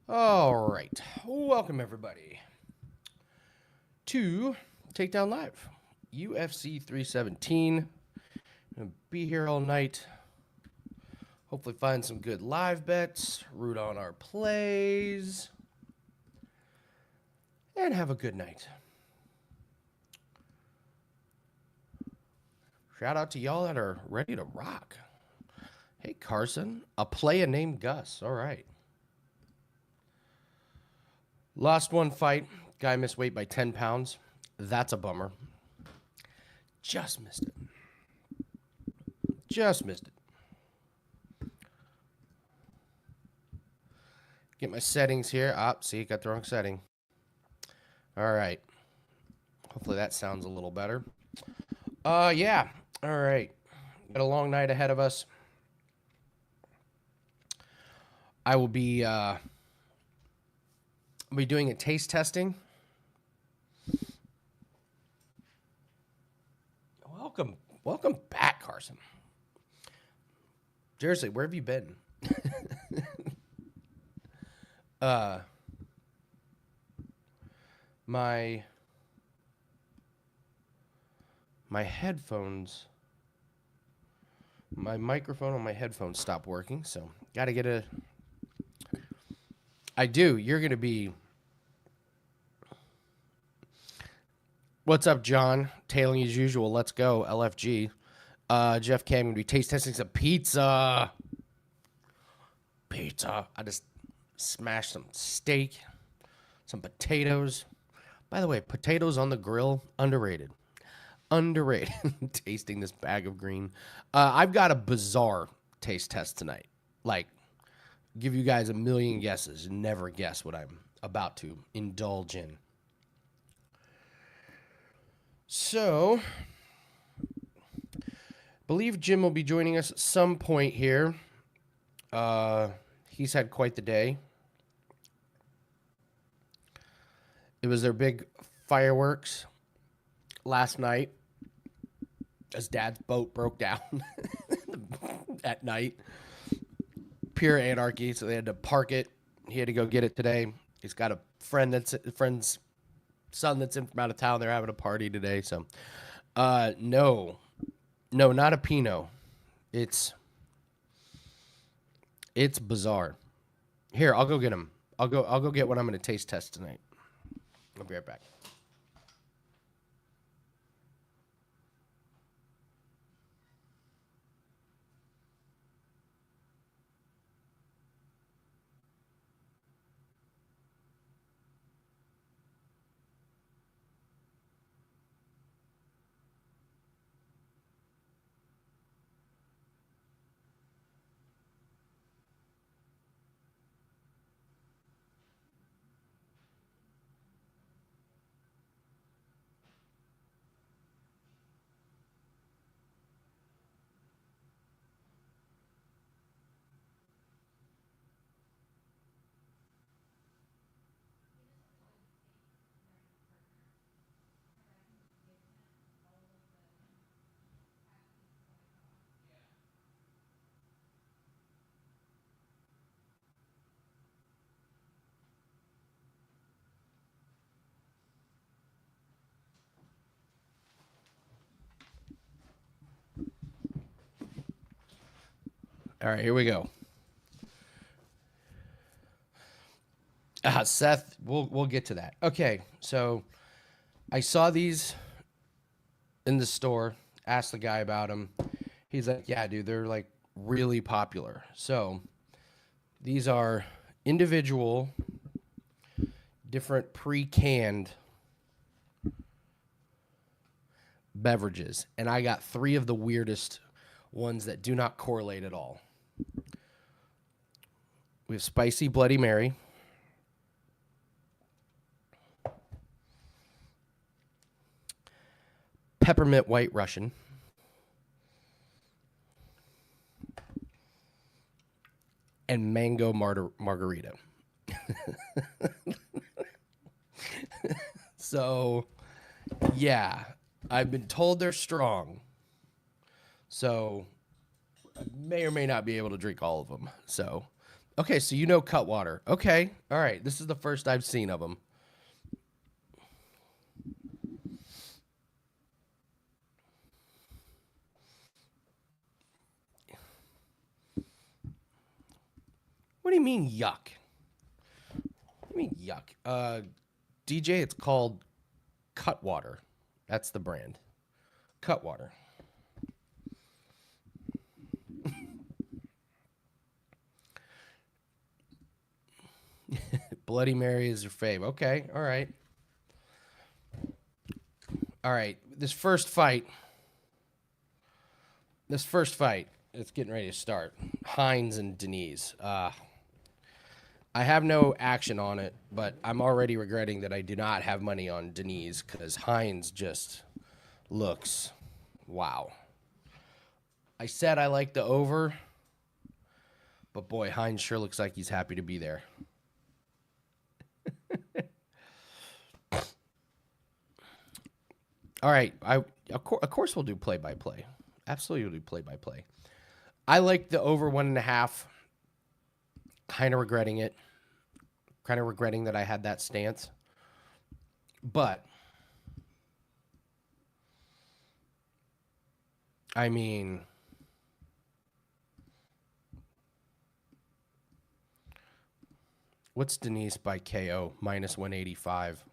All right. Welcome, everybody, to Takedown Live. UFC 317. Gonna be here all night. Hopefully find some good live bets, root on our plays, and have a good night. Shout out to y'all that are ready to rock. Hey, Carson, a player named Gus. All right. Lost one fight. Guy missed weight by 10 pounds. That's a bummer. Just missed it. Just missed it. Get my settings here. See, got the wrong setting. All right. Hopefully that sounds a little better. Yeah. All right. Got a long night ahead of us. I will be doing a taste testing. Welcome back, Carson. Seriously, where have you been? My headphones, my microphone on my headphones stopped working, so gotta get a. I do. You're gonna be. What's up, John? Tailing as usual. Let's go, LFG. Jeff Cam gonna be taste testing some pizza. I just smashed some steak, some potatoes. By the way, potatoes on the grill, underrated. Underrated. Tasting this bag of green. I've got a bizarre taste test tonight. Like, give you guys a million guesses and never guess what I'm about to indulge in. So, believe Jim will be joining us at some point here. He's had quite the day. It was their big fireworks last night as Dad's boat broke down at night. Pure anarchy, so they had to park it. He had to go get it today. He's got a friend's son that's in from out of town. They're having a party today, so no, not a Pinot. It's bizarre. Here, I'll go get him. I'll go get what I'm going to taste test tonight. I'll be right back. All right, here we go. Seth, we'll get to that. Okay, so I saw these in the store. Asked the guy about them. He's like, "Yeah, dude, they're like really popular." So these are individual, different pre-canned beverages, and I got 3 of the weirdest ones that do not correlate at all. We have spicy Bloody Mary. Peppermint White Russian. And mango margarita. So, yeah, I've been told they're strong. So, I may or may not be able to drink all of them. So, Okay, so you know Cutwater. Okay, all right. This is the first I've seen of him. What do you mean yuck? What do you mean yuck? DJ, it's called Cutwater. That's the brand. Cutwater. Bloody Mary is your fave. Okay, all right. All right. This first fight, it's getting ready to start. Hines and Denise. I have no action on it, but I'm already regretting that I do not have money on Denise because Hines just looks wow. I said I like the over, but boy, Hines sure looks like he's happy to be there. All right, of course we'll do play by play. Absolutely, we'll do play by play. I like the over 1.5. Kind of regretting it. Kind of regretting that I had that stance. But I mean, what's Denise by KO minus 185?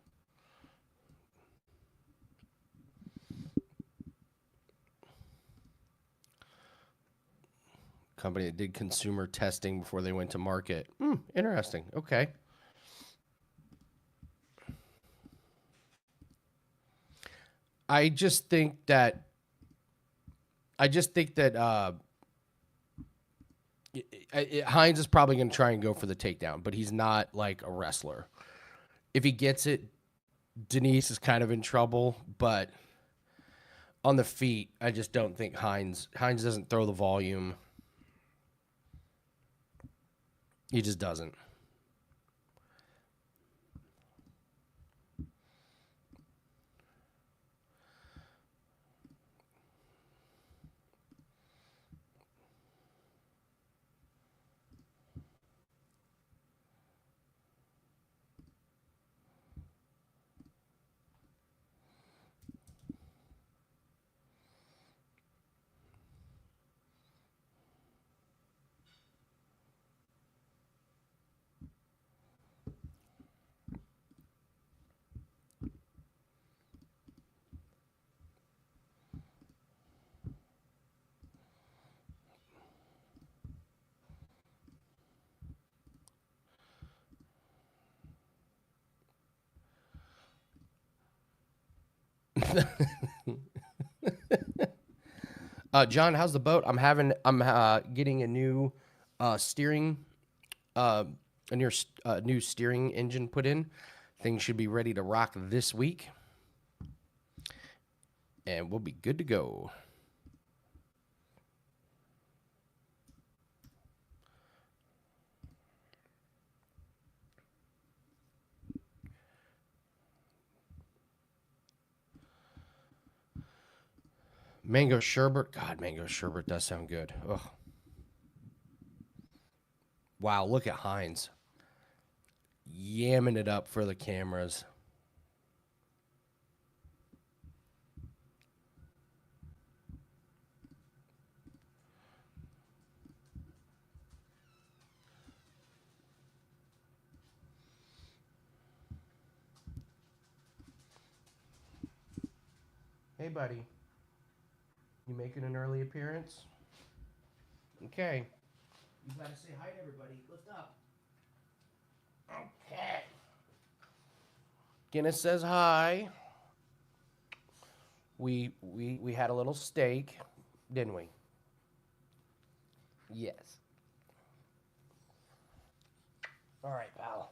Company that did consumer testing before they went to market. Interesting. Okay. I just think that Hines is probably going to try and go for the takedown, but he's not like a wrestler. If he gets it, Denise is kind of in trouble, but on the feet, I just don't think Hines doesn't throw the volume. He just doesn't. John, how's the boat? I'm getting a new steering uh new steering engine put in. Things should be ready to rock this week. And we'll be good to go. Mango sherbet. God, mango sherbet does sound good. Ugh. Wow, look at Hines. Yamming it up for the cameras. Hey, buddy. You making an early appearance? Okay. You gotta say hi to everybody. Lift up. Okay. Guinness says hi. We had a little steak, didn't we? Yes. All right, pal.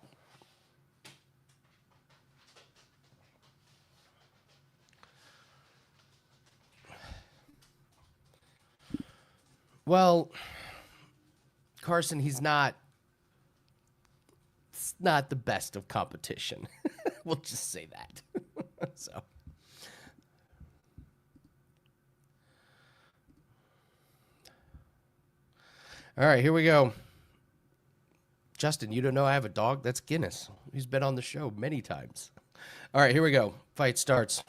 Well, Carson, it's not the best of competition. We'll just say that. So. All right, here we go. Justin, you don't know I have a dog? That's Guinness. He's been on the show many times. All right, here we go. Fight starts.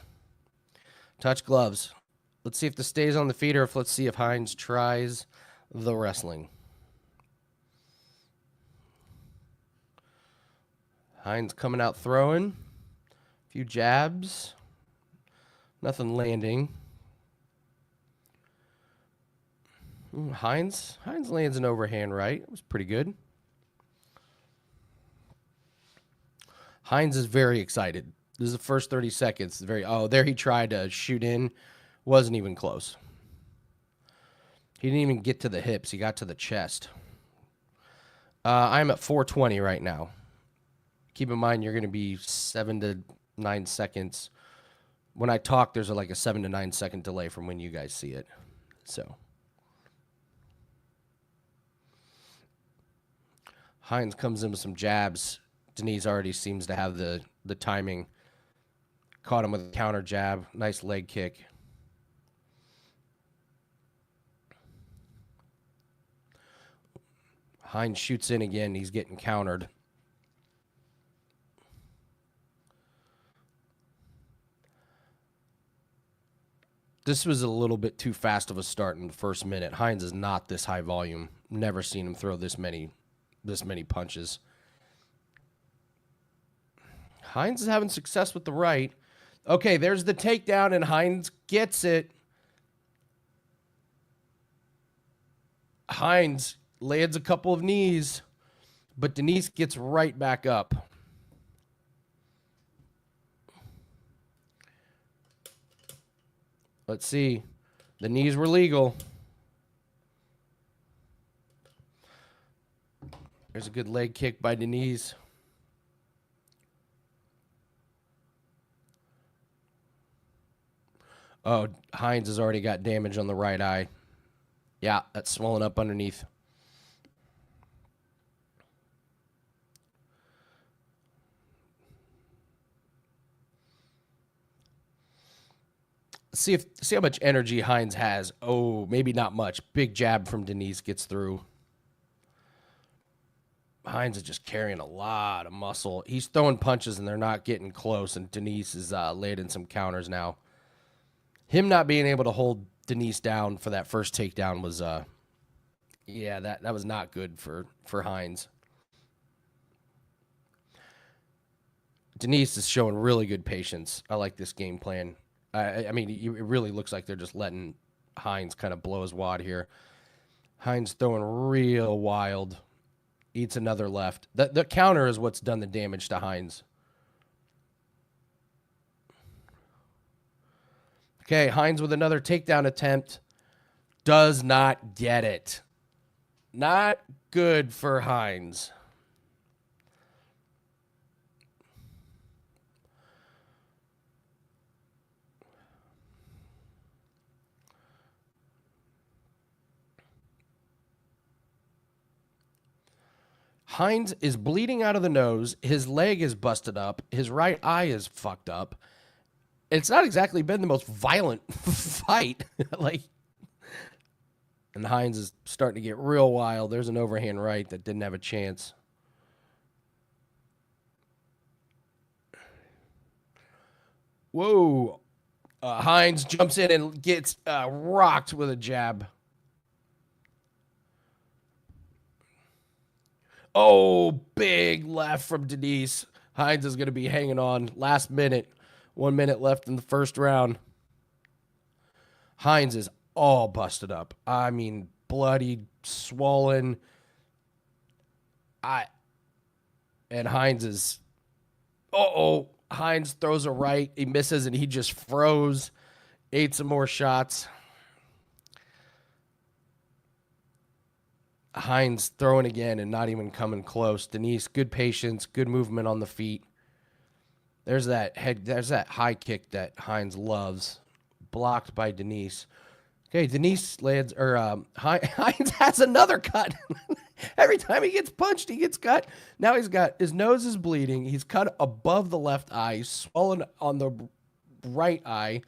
Touch gloves. Let's see if this stays on the feet or if let's see if Hines tries the wrestling. Hines coming out throwing. A few jabs. Nothing landing. Hines lands an overhand right. It was pretty good. Hines is very excited. This is the first 30 seconds. There he tried to shoot in. Wasn't even close. He didn't even get to the hips. He got to the chest. I'm at 420 right now. Keep in mind, you're going to be 7 to 9 seconds. When I talk, there's like a 7 to 9 second delay from when you guys see it. So Hines comes in with some jabs. Denise already seems to have the timing. Caught him with a counter jab. Nice leg kick. Hines shoots in again. He's getting countered. This was a little bit too fast of a start in the first minute. Hines is not this high volume. Never seen him throw this many punches. Hines is having success with the right. Okay, there's the takedown, and Hines gets it. Hines lands a couple of knees, but Denise gets right back up. Let's see. The knees were legal. There's a good leg kick by Denise. Oh, Hines has already got damage on the right eye. Yeah, that's swollen up underneath. See how much energy Hines has. Oh, maybe not much. Big jab from Denise gets through. Hines is just carrying a lot of muscle. He's throwing punches and they're not getting close, and Denise is landing some counters now. Him not being able to hold Denise down for that first takedown was, that was not good for Hines. Denise is showing really good patience. I like this game plan. I mean, it really looks like they're just letting Hines kind of blow his wad here. Hines throwing real wild. Eats another left. The counter is what's done the damage to Hines. Okay, Hines with another takedown attempt. Does not get it. Not good for Hines. Hines is bleeding out of the nose. His leg is busted up. His right eye is fucked up. It's not exactly been the most violent fight. And Hines is starting to get real wild. There's an overhand right that didn't have a chance. Whoa. Hines jumps in and gets rocked with a jab. Oh, big left from Denise. Hines is going to be hanging on. Last minute. 1 minute left in the first round. Hines is all busted up. I mean, bloody, swollen. And Hines is... Hines throws a right. He misses, and he just froze. Ate some more shots. Hines throwing again and not even coming close. Denise, good patience, good movement on the feet. There's that high kick that Hines loves. Blocked by Denise. Okay, Denise lands, Hines has another cut. Every time he gets punched, he gets cut. Now his nose is bleeding. He's cut above the left eye, swollen on the right eye,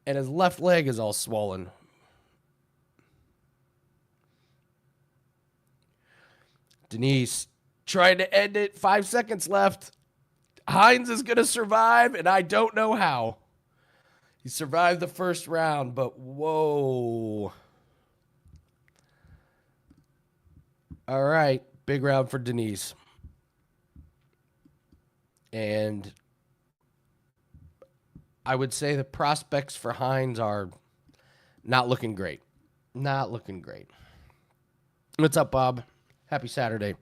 and his left leg is all swollen. Denise Trying to end it. 5 seconds left. Hines is going to survive, and I don't know how. He survived the first round, but whoa. All right. Big round for Denise. And I would say the prospects for Hines are not looking great. Not looking great. What's up, Bob? Happy Saturday.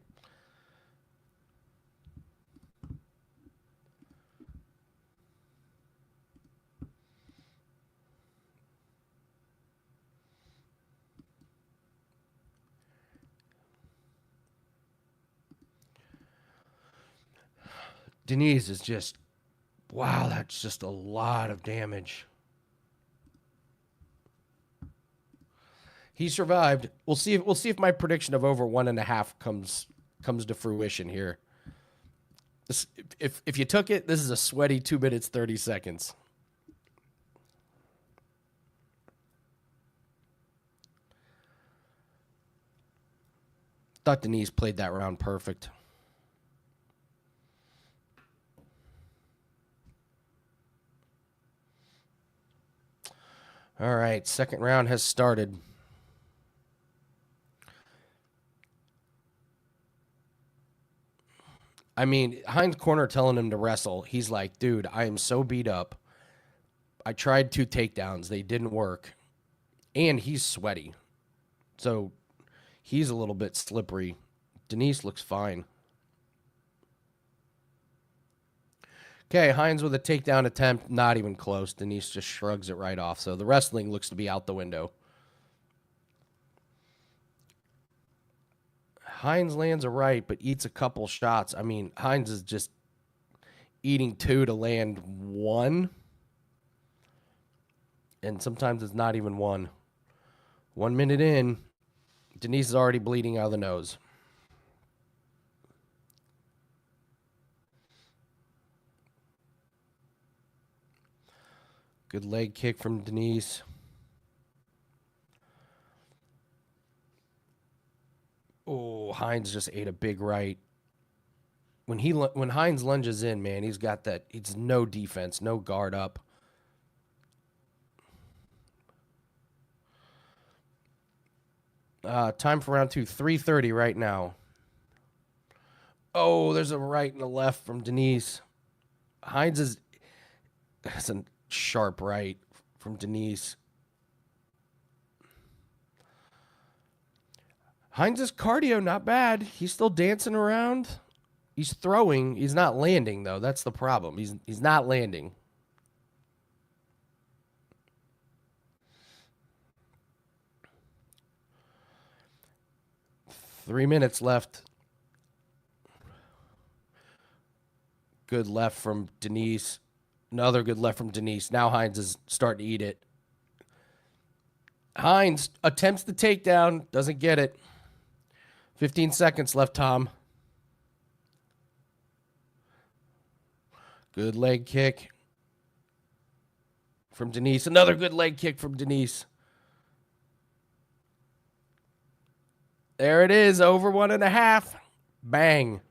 Denise is just, wow, that's just a lot of damage. He survived. We'll see if my prediction of over 1.5 comes to fruition here. If you took it, this is a sweaty 2 minutes 30 seconds. Thought Denise played that round perfect. All right, second round has started. I mean, Hines' corner telling him to wrestle. He's like, dude, I am so beat up. I tried 2 takedowns. They didn't work. And he's sweaty. So he's a little bit slippery. Denise looks fine. Okay, Hines with a takedown attempt. Not even close. Denise just shrugs it right off. So the wrestling looks to be out the window. Hines lands a right, but eats a couple shots. I mean, Hines is just eating 2 to land 1. And sometimes it's not even 1. 1 minute in, Denise is already bleeding out of the nose. Good leg kick from Denise. Oh, Hines just ate a big right. When Hines lunges in, man, he's got that. It's no defense, no guard up. Time for round 2. 3:30 right now. Oh, there's a right and a left from Denise. Hines is. That's a sharp right from Denise. Hines' cardio, not bad. He's still dancing around. He's throwing. He's not landing, though. That's the problem. He's not landing. Three minutes left. Good left from Denise. Another good left from Denise. Now Hines is starting to eat it. Hines attempts the takedown. Doesn't get it. 15 seconds left, Tom. Good leg kick from Denise. Another good leg kick from Denise. There it is. Over 1.5. Bang.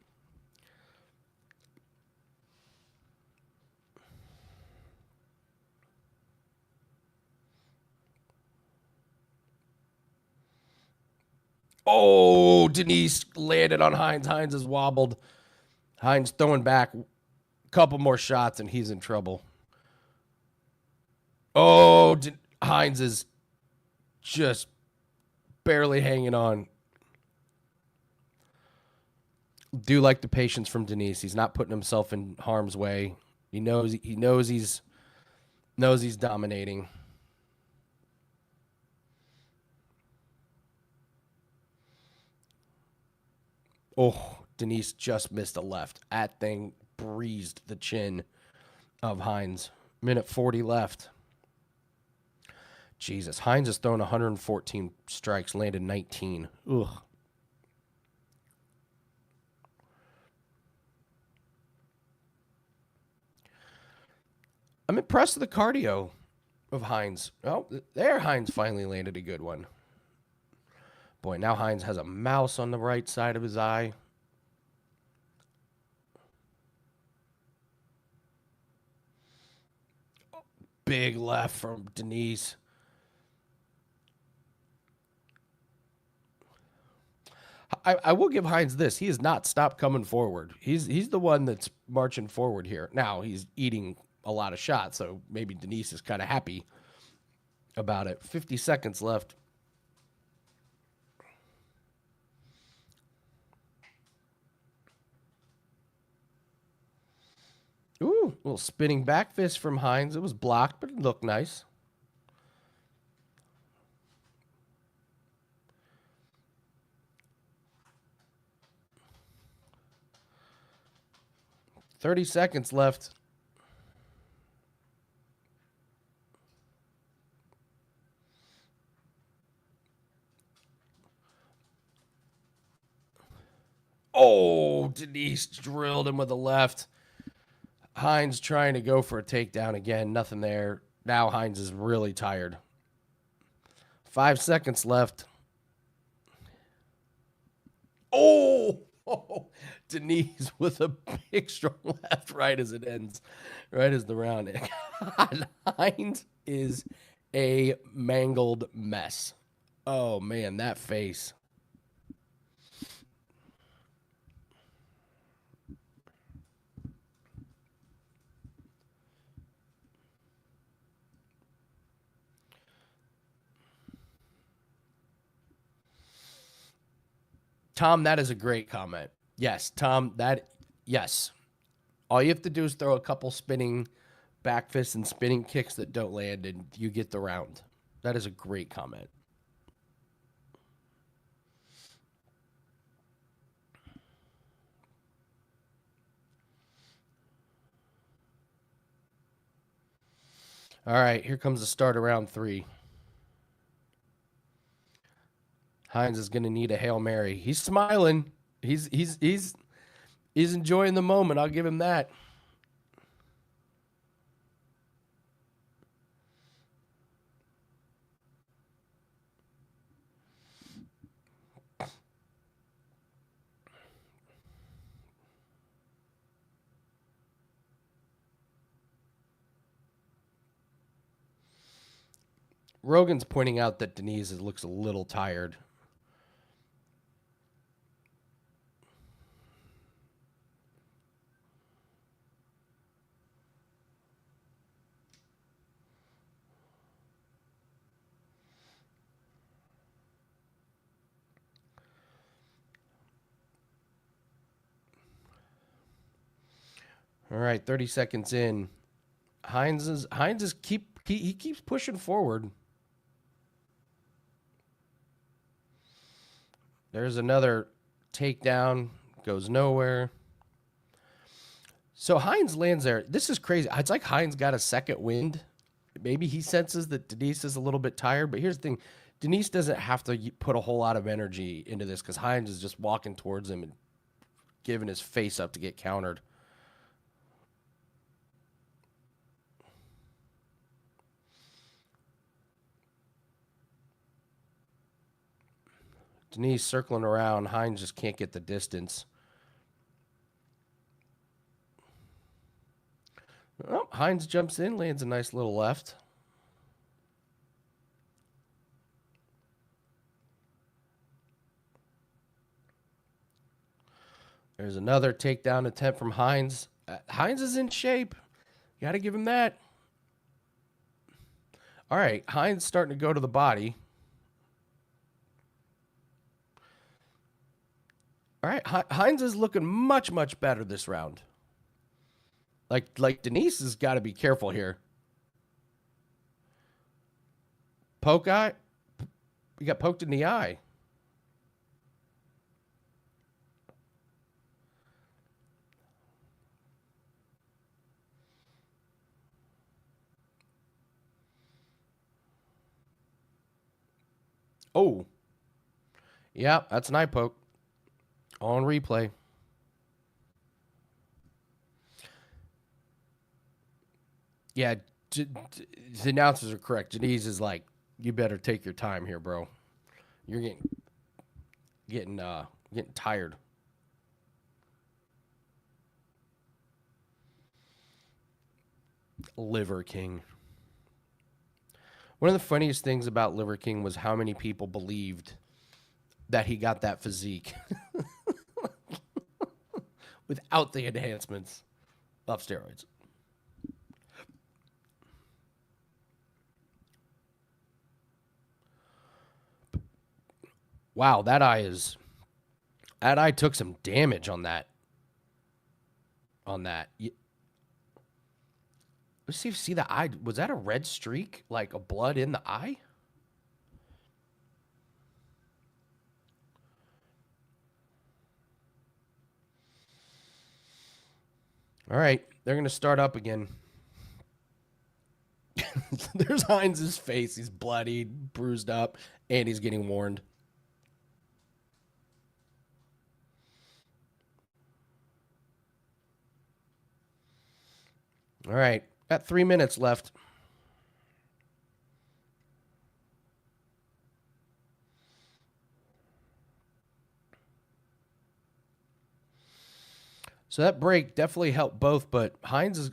Oh, Denise landed on Hines. Hines is wobbled. Hines throwing back a couple more shots, and he's in trouble. Oh, Hines is just barely hanging on. Do like the patience from Denise. He's not putting himself in harm's way. He knows he's dominating. Oh, Denise just missed a left. That thing breezed the chin of Hines. Minute 40 left. Jesus, Hines has thrown 114 strikes, landed 19. Ugh. I'm impressed with the cardio of Hines. Oh, there Hines finally landed a good one. Boy, now Hines has a mouse on the right side of his eye. big left from Denise. I will give Hines this. He has not stopped coming forward. He's the one that's marching forward here. Now he's eating a lot of shots, so maybe Denise is kind of happy about it. 50 seconds left. Ooh, a little spinning back fist from Hines. It was blocked, but it looked nice. $30 left. Oh, Denise drilled him with a left. Hines trying to go for a takedown again. Nothing there. Now Hines is really tired. 5 seconds left. Oh, Denise with a big strong left right as it ends. Right as the round ends. Hines is a mangled mess. Oh, man, that face. Tom, that is a great comment. Yes, Tom, yes. All you have to do is throw a couple spinning back fists and spinning kicks that don't land, and you get the round. That is a great comment. All right, here comes the start of round 3. Hines is going to need a Hail Mary. He's smiling. He's enjoying the moment. I'll give him that. Rogan's pointing out that Denise looks a little tired. All right, 30 seconds in. Hines keeps pushing forward. There's another takedown, goes nowhere. So Hines lands there. This is crazy. It's like Hines got a second wind. Maybe he senses that Denise is a little bit tired, but here's the thing. Denise doesn't have to put a whole lot of energy into this because Hines is just walking towards him and giving his face up to get countered. Denise circling around. Hines just can't get the distance. Oh, Hines jumps in, lands a nice little left. There's another takedown attempt from Hines. Hines is in shape. You got to give him that. All right, Hines starting to go to the body. All right, Hines is looking much, much better this round. Like Denise has got to be careful here. Poke eye. You got poked in the eye. Oh. Yeah, that's an eye poke. On replay. Yeah, the announcers are correct. Denise is like, you better take your time here, bro. You're getting tired. Liver King. One of the funniest things about Liver King was how many people believed that he got that physique without the enhancements of steroids. Wow, that eye took some damage on that. Let's see if you see the eye. Was that a red streak? Like a blood in the eye? All right, they're going to start up again. There's Hines' face. He's bloodied, bruised up, and he's getting warned. All right, got 3 minutes left. So that break definitely helped both, but Hines is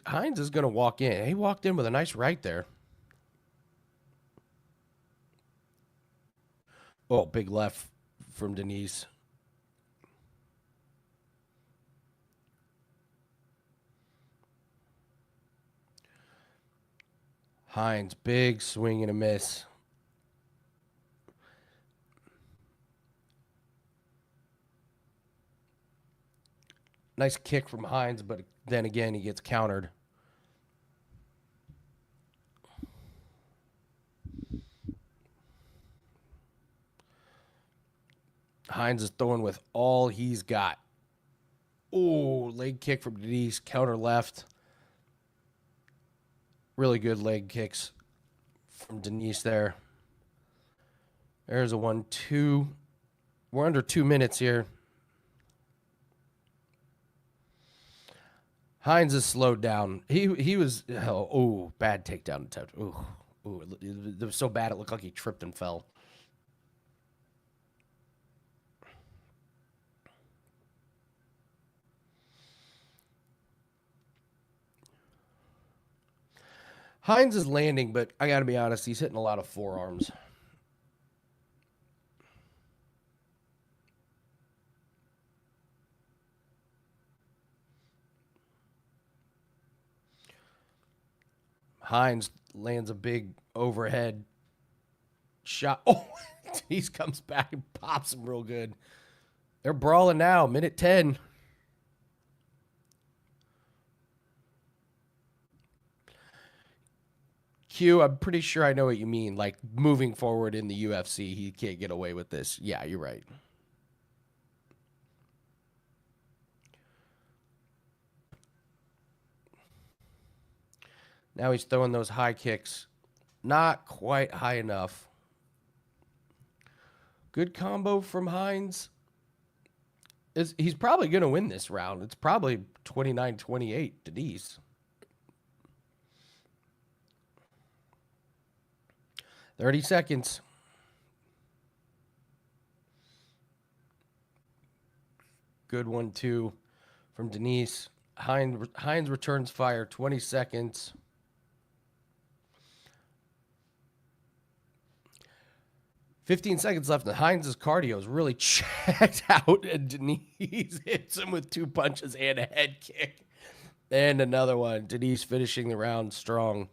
going to walk in. He walked in with a nice right there. Oh, big left from Denise. Hines, big swing and a miss. Nice kick from Hines, but then again, he gets countered. Hines is throwing with all he's got. Oh, leg kick from Denise, counter left. Really good leg kicks from Denise there. There's a 1-2. We're under 2 minutes here. Hines is slowed down. He was bad takedown attempt. It was so bad it looked like he tripped and fell. Hines is landing, but I got to be honest, he's hitting a lot of forearms. Hines lands a big overhead shot. Oh, he comes back and pops him real good. They're brawling now, minute 10. Q, I'm pretty sure I know what you mean. Like moving forward in the UFC, he can't get away with this. Yeah, you're right. Now he's throwing those high kicks. Not quite high enough. Good combo from Hines. He's probably going to win this round. It's probably 29-28 Denise. 30 seconds. Good 1-2 from Denise. Hines returns fire. 20 seconds. "15 seconds left, and Hines' cardio is really checked out, and Denise hits him with 2 punches and a head kick. And another one. Denise finishing the round strong.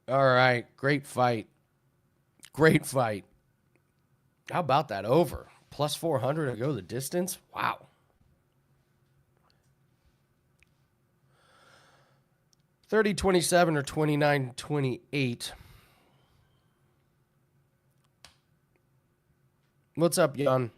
All right. Great fight. Great fight. How about that over? Plus 400 to go the distance? Wow. 30-27 or 29-28. What's up, Jan?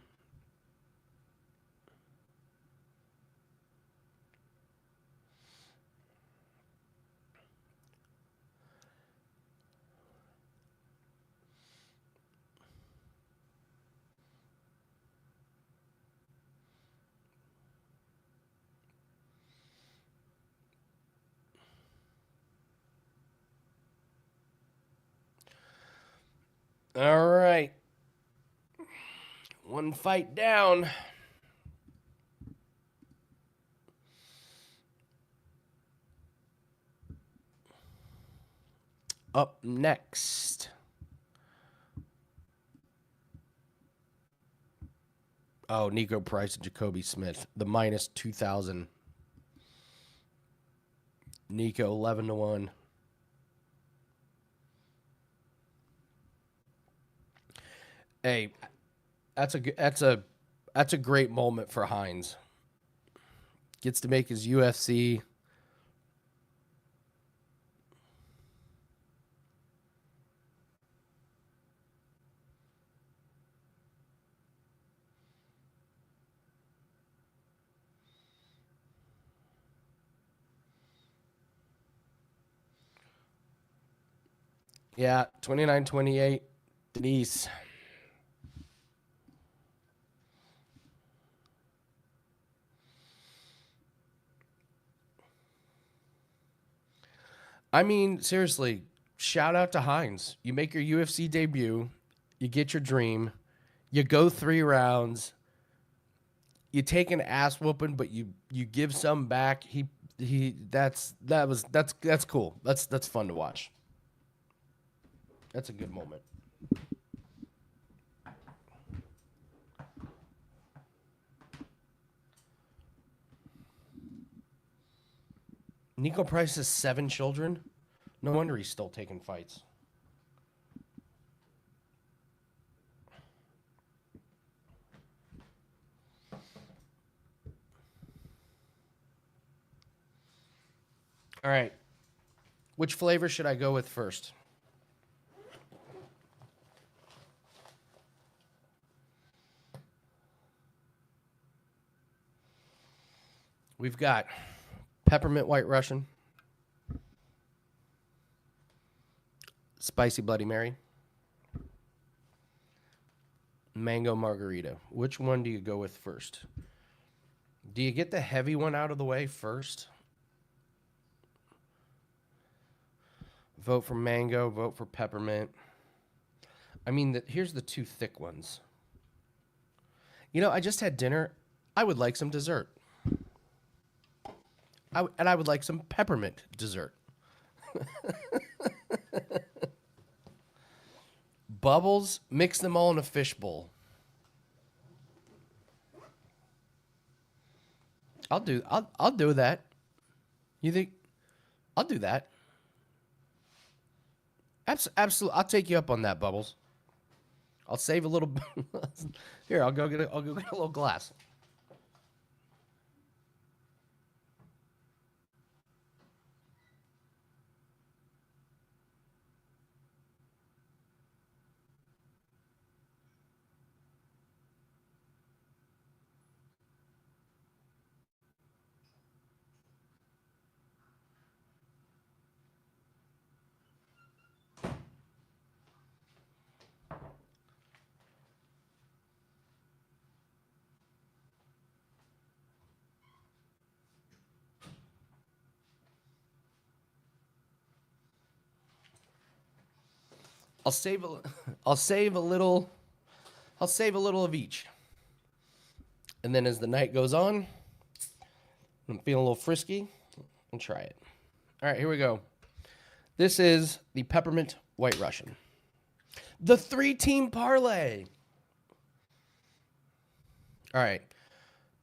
All right. One fight down. up next. Oh, Nico Price and Jacoby Smith. The minus 2,000. Nico 11-1. Hey, that's a great moment for Hines. Gets to make his UFC. Yeah, 29-28. Denise. I mean, seriously, shout out to Hines. You make your UFC debut, you get your dream, you go 3 rounds, you take an ass whooping, but you give some back. That's cool. That's fun to watch. That's a good moment. Nico Price has 7 children. No wonder he's still taking fights. All right. Which flavor should I go with first? We've got peppermint white Russian, spicy Bloody Mary, mango margarita. Which one do you go with first? Do you get the heavy one out of the way first? Vote for mango, vote for peppermint. I mean, here's the 2 thick ones. You know, I just had dinner. I would like some dessert. I would like some peppermint dessert. Bubbles, mix them all in a fishbowl. I'll do that. You think I'll do that? Absolutely. I'll take you up on that, Bubbles. I'll save a little. Here, I'll go get a little glass. I'll save a little. I'll save a little of each. And then as the night goes on, I'm feeling a little frisky. I'll try it. All right, here we go. This is the peppermint white Russian. The 3-team parlay. All right.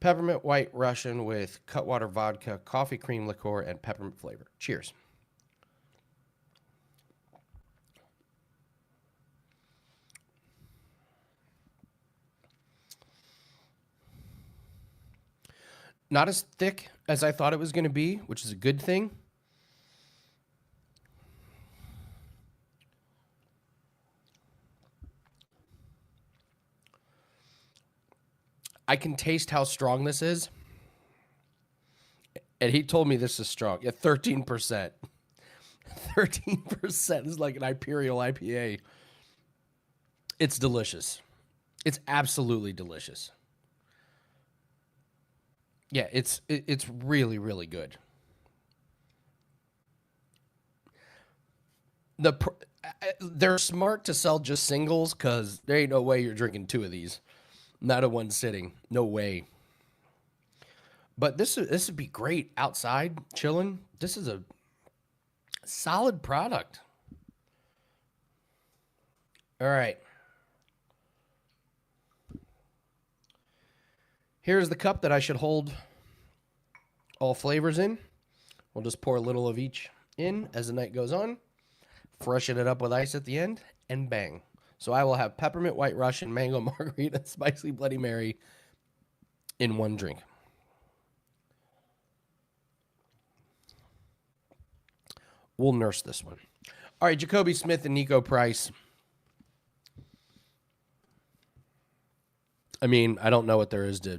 Peppermint white Russian with Cutwater vodka, coffee cream liqueur, and peppermint flavor. Cheers. Not as thick as I thought it was going to be, which is a good thing. I can taste how strong this is. And he told me this is strong. Yeah, 13%. 13% is like an Imperial IPA. It's delicious. It's absolutely delicious. Yeah, it's really, really good. They're smart to sell just singles because there ain't no way you're drinking 2 of these. Not at one sitting. No way. But this would be great outside, chilling. This is a solid product. All right. Here's the cup that I should hold all flavors in. We'll just pour a little of each in as the night goes on, freshen it up with ice at the end, and bang. So I will have peppermint white Russian, mango margarita, spicy Bloody Mary in one drink. We'll nurse this one. All right, Jacoby Smith and Nico Price. I mean, I don't know what there is to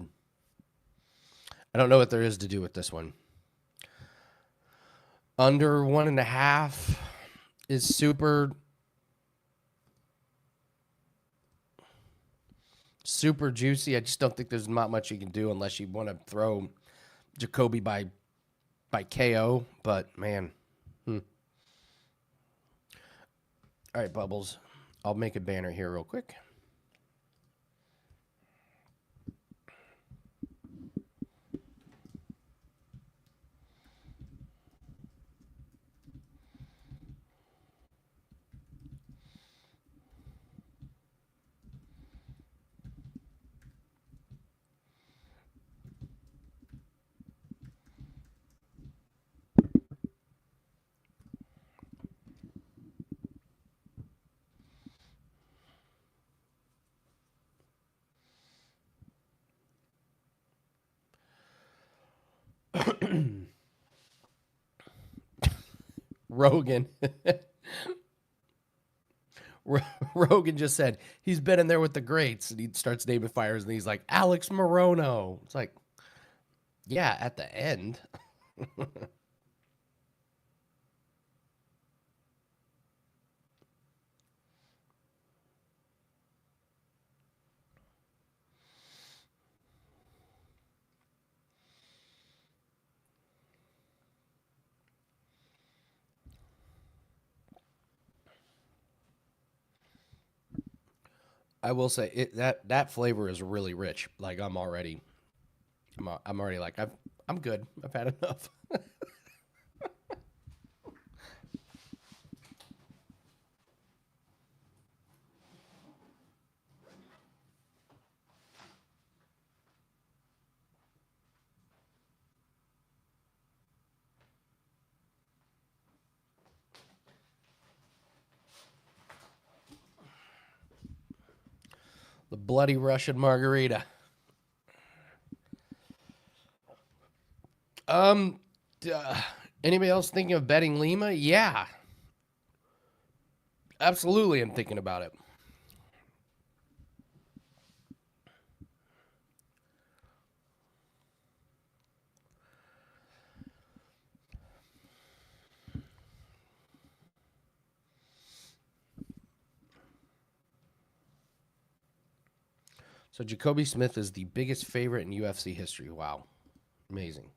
do with this one. Under 1.5 is super juicy. I just don't think there's not much you can do unless you want to throw Jacoby by KO. But man, All right, Bubbles. I'll make a banner here real quick. Rogan. Rogan just said he's been in there with the greats, and he starts naming fires, and he's like Alex Morono. It's like, yeah, at the end. I will say that flavor is really rich. Like I'm already like I'm good. I've had enough. The bloody Russian margarita. Anybody else thinking of betting Lima? Yeah. Absolutely, I'm thinking about it. So Jacoby Smith is the biggest favorite in UFC history. Wow. Amazing.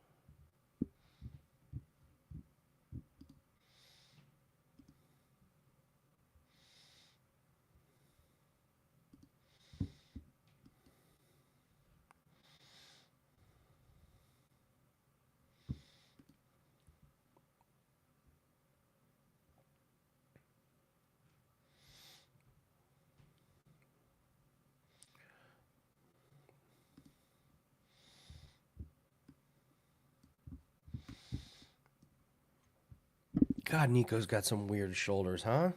God, Nico's got some weird shoulders, huh?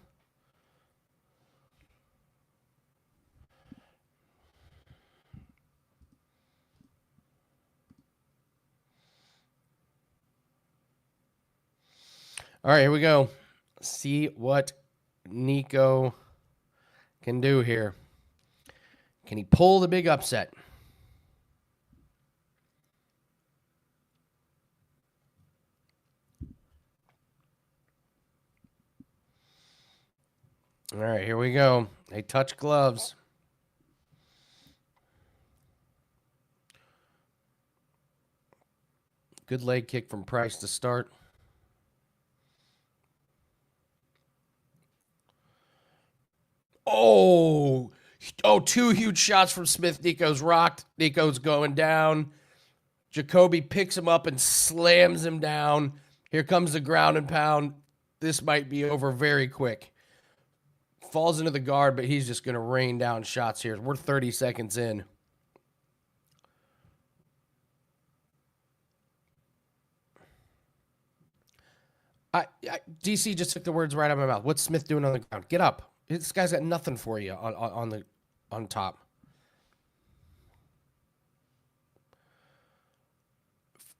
All right, here we go. See what Nico can do here. Can he pull the big upset? All right, here we go. They touch gloves. Good leg kick from Price to start. Oh, two huge shots from Smith. Nico's rocked. Nico's going down. Jacoby picks him up and slams him down. Here comes the ground and pound. This might be over very quick. falls into the guard, but he's just going to rain down shots here. We're 30 seconds in. DC just took the words right out of my mouth. What's Smith doing on the ground? Get up. This guy's got nothing for you on top.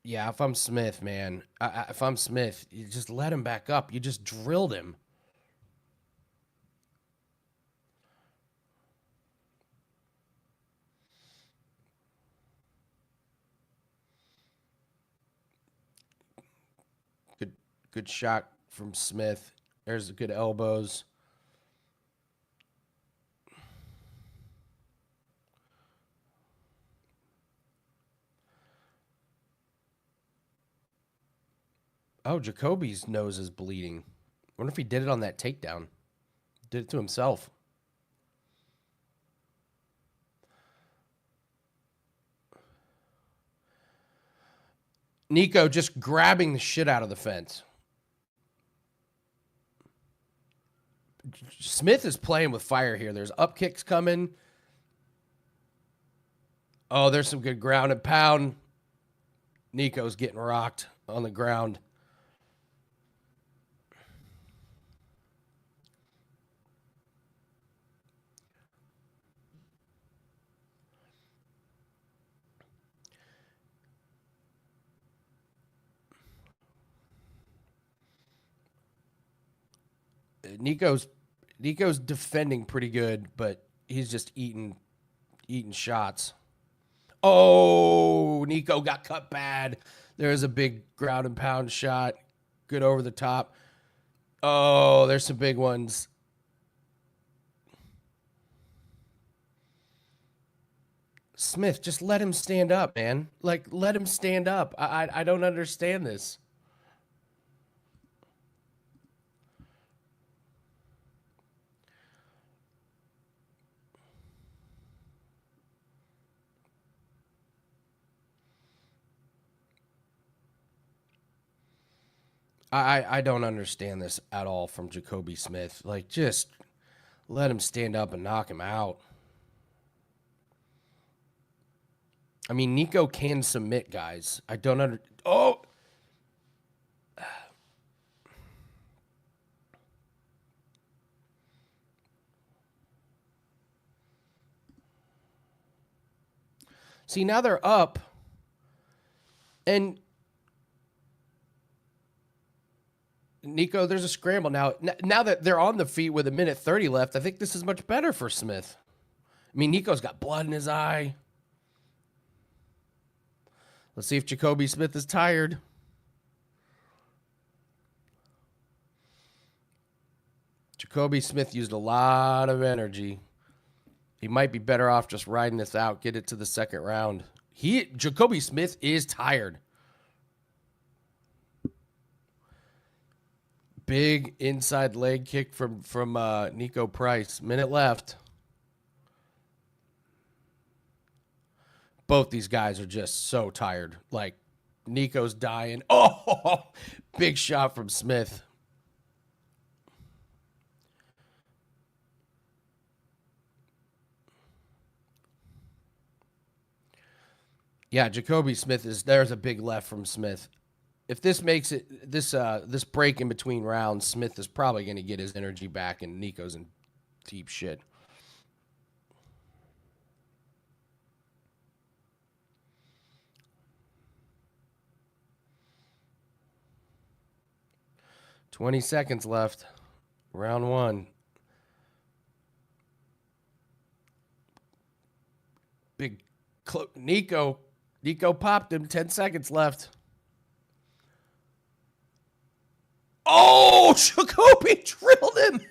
Yeah, if I'm Smith, man, if I'm Smith, you just let him back up. You just drilled him. Good shot from Smith. There's the good elbows. Oh, Jacoby's nose is bleeding. I wonder if he did it on that takedown. Did it to himself. Nico just grabbing the shit out of the fence. Smith is playing with fire here. There's up kicks coming. Oh, there's some good ground and pound. Nico's getting rocked on the ground. Nico's defending pretty good, but he's just eating shots. Oh, Nico got cut bad. There's a big ground and pound shot. Good over the top. Oh, there's some big ones. Smith, just let him stand up, man. Like, let him stand up. I don't understand this. I don't understand this at all from Jacoby Smith. Like, just let him stand up and knock him out. I mean, Nico can submit, guys. I don't under... Oh! See, now they're up. And... Nico, there's a scramble now. Now that they're on the feet with 1:30 left, I think this is much better for Smith. I mean, Nico's got blood in his eye. Let's see if Jacoby Smith is tired. Jacoby Smith used a lot of energy. He might be better off just riding this out, get it to the second round. Jacoby Smith is tired. Big inside leg kick from Nico Price. Minute left. Both these guys are just so tired. Like, Nico's dying. Oh, big shot from Smith. Yeah, Jacoby Smith there's a big left from Smith. If this makes it this break in between rounds, Smith is probably going to get his energy back, and Nico's in deep shit. "20 seconds left. Round one. Big Nico popped him. 10 seconds left. Oh, Jacoby drilled him.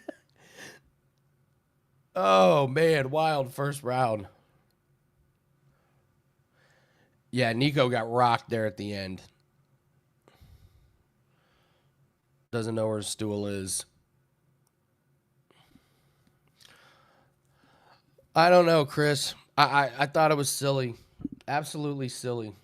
Oh, man. Wild first round. Yeah, Nico got rocked there at the end. Doesn't know where his stool is. I don't know, Chris. I thought it was silly. Absolutely silly.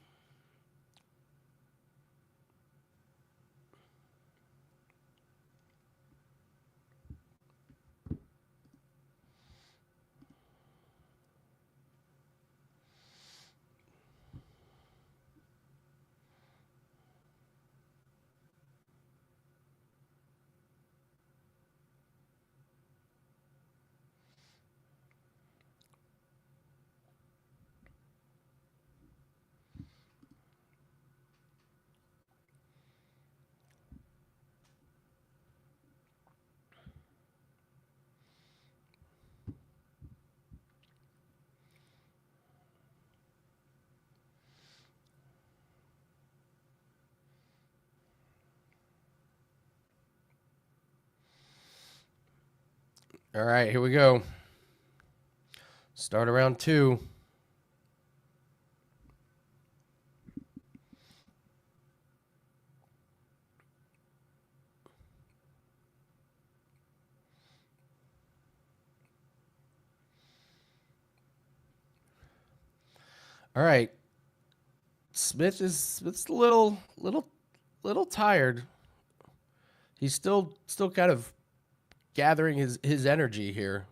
All right, here we go. Start around 2. All right. Smith's a little tired. He's still kind of gathering his energy here.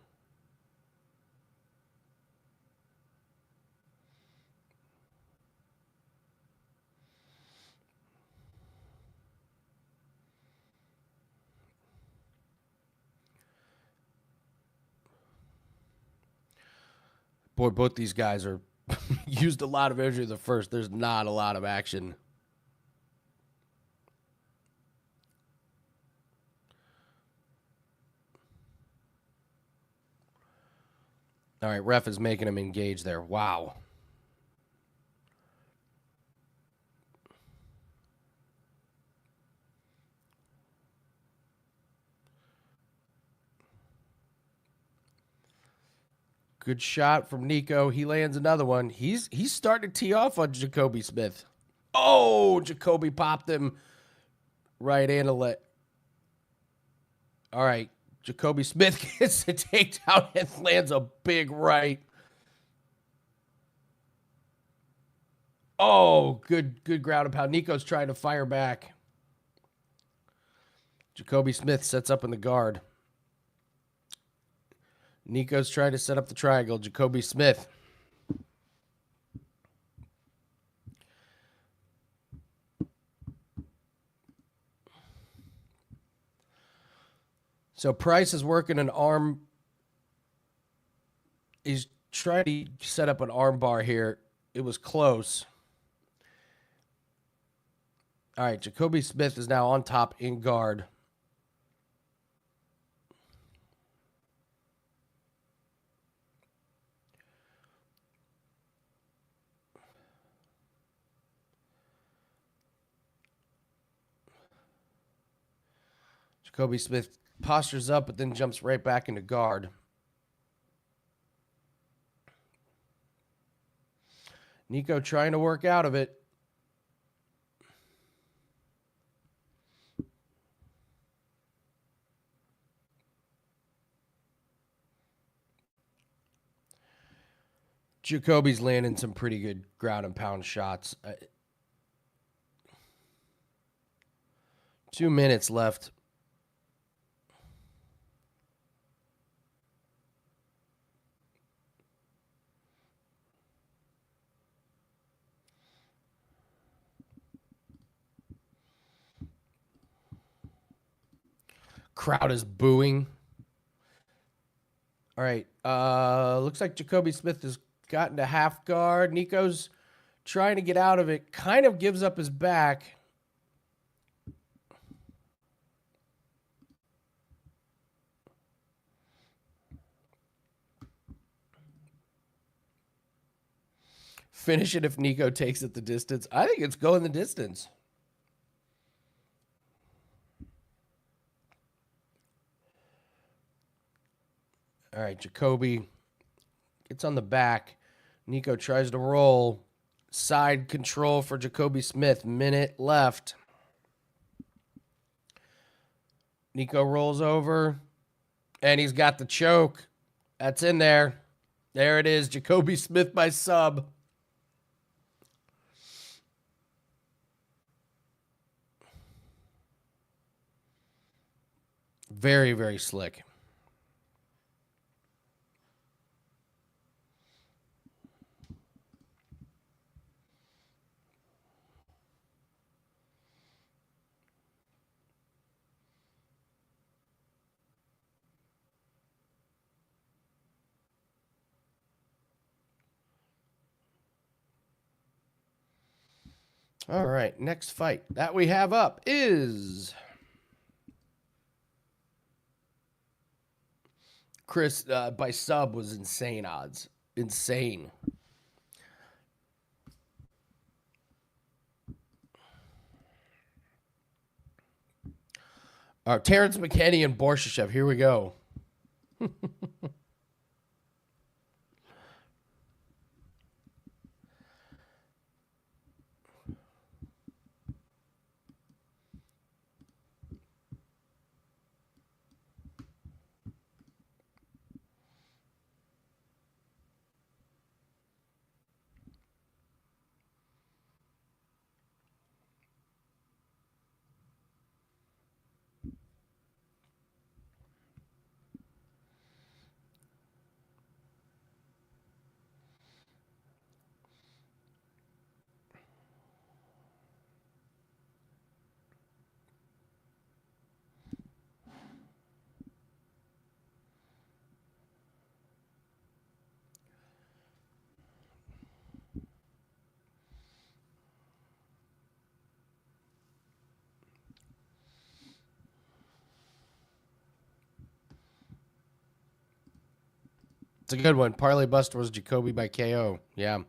Boy, both these guys are used a lot of energy in the first. There's not a lot of action. All right, ref is making him engage there. Wow. Good shot from Nico. He lands another one. He's starting to tee off on Jacoby Smith. Oh, Jacoby popped him right in a leg. All right, Jacoby Smith gets the takedown and lands a big right. Oh, good ground and pound. Nico's trying to fire back. Jacoby Smith sets up in the guard. Nico's trying to set up the triangle. Jacoby Smith. So Price is working an arm. He's trying to set up an arm bar here. It was close. All right, Jacoby Smith is now on top in guard. Jacoby Smith postures up, but then jumps right back into guard. Nico trying to work out of it. Jacoby's landing some pretty good ground and pound shots. 2 minutes left. Crowd is booing. All right. Looks like Jacoby Smith has gotten to half guard. Nico's trying to get out of it. Kind of gives up his back. Finish it if Nico takes it the distance. I think it's going the distance. All right, Jacoby gets on the back. Nico tries to roll. Side control for Jacoby Smith. Minute left. Nico rolls over, and he's got the choke. That's in there. There it is. Jacoby Smith by sub. Very, very slick. All right, next fight that we have up is Chris by sub was insane odds. Insane. Terrence McKinney and Borshishev. Here we go. It's a good one. Parlay Buster was Jacoby by KO. Yeah.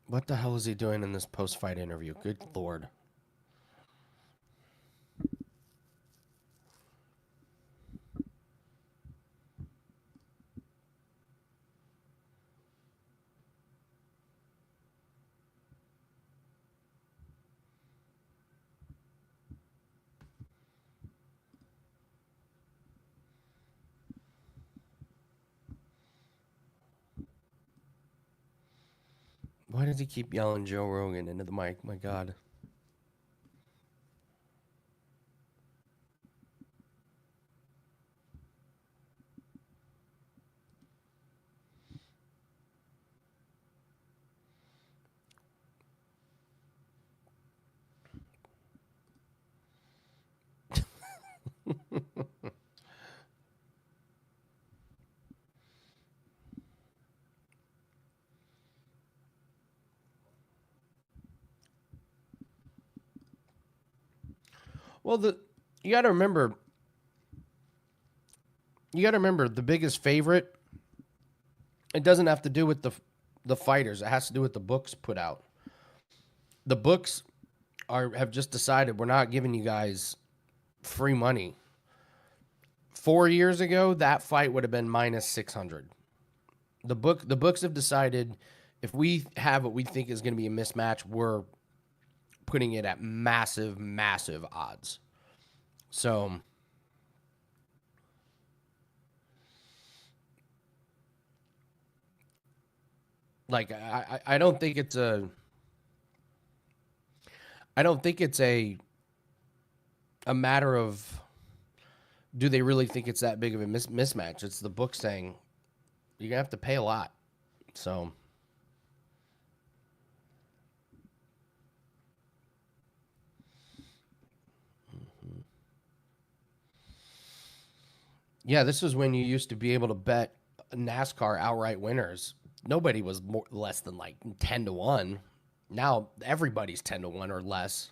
What the hell is he doing in this post-fight interview? Good Lord. Why does he keep yelling Joe Rogan into the mic? My God. Well, you got to remember, the biggest favorite. It doesn't have to do with the fighters. It has to do with the books put out. The books have just decided we're not giving you guys free money. 4 years ago, that fight would have been minus 600. The books have decided if we have what we think is going to be a mismatch, we're putting it at massive, massive odds. So, like, I don't think it's a matter of do they really think it's that big of a mismatch. It's the book saying you're gonna have to pay a lot. So, yeah, this was when you used to be able to bet NASCAR outright winners. Nobody was less than like 10-1. Now everybody's 10-1 or less.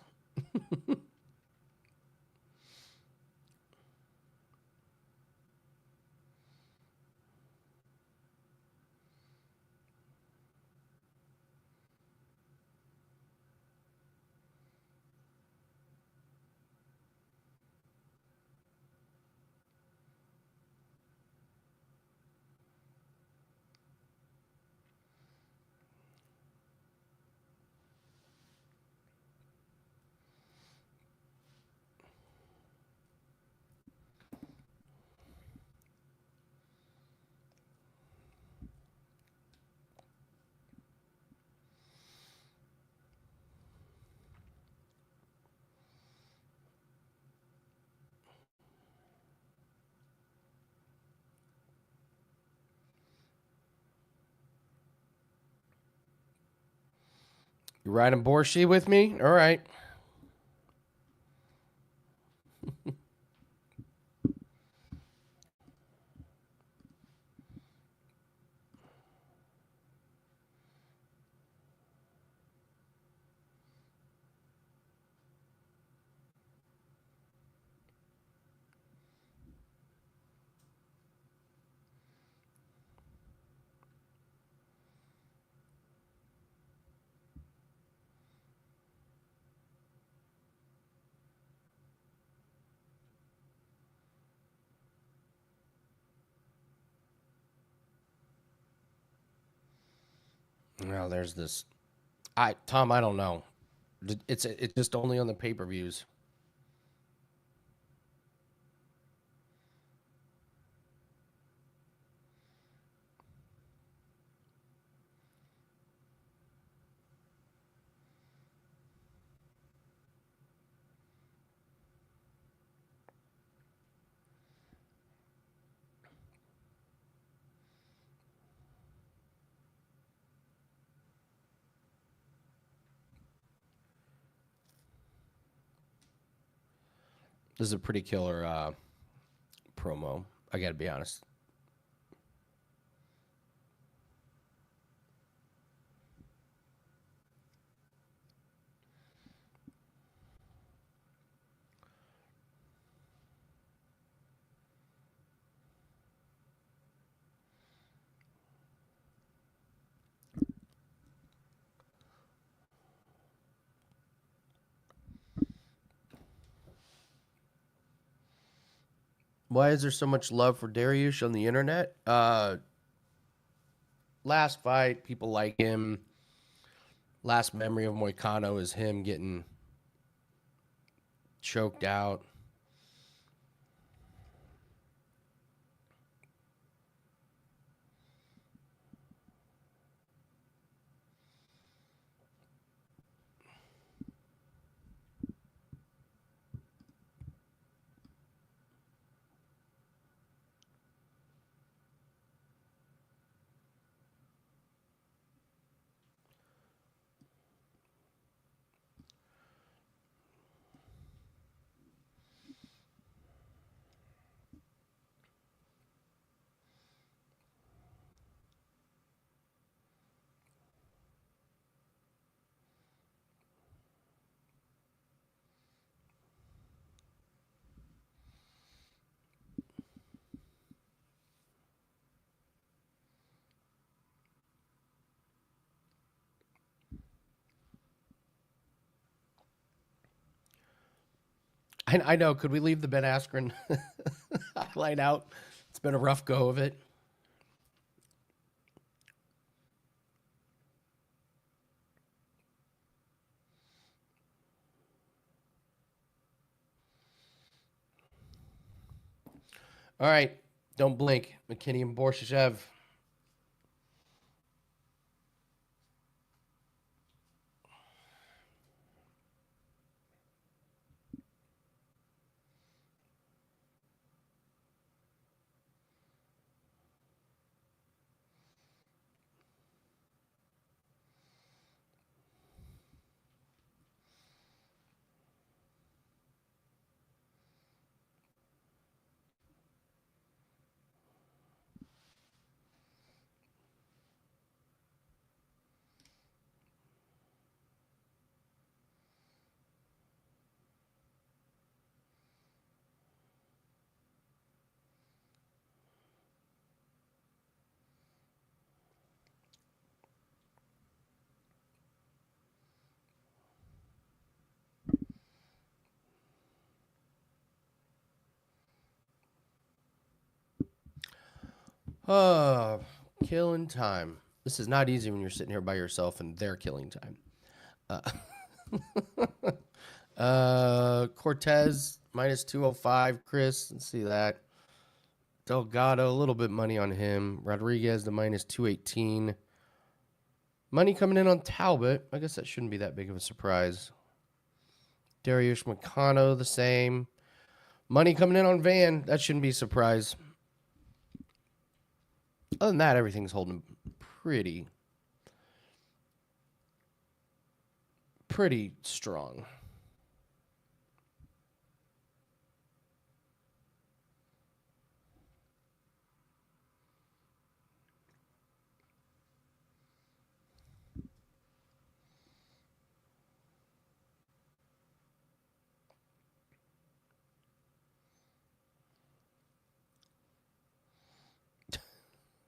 You riding Borshi with me? All right. Well, there's this. Tom, I don't know. It's just only on the pay-per-views. This is a pretty killer promo. I got to be honest. Why is there so much love for Dariush on the internet? Last fight, people like him. Last memory of Moicano is him getting choked out. I know. Could we leave the Ben Askren highlight out? It's been a rough go of it. All right. Don't blink. McKinney and Borshev. Oh, killing time. This is not easy when you're sitting here by yourself and they're killing time. Cortez minus 205. Chris, let's see that. Delgado, a little bit money on him. Rodriguez, the minus 218. Money coming in on Talbot. I guess that shouldn't be that big of a surprise. Dariush Moicano, the same. Money coming in on Van. That shouldn't be a surprise. Other than that, everything's holding pretty strong.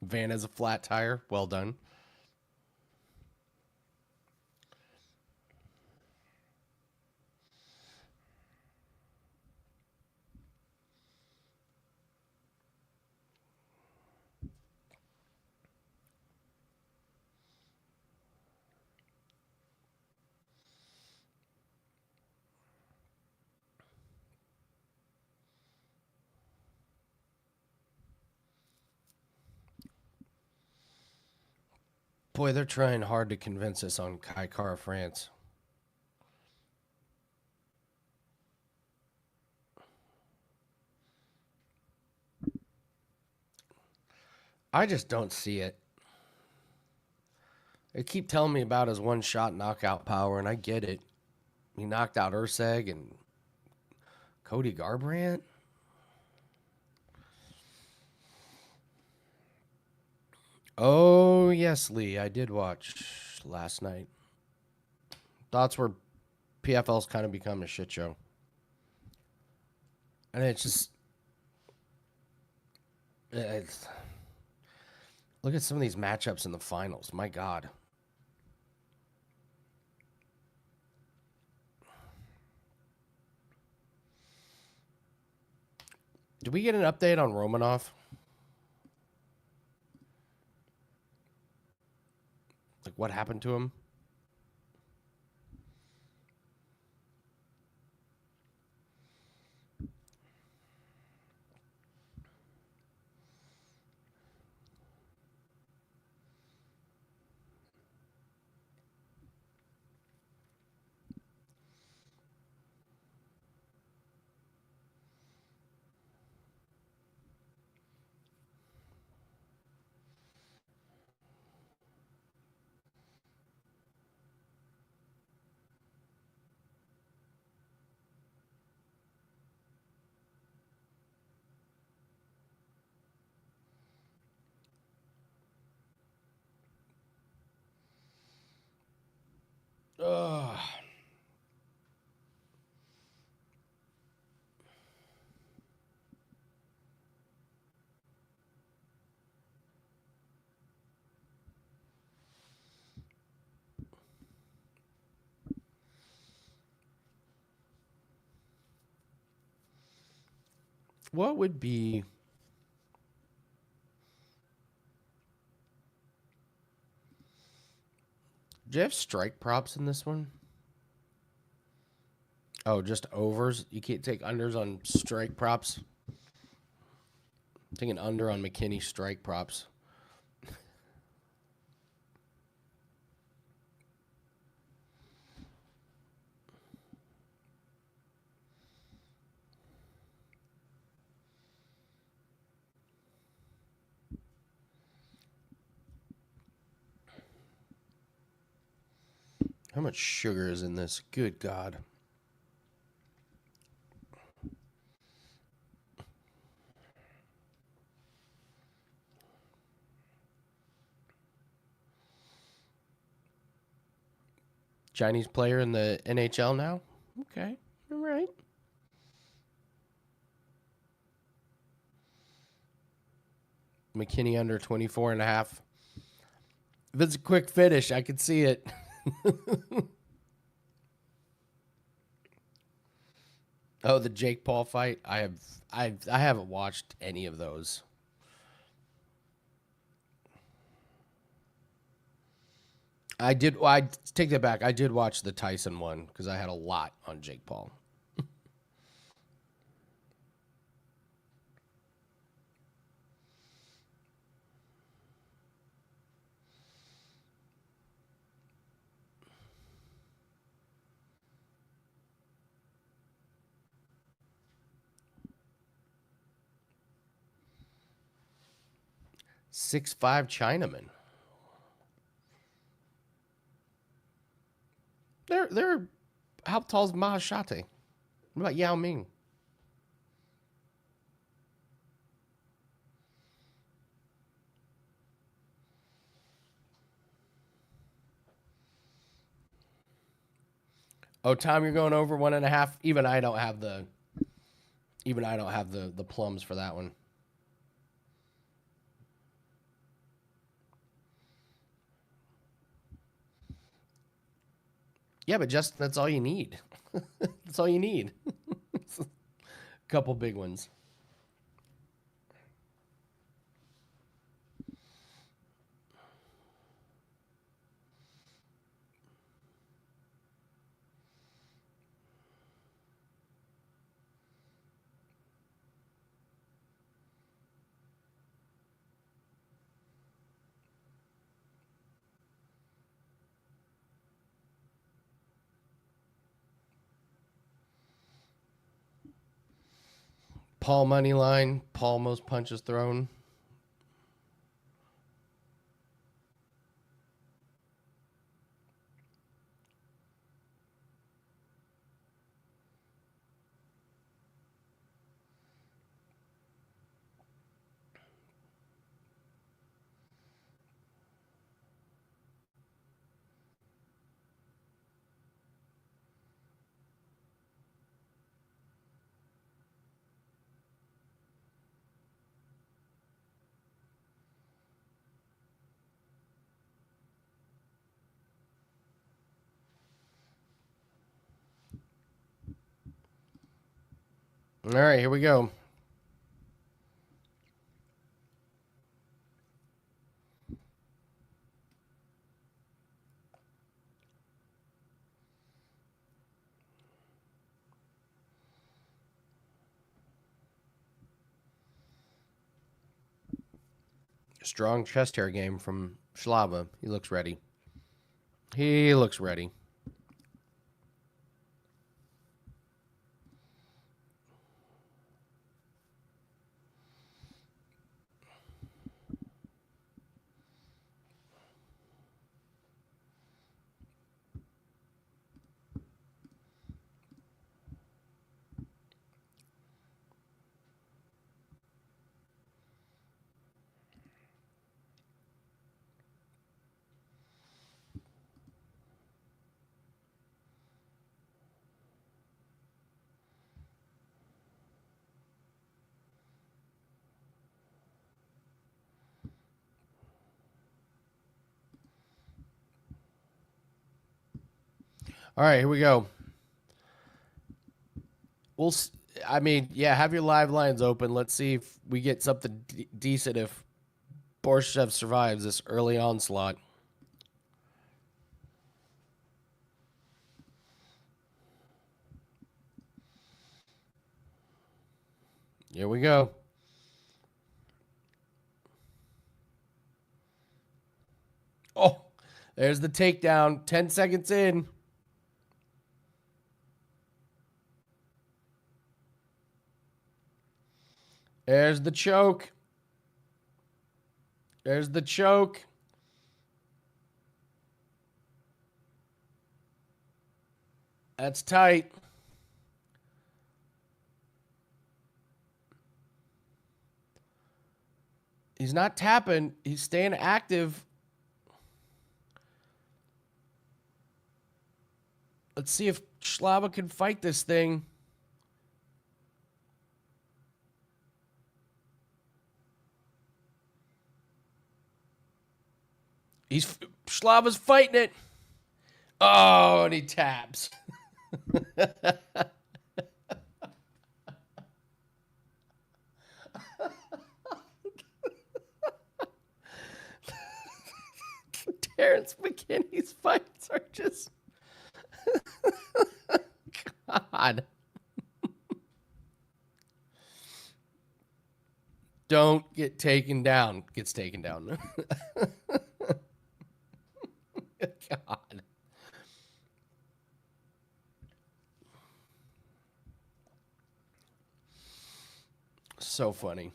Van has a flat tire. Well done. Boy, they're trying hard to convince us on Kai Car France. I just don't see it. They keep telling me about his one-shot knockout power, and I get it. He knocked out Urseg and Cody Garbrandt? Oh, yes, Lee. I did watch last night. Thoughts were PFL's kind of become a shit show. And it's just... look at some of these matchups in the finals. My God. Did we get an update on Romanov? Like, what happened to him? Ugh. What would be... Do you have strike props in this one? Oh, just overs? You can't take unders on strike props? Take an under on McKinney strike props. How much sugar is in this? Good God. Chinese player in the NHL now? Okay. All right. McKinney under 24.5. If it's a quick finish, I could see it. Oh, the Jake Paul fight. I haven't watched any of those. I did. Well, I take that back. I did watch the Tyson one because I had a lot on Jake Paul. 6'5" Chinaman. They're how tall's Mahashate? What about Yao Ming? Oh, Tom, you're going over 1.5. Even I don't have the plums for that one. Yeah, but just that's all you need. That's all you need. A couple big ones. Paul money line. Paul most punches thrown. All right, here we go. Strong chest hair game from Slava. He looks ready. He looks ready. All right, here we go. We'll. I mean, yeah, have your live lines open. Let's see if we get something decent if Borshev survives this early onslaught. Here we go. Oh, there's the takedown. 10 seconds in. There's the choke. There's the choke. That's tight. He's not tapping. He's staying active. Let's see if Slava can fight this thing. Slava's fighting it. Oh, and he taps. Terrence McKinney's fights are just God. Don't get taken down. Gets taken down. God. So funny.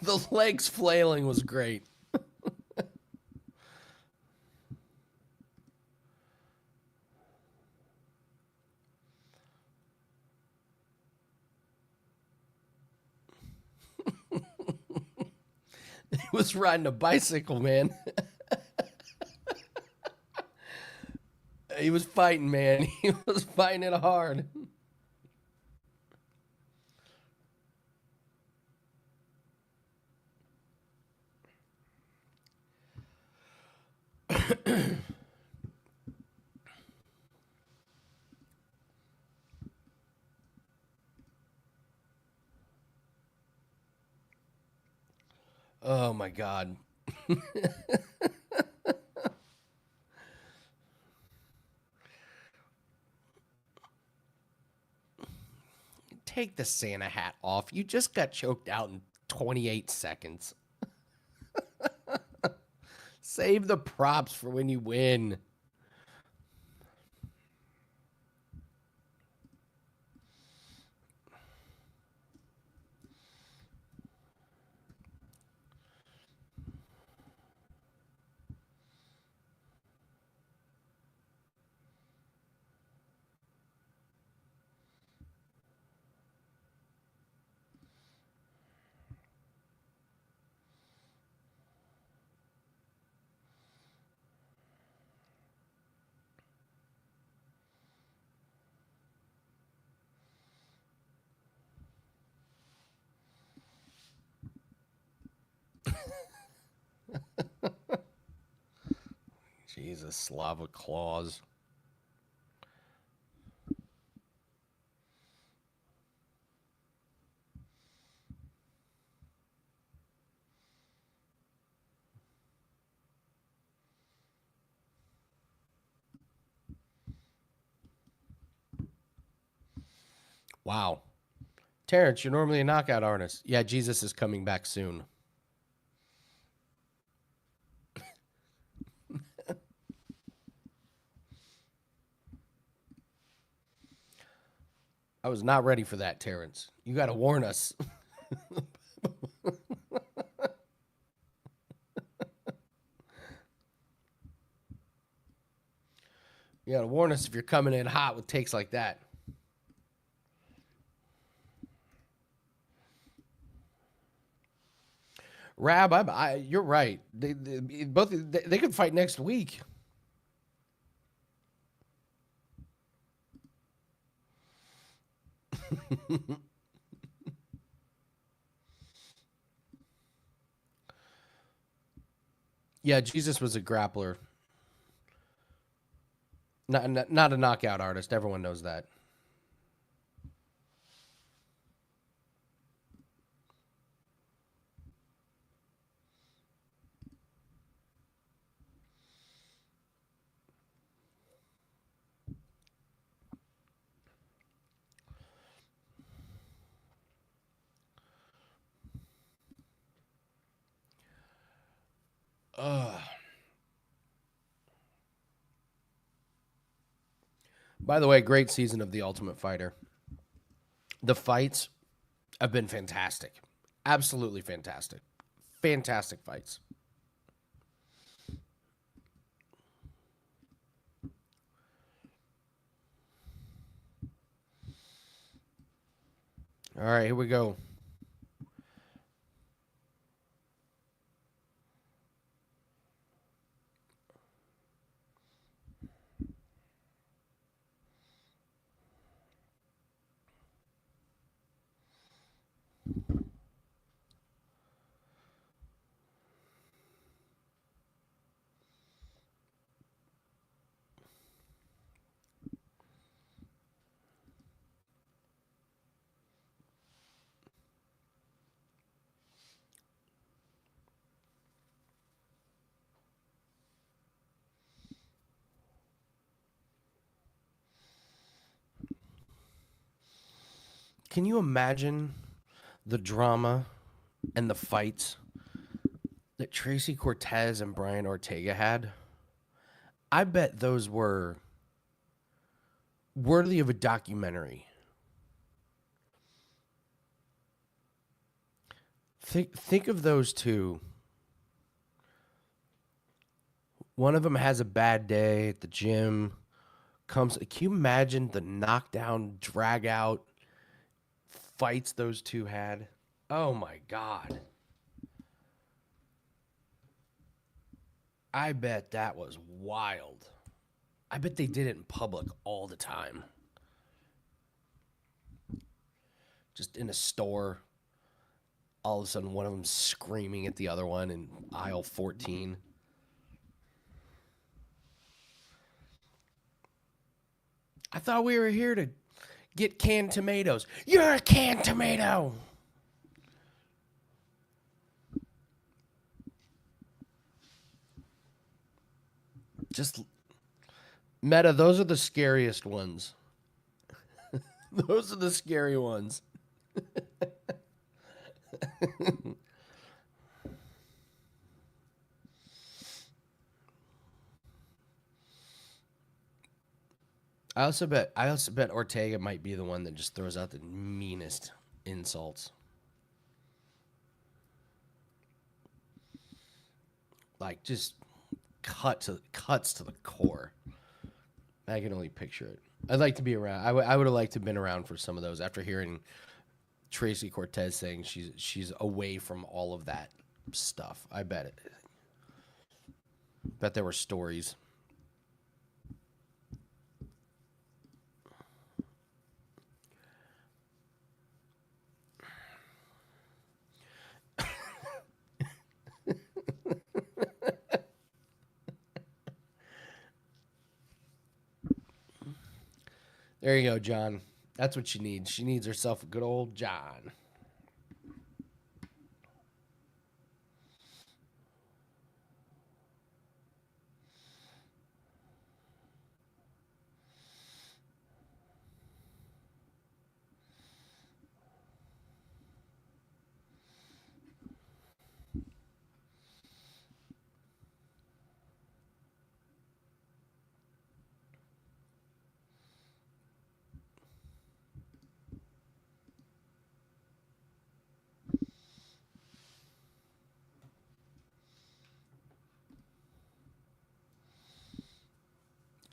The legs flailing was great. He was riding a bicycle, man. He was fighting, man. He was fighting it hard. Oh my God. Take the Santa hat off. You just got choked out in 28 seconds. Save the props for when you win. Jesus, Slava claws. Wow. Terrence, you're normally a knockout artist. Yeah, Jesus is coming back soon. I was not ready for that, Terrence. You got to warn us. You got to warn us if you're coming in hot with takes like that. Rab, you're right. They could fight next week. Yeah, Jesus was a grappler, not a knockout artist. Everyone knows that. Ugh. By the way, great season of The Ultimate Fighter. The fights have been fantastic. Absolutely fantastic. Fantastic fights. All right, here we go. Can you imagine the drama and the fights that Tracy Cortez and Brian Ortega had? I bet those were worthy of a documentary. Think of those two. One of them has a bad day at the gym. Can you imagine the knockdown, drag out fights those two had? Oh my God. I bet that was wild. I bet they did it in public all the time. Just in a store, all of a sudden one of them screaming at the other one in aisle 14. I thought we were here to get canned tomatoes. You're a canned tomato. Just Meta, those are the scariest ones. Those are the scary ones. I also bet Ortega might be the one that just throws out the meanest insults. Like just cuts to the core. I can only picture it. I'd like to be around. I would have liked to have been around for some of those after hearing Tracy Cortez saying she's away from all of that stuff. I bet it. Bet there were stories. There you go, John. That's what she needs. She needs herself a good old John.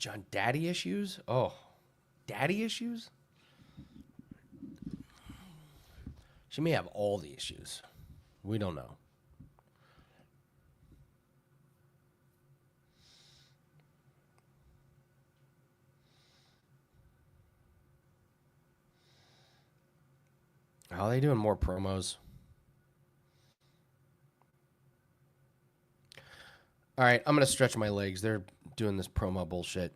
John, daddy issues? Oh, daddy issues? She may have all the issues. We don't know. How are they doing more promos? All right, I'm going to stretch my legs. They're doing this promo bullshit.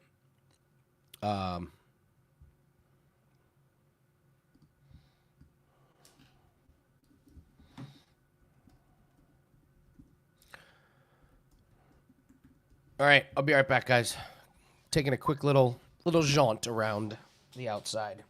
Um, all right, I'll be right back, guys. Taking a quick little jaunt around the outside.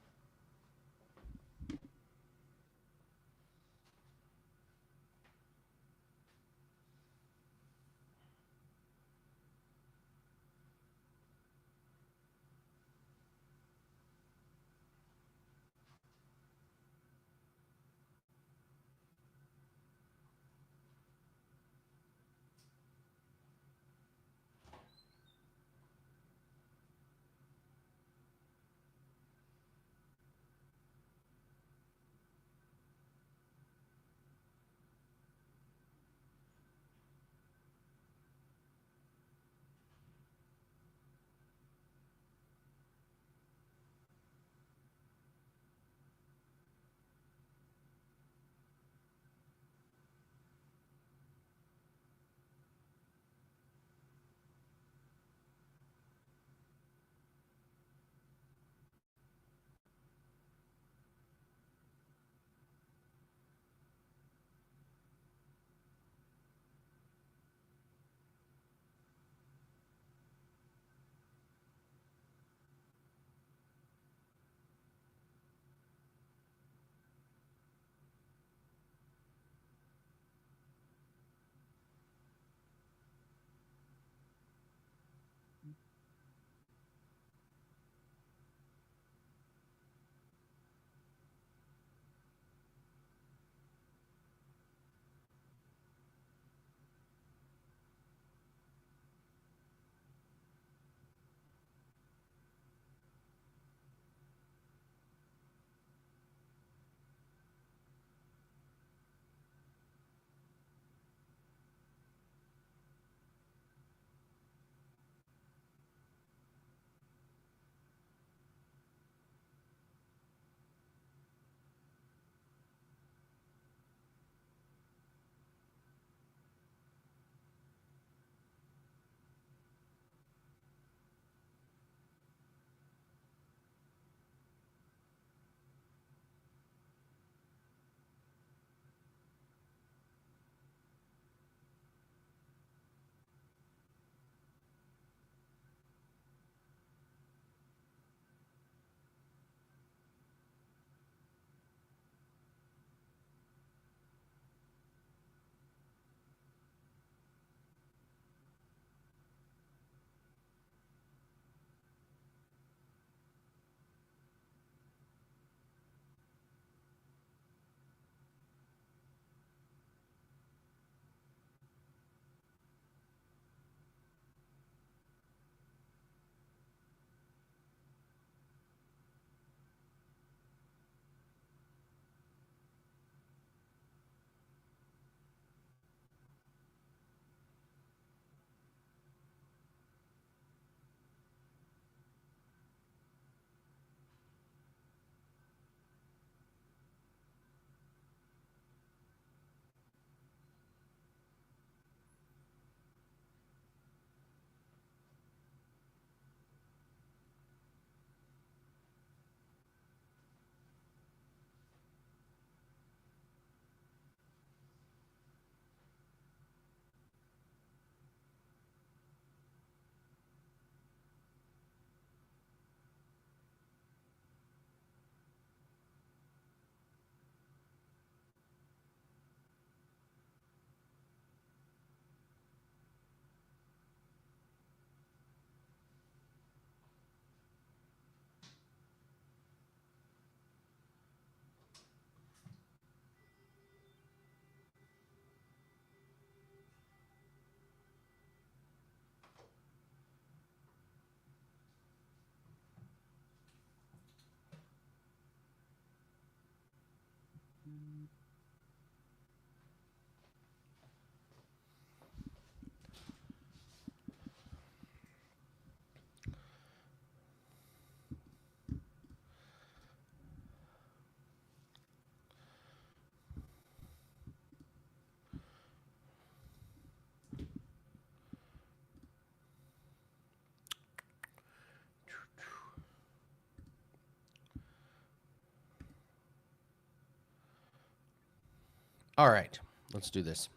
All right, let's do this.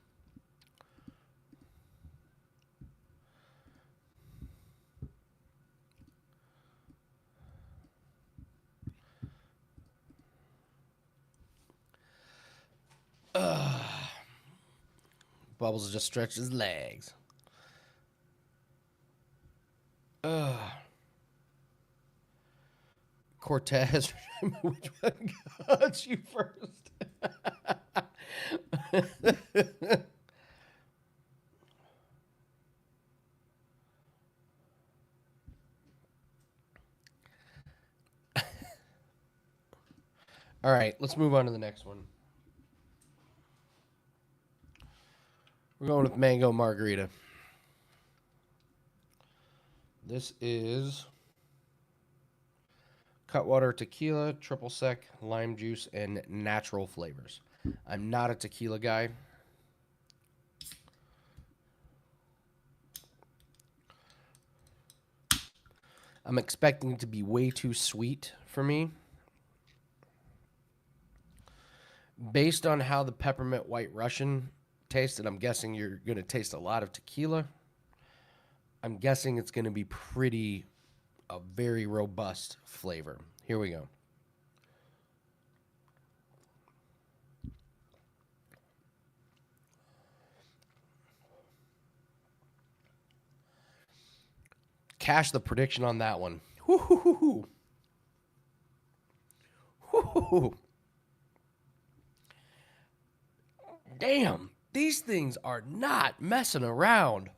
Bubbles just stretched his legs. Cortez, which one got you first? All right, let's move on to the next one. We're going with mango margarita. This is Cutwater tequila, triple sec, lime juice, and natural flavors. I'm not a tequila guy. I'm expecting it to be way too sweet for me. Based on how the peppermint white Russian tasted, I'm guessing you're going to taste a lot of tequila. I'm guessing it's going to be a very robust flavor. Here we go. Cash the prediction on that one. Woo-hoo-hoo-hoo. Woo-hoo-hoo. Damn, these things are not messing around.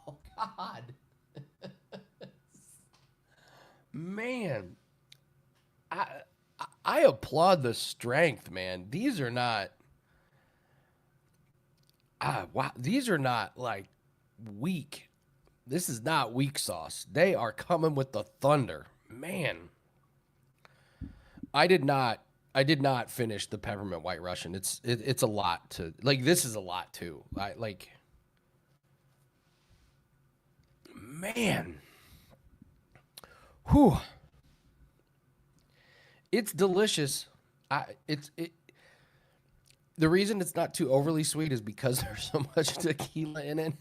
Oh, God. Man, I applaud the strength, man. These are not. Wow, these are not like weak. This is not weak sauce. They are coming with the thunder, man. I did not. I did not finish the peppermint white Russian. It's a lot to like. This is a lot too. I like. Man. Whew. It's delicious. The reason it's not too overly sweet is because there's so much tequila in it.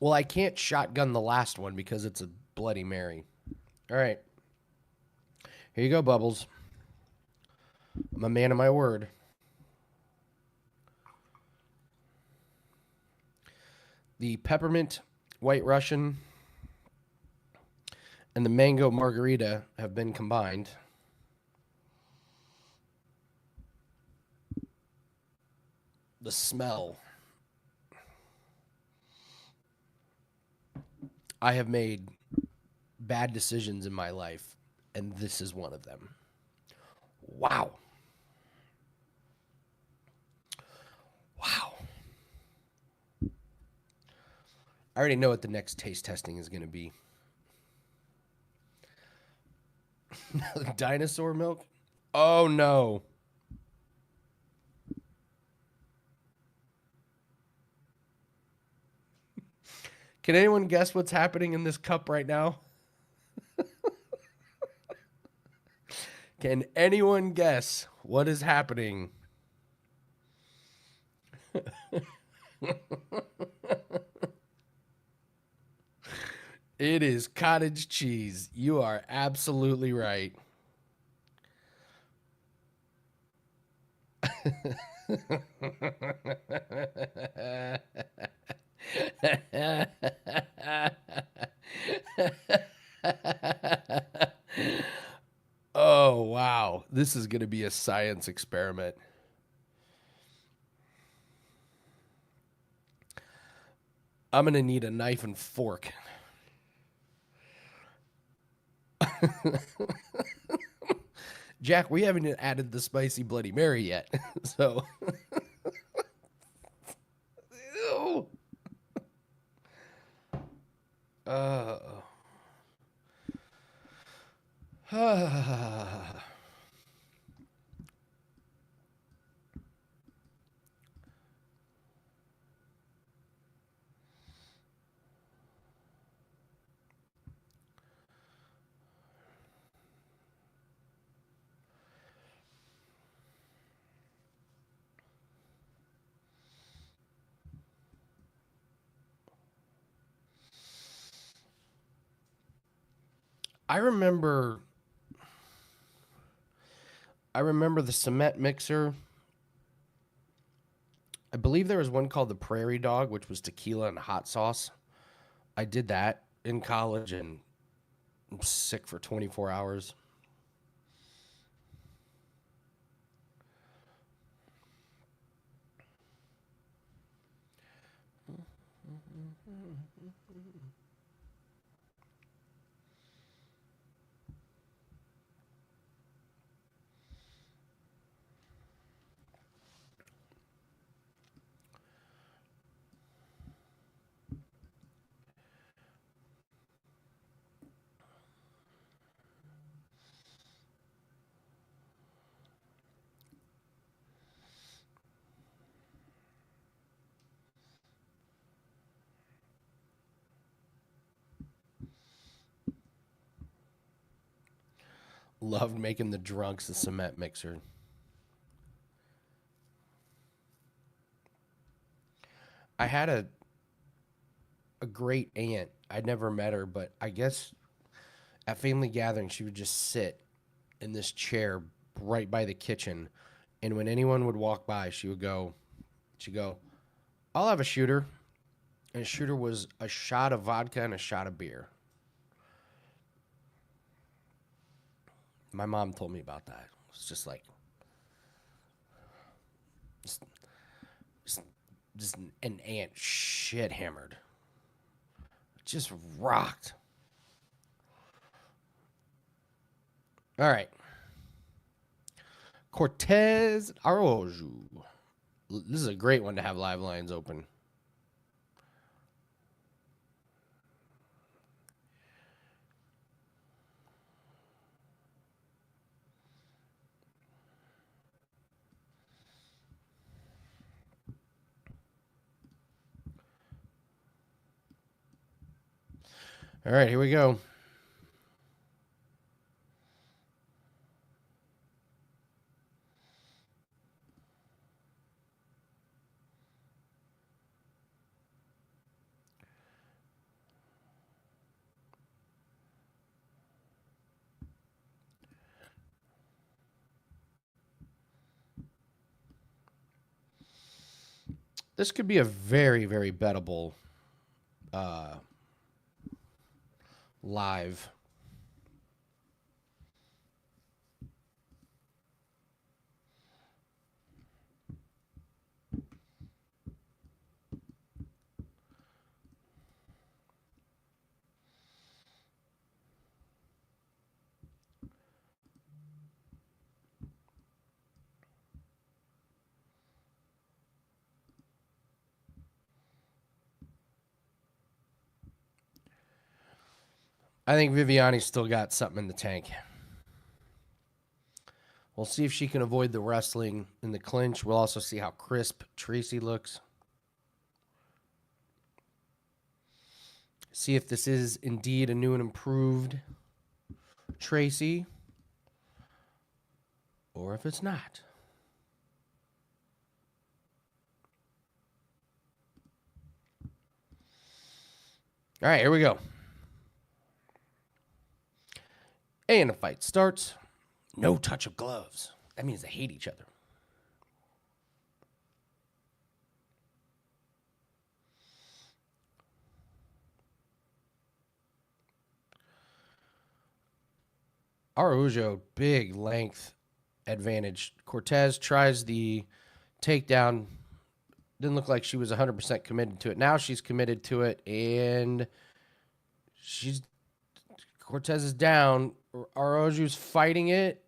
Well, I can't shotgun the last one because it's a Bloody Mary. All right. Here you go, Bubbles. I'm a man of my word. The peppermint white Russian and the mango margarita have been combined. The smell. I have made bad decisions in my life, and this is one of them. Wow. Wow. I already know what the next taste testing is going to be. Dinosaur milk? Oh, no. Can anyone guess what's happening in this cup right now? Can anyone guess what is happening? It is cottage cheese. You are absolutely right. Oh, wow. This is going to be a science experiment. I'm going to need a knife and fork. Jack, we haven't added the spicy Bloody Mary yet. So. Ew. I remember I remember the cement mixer. I believe there was one called the Prairie Dog, which was tequila and hot sauce. I did that in college and I'm sick for 24 hours. Loved making the drunks the cement mixer. I had a great aunt. I'd never met her, but I guess at family gatherings she would just sit in this chair right by the kitchen, and when anyone would walk by, she'd go, "I'll have a shooter." And a shooter was a shot of vodka and a shot of beer. My mom told me about that. It's just like just, just, just an aunt shit hammered. Just rocked. All right. Cortez Araujo. This is a great one to have live lines open. All right, here we go. This could be a very, very bettable uh, live. I think Viviani's still got something in the tank. We'll see if she can avoid the wrestling in the clinch. We'll also see how crisp Tracy looks. See if this is indeed a new and improved Tracy, or if it's not. All right, here we go. And the fight starts. No touch of gloves. That means they hate each other. Araujo, big length advantage. Cortez tries the takedown. Didn't look like she was 100% committed to it. Now she's committed to it, and she's Cortez is down. Araujo's fighting it.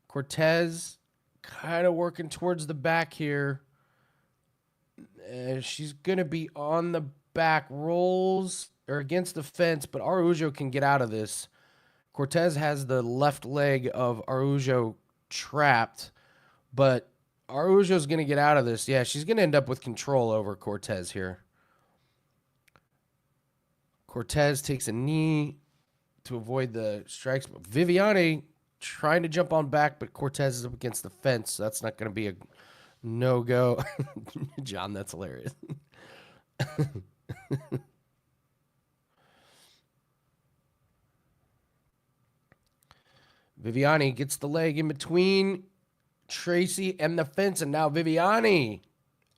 Cortez kind of working towards the back here. She's going to be on the back, rolls or against the fence, but Araujo can get out of this. Cortez has the left leg of Araujo trapped, but Araujo's going to get out of this. Yeah, she's going to end up with control over Cortez here. Cortez takes a knee to avoid the strikes. Viviani trying to jump on back, but Cortez is up against the fence, so that's not going to be a no-go. John, that's hilarious. Viviani gets the leg in between Tracy and the fence, and now Viviani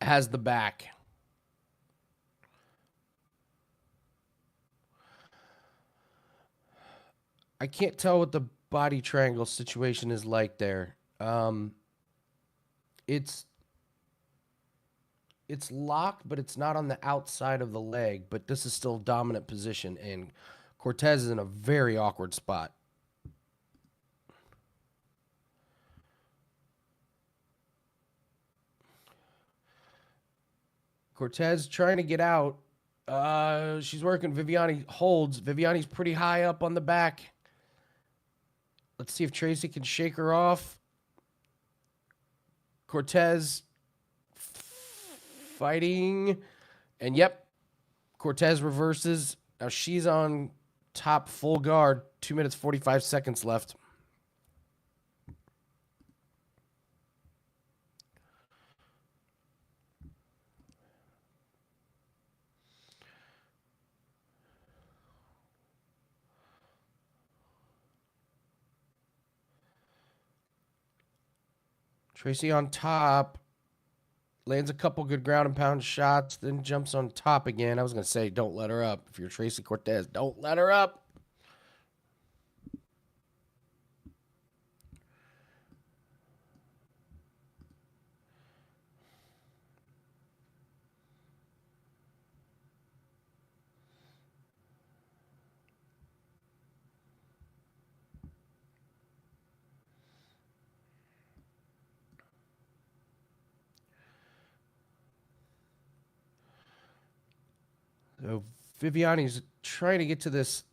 has the back. I can't tell what the body triangle situation is like there. It's locked, but it's not on the outside of the leg. But this is still dominant position, and Cortez is in a very awkward spot. Cortez trying to get out. She's working. Viviani holds. Viviani's pretty high up on the back. Let's see if Tracy can shake her off. Cortez fighting. And yep, Cortez reverses. Now she's on top full guard. 2 minutes, 45 seconds left. Tracy on top. Lands a couple good ground and pound shots, then jumps on top again. I was going to say, don't let her up. If you're Tracy Cortez, don't let her up. So Viviani's trying to get to this.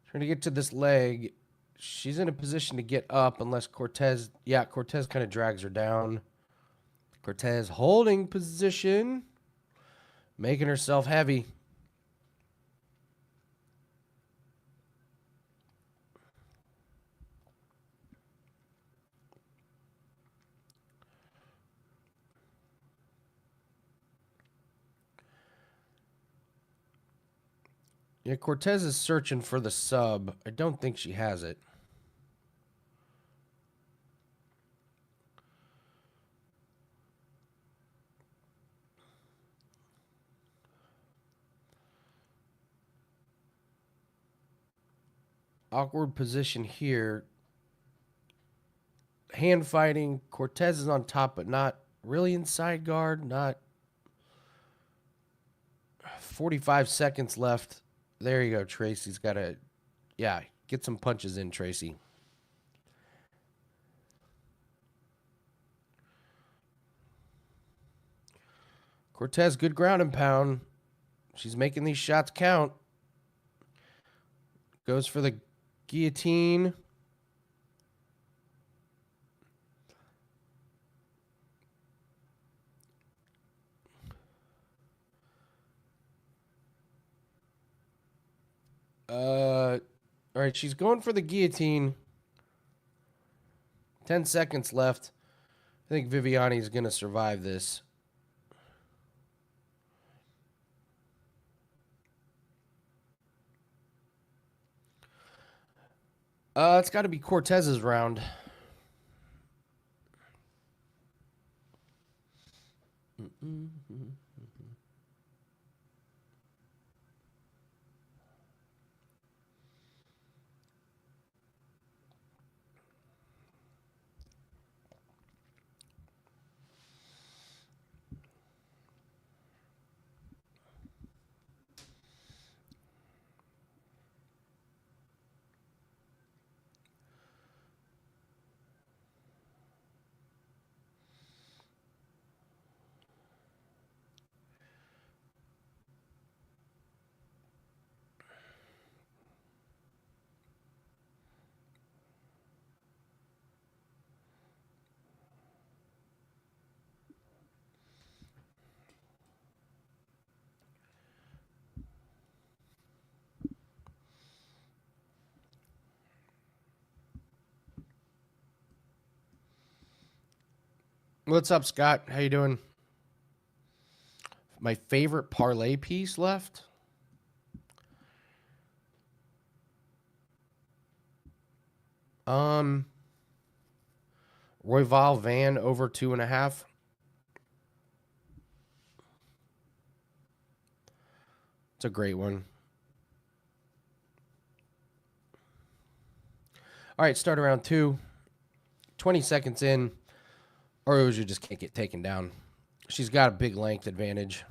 Trying to get to this leg. She's in a position to get up unless Cortez. Yeah, Cortez kind of drags her down. Cortez holding position. Making herself heavy. Yeah, Cortez is searching for the sub. I don't think she has it. Awkward position here. Hand fighting. Cortez is on top, but not really inside guard. Not 45 seconds left. There you go. Tracy's got to, yeah, get some punches in, Tracy. Cortez, good ground and pound. She's making these shots count. Goes for the guillotine. All right, she's going for the guillotine. 10 seconds left. I think Viviani's going to survive this. It's got to be Cortez's round. What's up, Scott? How you doing? My favorite parlay piece left. Um, Royval Van over 2.5. It's a great one. All right, start around 2. 20 seconds in, Araujo just can't get taken down. She's got a big length advantage.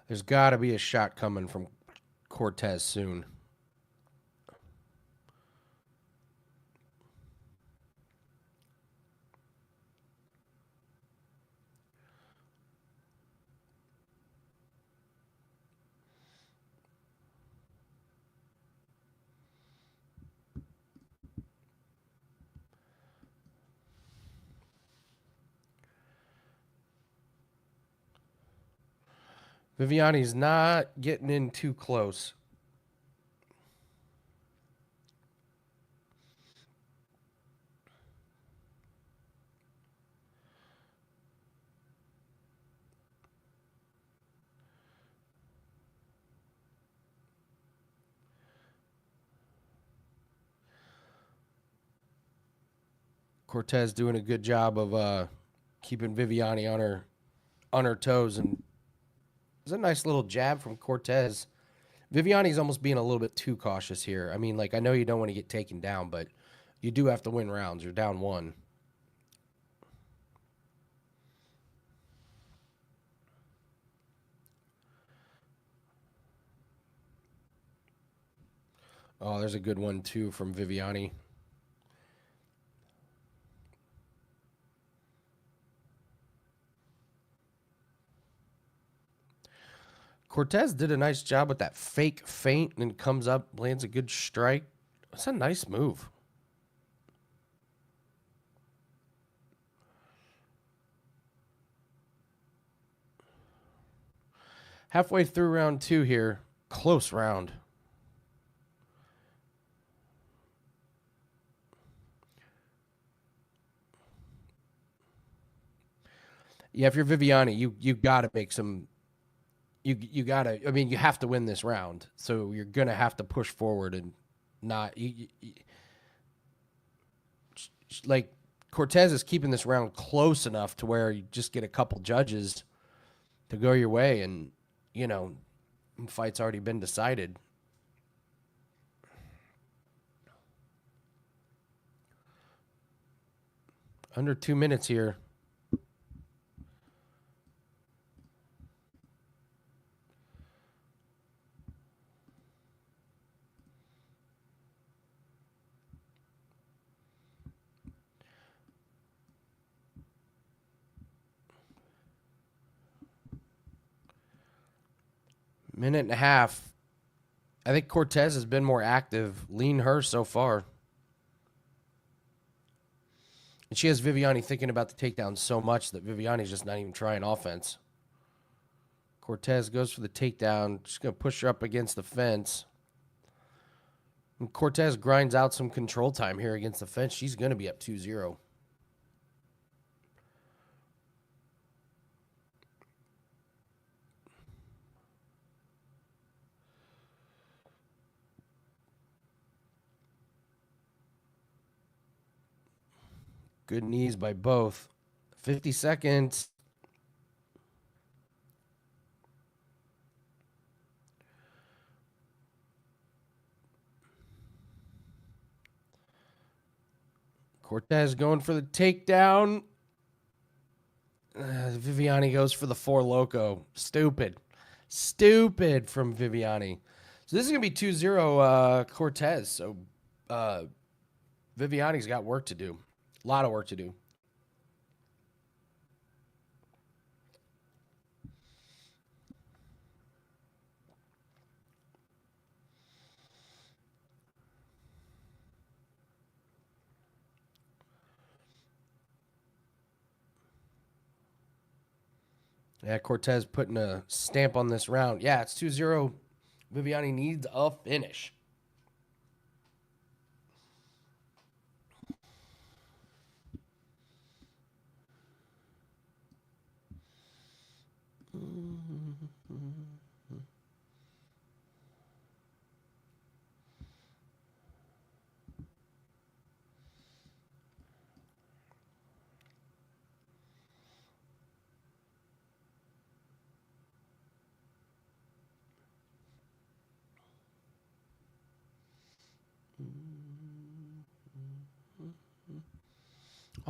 There's got to be a shot coming from Cortez soon. Viviani's not getting in too close. Cortez doing a good job of keeping Viviani on her toes, and it's a nice little jab from Cortez. Viviani's almost being a little bit too cautious here. I mean, like, I know you don't want to get taken down, but you do have to win rounds. You're down 1. Oh, there's a good one too from Viviani. Cortez did a nice job with that fake feint and comes up, lands a good strike. That's a nice move. Halfway through round 2 here. Close round. Yeah, if you're Viviani, you got to make some. You got to. I mean, you have to win this round, so you're gonna have to push forward and not. Like Cortez is keeping this round close enough to where you just get a couple judges to go your way, and the fight's already been decided. Under 2 minutes here. Minute and a half. I think Cortez has been more active. Lean her so far. And she has Viviani thinking about the takedown so much that Viviani's just not even trying offense. Cortez goes for the takedown. Just going to push her up against the fence. And Cortez grinds out some control time here against the fence. She's going to be up 2-0. Good knees by both. 50 seconds. Cortez going for the takedown. Viviani goes for the 4 loco. Stupid from Viviani. So this is going to be 2-0 Cortez. So Viviani's got work to do. A lot of work to do. Yeah, Cortez putting a stamp on this round. Yeah, it's 2-0 Viviani needs a finish.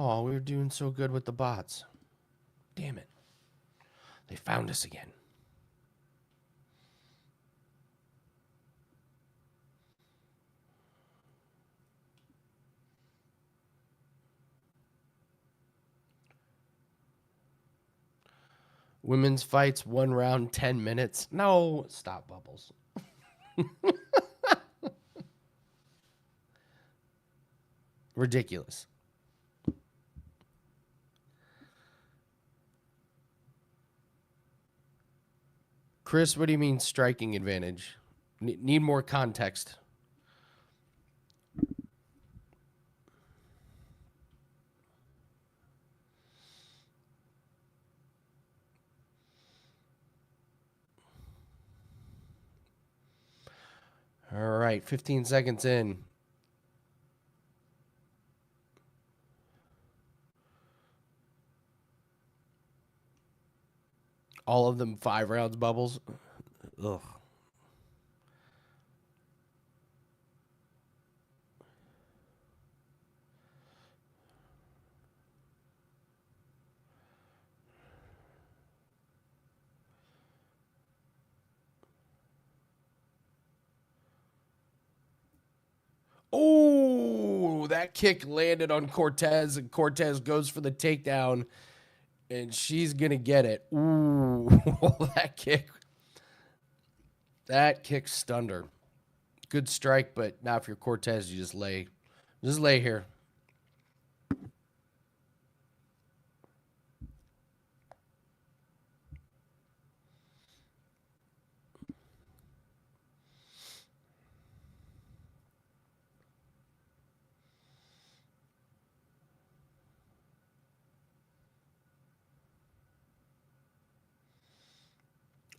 Oh, we were doing so good with the bots. Damn it. They found us again. Women's fights, 1 round, 10 minutes. No, stop, Bubbles. Ridiculous. Chris, what do you mean striking advantage? Need more context. All right, 15 seconds in. All of them 5 rounds, Bubbles. Ugh. Oh, that kick landed on Cortez, and Cortez goes for the takedown, and she's going to get it. Ooh, that kick. That kick stunned her. Good strike, but not if you're Cortez. You just lay. Just lay here.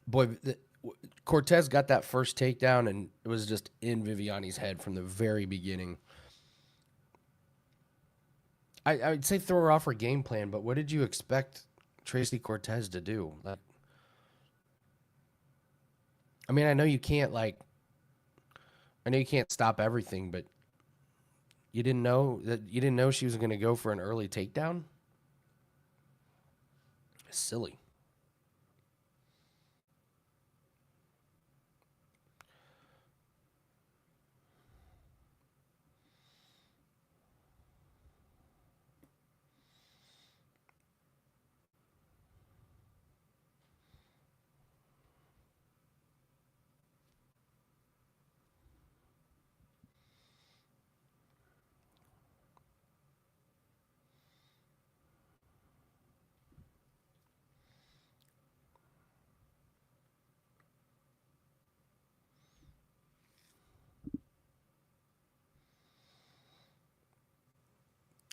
Boy, Cortez got that first takedown, and it was just in Viviani's head from the very beginning. I would say throw her off her game plan, but what did you expect Tracy Cortez to do? Like, I mean, I know you can't stop everything, but you didn't know she was going to go for an early takedown? Silly.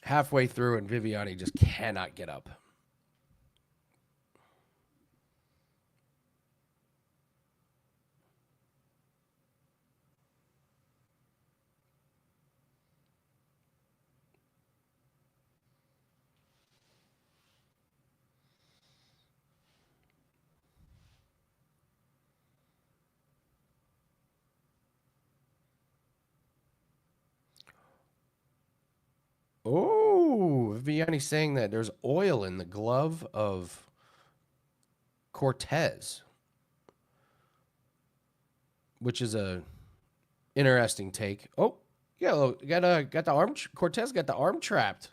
Halfway through, and Viviani just cannot get up. Oh, Viviani's saying that there's oil in the glove of Cortez, which is a interesting take. Oh, yeah, got the arm. Cortez got the arm trapped.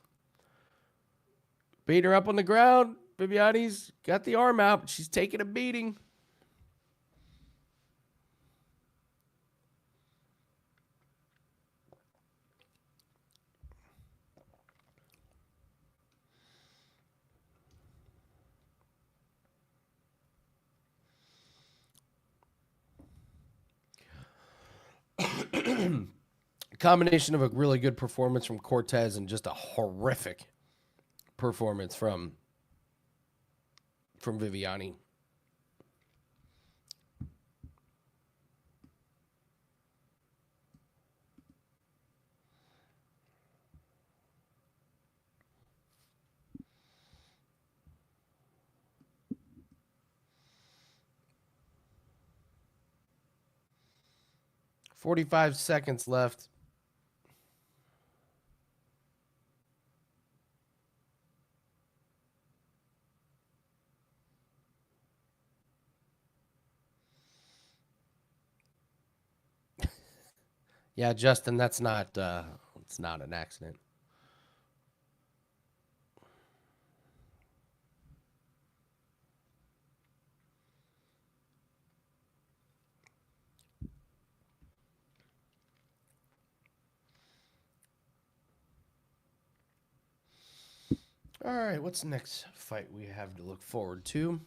Beat her up on the ground. Viviani's got the arm out. She's taking a beating. Combination of a really good performance from Cortez and just a horrific performance from Viviani. $45 seconds left. Yeah, Justin, that's not it's not an accident. All right, what's the next fight we have to look forward to?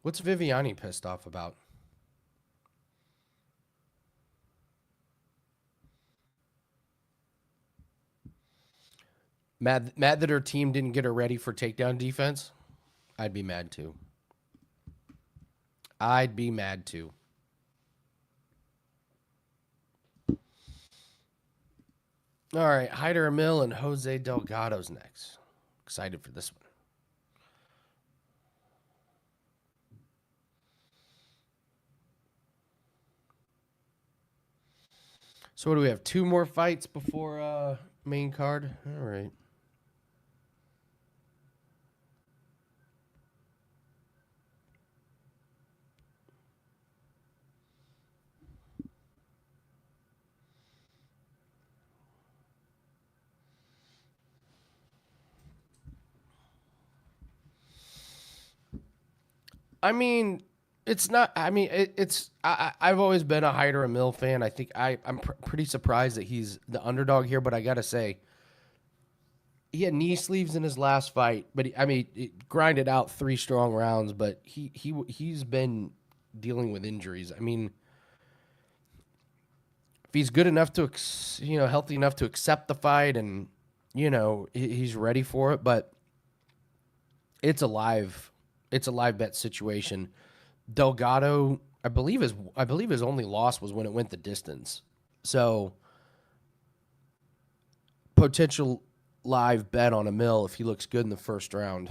What's Viviani pissed off about? Mad that her team didn't get her ready for takedown defense? I'd be mad too. I'd be mad too. All right, Hyder Emil and Jose Delgado's next. Excited for this one. So what do we have? 2 more fights before main card? All right. I mean, it's not. I mean, it's. I've always been a Hyder Emil fan. I think I'm pretty surprised that he's the underdog here. But I gotta say, he had knee sleeves in his last fight. But I mean, it grinded out 3 strong rounds. But he's been dealing with injuries. I mean, if he's good enough to, healthy enough to accept the fight, and he's ready for it. But it's a live bet situation. Delgado, I believe his only loss was when it went the distance. So potential live bet on Emil if he looks good in the first round.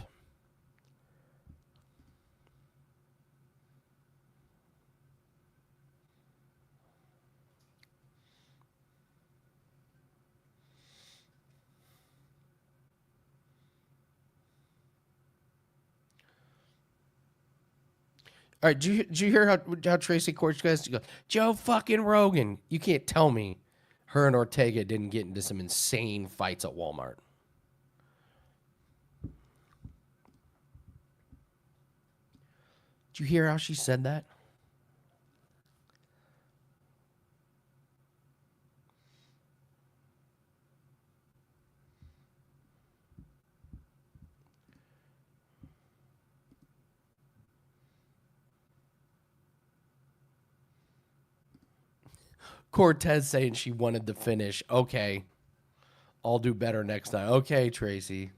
All right, did you hear how Tracy Cortez goes, Joe fucking Rogan? You can't tell me her and Ortega didn't get into some insane fights at Walmart. Did you hear how she said that? Cortez saying she wanted to finish. Okay, I'll do better next time. Okay, Tracy.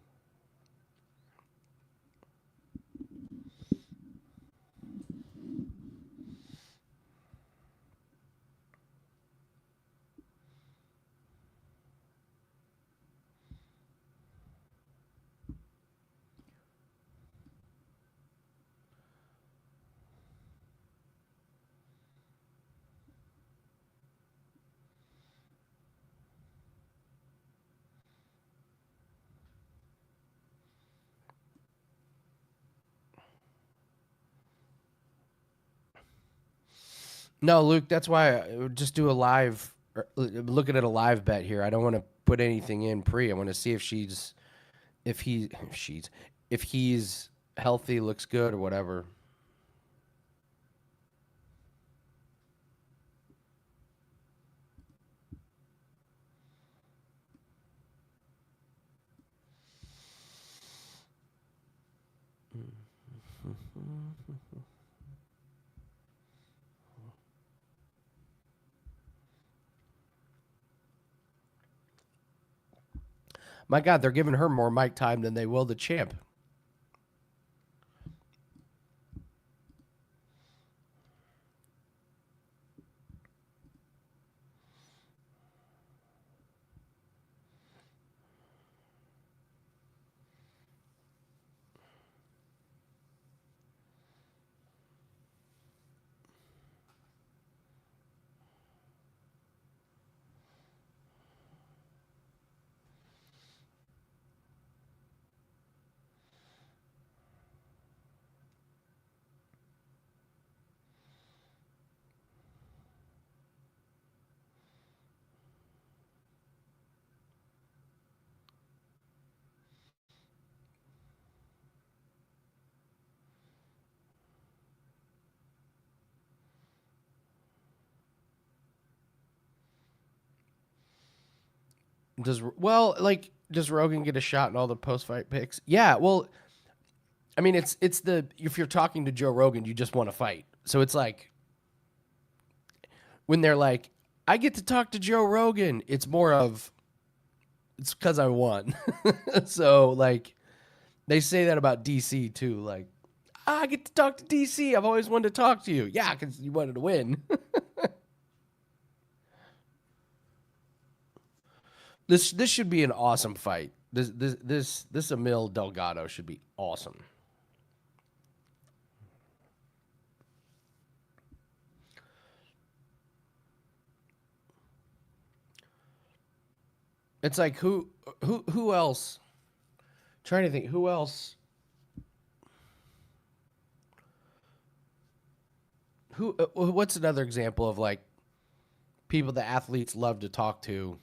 No, Luke, that's why I would just do a live, looking at a live bet here. I don't want to put anything in pre. I want to see if he's healthy, looks good, or whatever. My God, they're giving her more mic time than they will the champ. Does Rogan get a shot in all the post fight picks? Yeah, well, I mean, it's the if you're talking to Joe Rogan, you just want to fight. So it's like when they're like, I get to talk to Joe Rogan, it's more of it's because I won. So like they say that about DC too. Like, I get to talk to DC. I've always wanted to talk to you. Yeah, because you wanted to win. This should be an awesome fight. This Emil Delgado should be awesome. It's like who else? Trying to think who else. What's another example of like people the athletes love to talk to?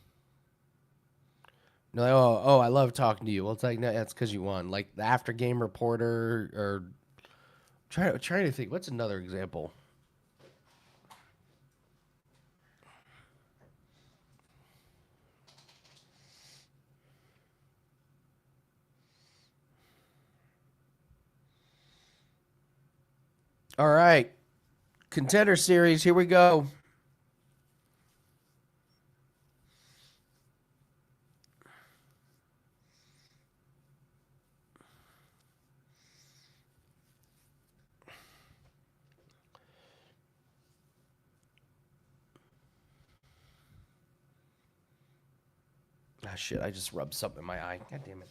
They're like, oh, I love talking to you. Well, it's like no, that's because you won. Like the after game reporter, or trying to think. What's another example? All right, contender series. Here we go. Ah, shit! I just rubbed something in my eye. God damn it.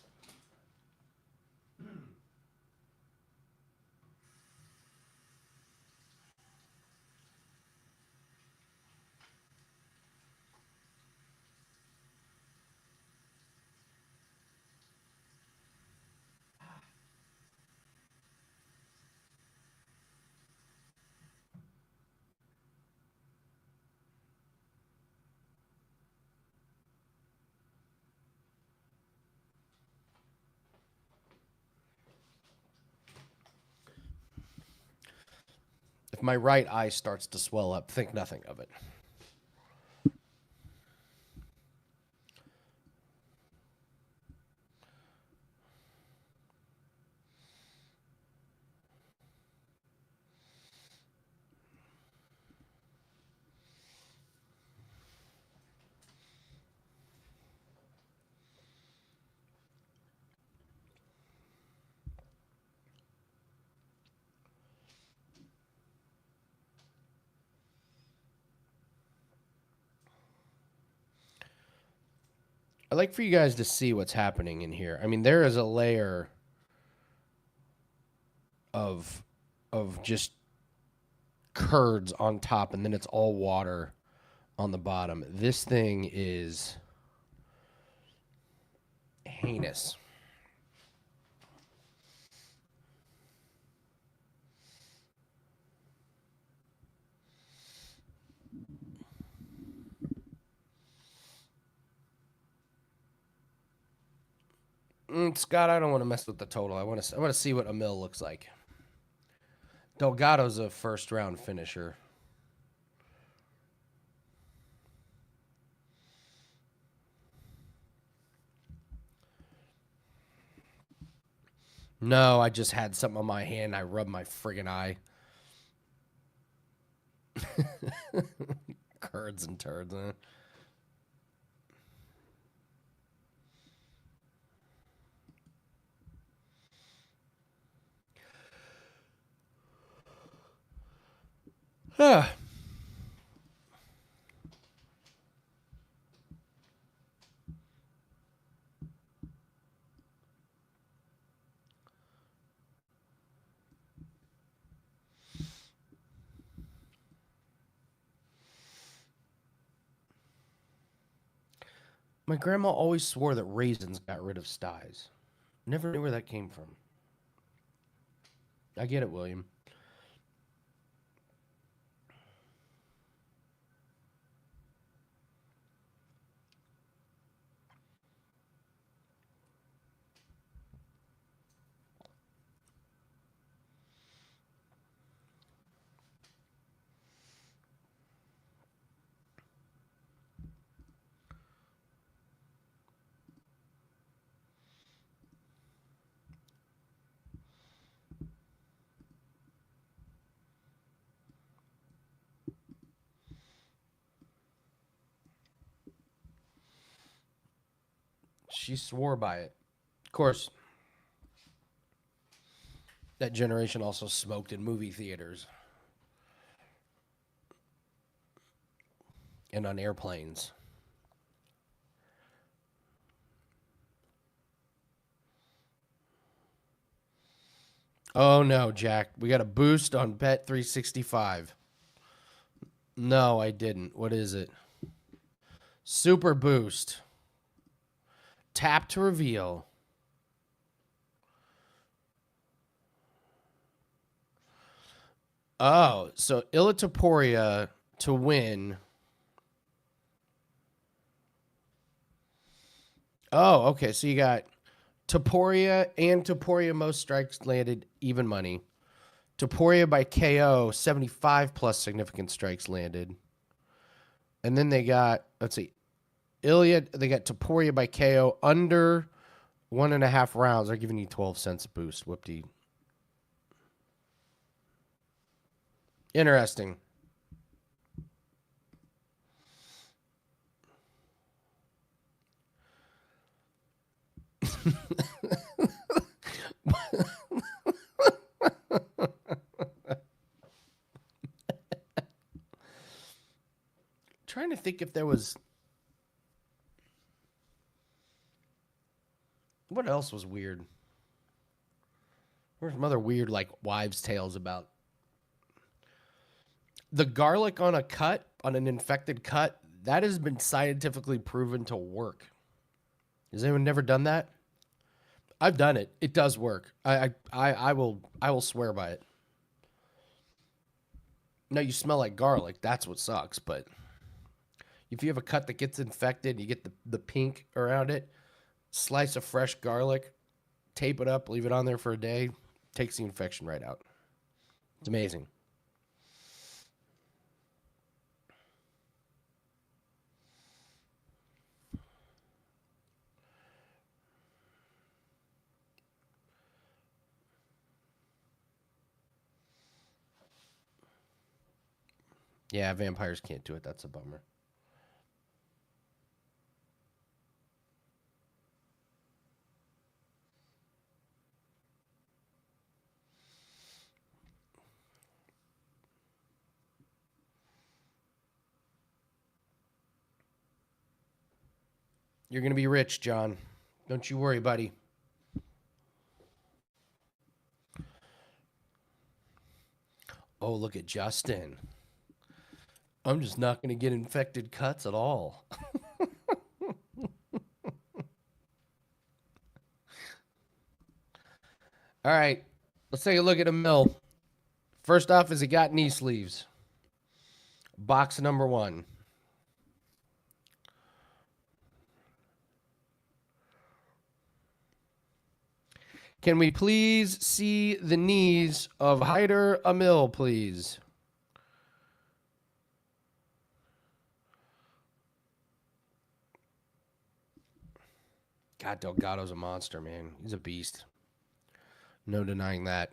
If my right eye starts to swell up, think nothing of it. I'd like for you guys to see what's happening in here. I mean, there is a layer of just curds on top, and then it's all water on the bottom. This thing is heinous. Scott, I don't want to mess with the total. I want to see what Emil looks like. Delgado's a first round finisher. No, I just had something on my hand. I rubbed my friggin' eye. Curds and turds. Huh. My grandma always swore that raisins got rid of styes. Never knew where that came from. I get it, William. She swore by it. Of course, that generation also smoked in movie theaters and on airplanes. Oh no, Jack. We got a boost on Bet 365. No, I didn't. What is it? Super boost. Tap to reveal. Oh, so Ilia Topuria to win. Oh, okay. So you got Topuria and Topuria most strikes landed even money. Topuria by KO 75 plus significant strikes landed. And then they got, let's see, Ilia, they got Topuria by KO under 1.5 rounds. They're giving you 12 cents a boost. Whoop-dee. Interesting. Trying to think if there was, what else was weird? There's some other weird, like, wives' tales about the garlic on a cut, on an infected cut. That has been scientifically proven to work. Has anyone never done that? I've done it. It does work. I will swear by it. No, you smell like garlic. That's what sucks. But if you have a cut that gets infected, you get the pink around it, slice of fresh garlic, tape it up, leave it on there for a day, takes the infection right out. It's amazing. Yeah, vampires can't do it. That's a bummer. You're going to be rich, John. Don't you worry, buddy. Oh, look at Justin. I'm just not going to get infected cuts at all. All right, let's take a look at a mill. First off, is he got knee sleeves? Box number one. Can we please see the knees of Hyder Amil, please? God, Delgado's a monster, man. He's a beast. No denying that.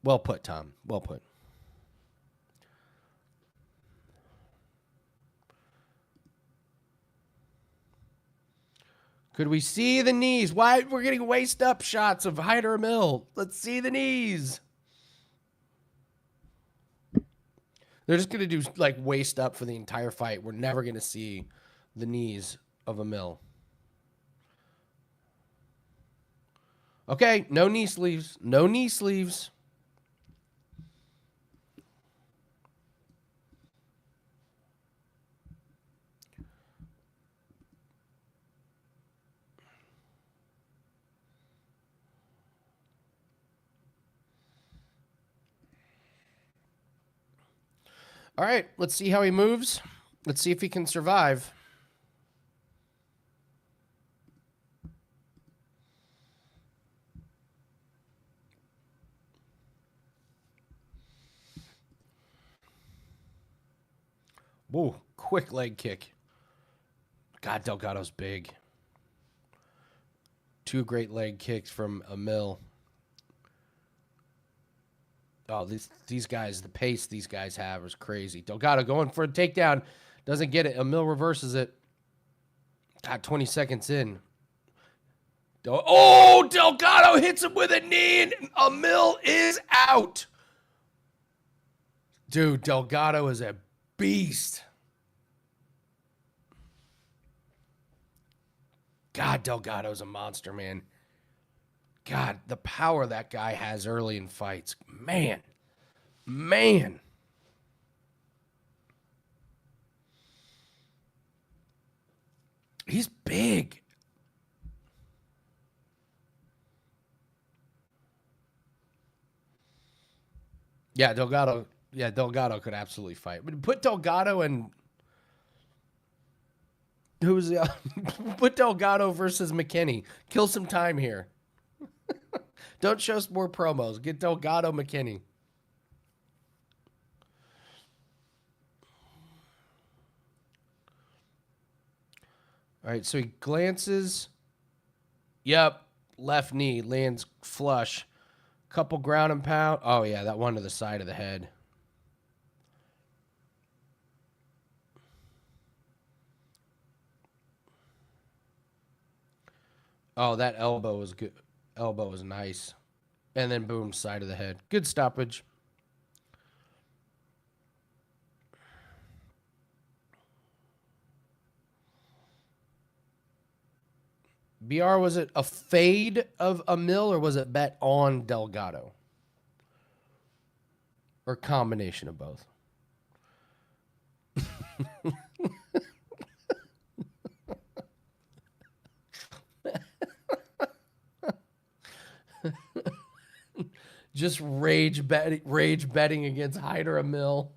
Well put, Tom. Well put. Could we see the knees? Why we're getting waist up shots of Hyder Mill? Let's see the knees. They're just gonna do like waist up for the entire fight. We're never gonna see the knees of a Mill. Okay, no knee sleeves. No knee sleeves. All right, let's see how he moves. Let's see if he can survive. Whoa, quick leg kick. God, Delgado's big. Two great leg kicks from a Mill. Oh, these guys, the pace these guys have is crazy. Delgado going for a takedown. Doesn't get it. Emil reverses it. God, 20 seconds in. Oh, Delgado hits him with a knee, and Emil is out. Dude, Delgado is a beast. God, Delgado's a monster, man. God, the power that guy has early in fights. Man. He's big. Yeah, Delgado could absolutely fight. But put Delgado and who's put Delgado versus McKinney. Kill some time here. Don't show us more promos. Get Delgado McKinney. All right, so he glances. Yep, left knee lands flush. Couple ground and pound. Oh, yeah, that one to the side of the head. Oh, that elbow was good. Elbow was nice. And then boom, side of the head. Good stoppage. BR, was it a fade of a Mill or was it bet on Delgado? Or combination of both? Just rage betting against Hyder a Mill.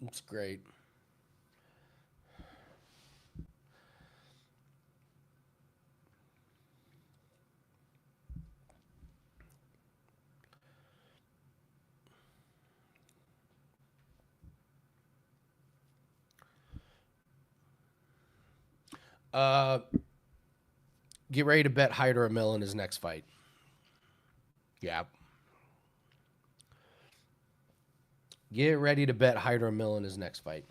It's great. Get ready to bet Hyder a Mill in his next fight. Yeah. Get ready to bet Hyder a Mill in his next fight.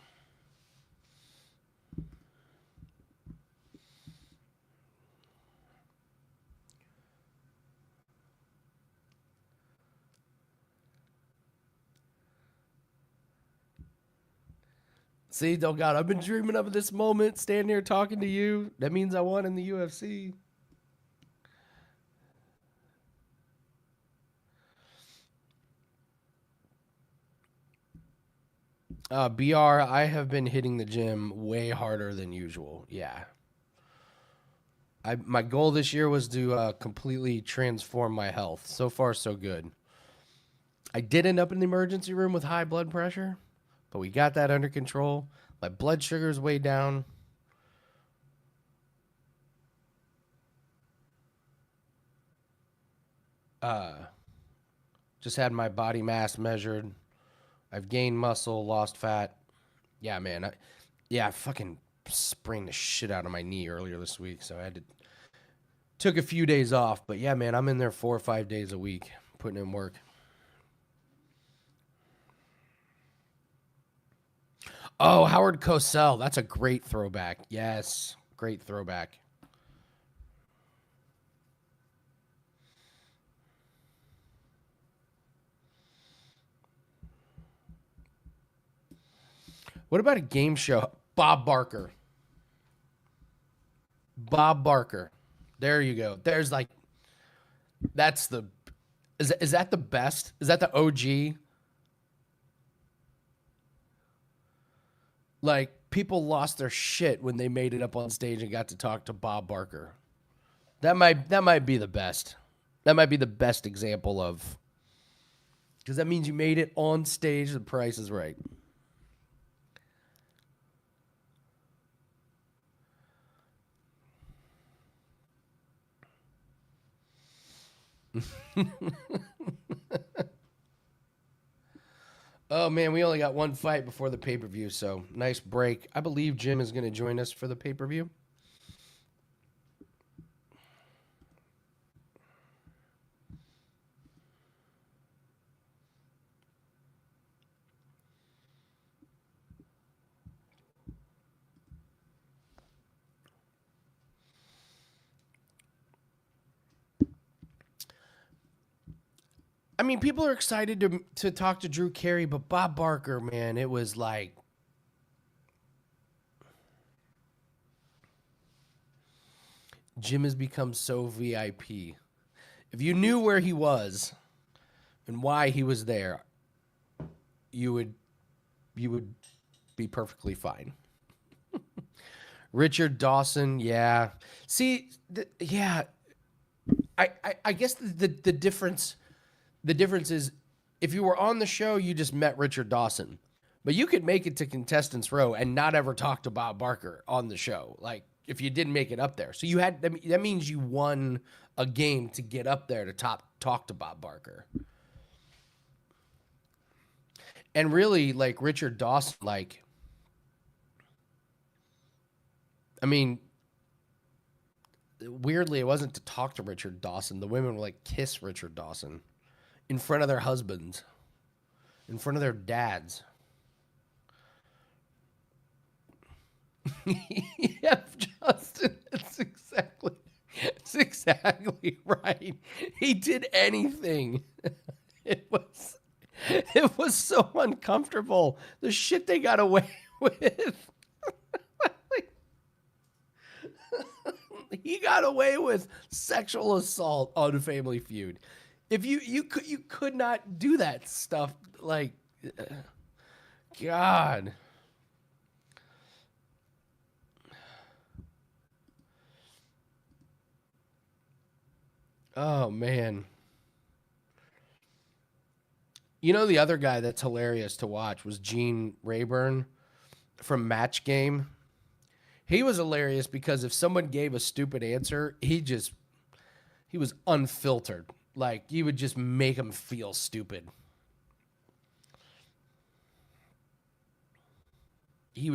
See, Delgado, I've been dreaming of this moment, standing here talking to you. That means I won in the UFC. BR, I have been hitting the gym way harder than usual. Yeah. My goal this year was to completely transform my health. So far, so good. I did end up in the emergency room with high blood pressure, but we got that under control. My blood sugar's way down. Just had my body mass measured. I've gained muscle, lost fat. Yeah, man. I fucking sprained the shit out of my knee earlier this week, so I had to took a few days off. But yeah, man, I'm in there 4 or 5 days a week putting in work. Oh, Howard Cosell. That's a great throwback. Yes, great throwback. What about a game show? Bob Barker. Bob Barker. There you go. There's like, that's the, is that the best? Is that the OG? Like, people lost their shit when they made it up on stage and got to talk to Bob Barker. That might be the best. That might be the best example of, because that means you made it on stage. The price is right. Oh man, we only got one fight before the pay-per-view, so nice break. I believe Jim is going to join us for the pay-per-view. I mean, people are excited to talk to Drew Carey, but Bob Barker, man, it was like, Jim has become so VIP. If you knew where he was and why he was there, you would be perfectly fine. Richard Dawson, yeah. See, yeah. I guess the difference is, if you were on the show, you just met Richard Dawson, but you could make it to contestants row and not ever talk to Bob Barker on the show. Like, if you didn't make it up there, so you had, that means you won a game to get up there to talk to Bob Barker. And really, like, Richard Dawson, like, I mean, weirdly, it wasn't to talk to Richard Dawson. The women would like kiss Richard Dawson in front of their husbands, in front of their dads. Yeah, Justin, it's exactly right. He did anything. It was it was so uncomfortable. The shit they got away with. He got away with sexual assault on Family Feud. If you could not do that stuff, like, God. Oh man. You know, the other guy that's hilarious to watch was Gene Rayburn from Match Game. He was hilarious because if someone gave a stupid answer, he was unfiltered. Like, you would just make him feel stupid. He'd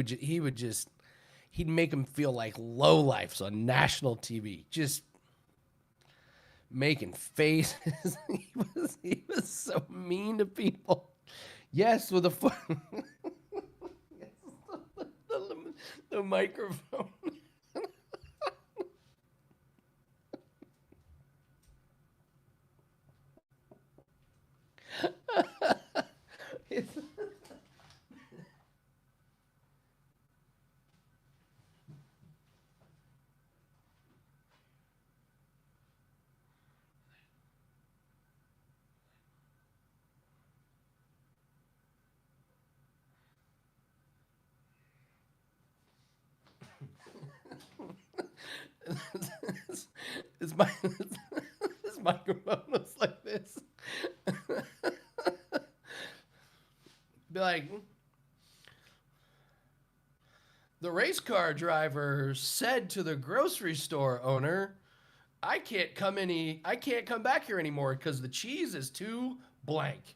make him feel like lowlifes on national TV. Just making faces. he was so mean to people. Yes, with a foot. The microphone. It's, it's my this microphone looks like this. Be like, the race car driver said to the grocery store owner, I can't come back here anymore because the cheese is too blank.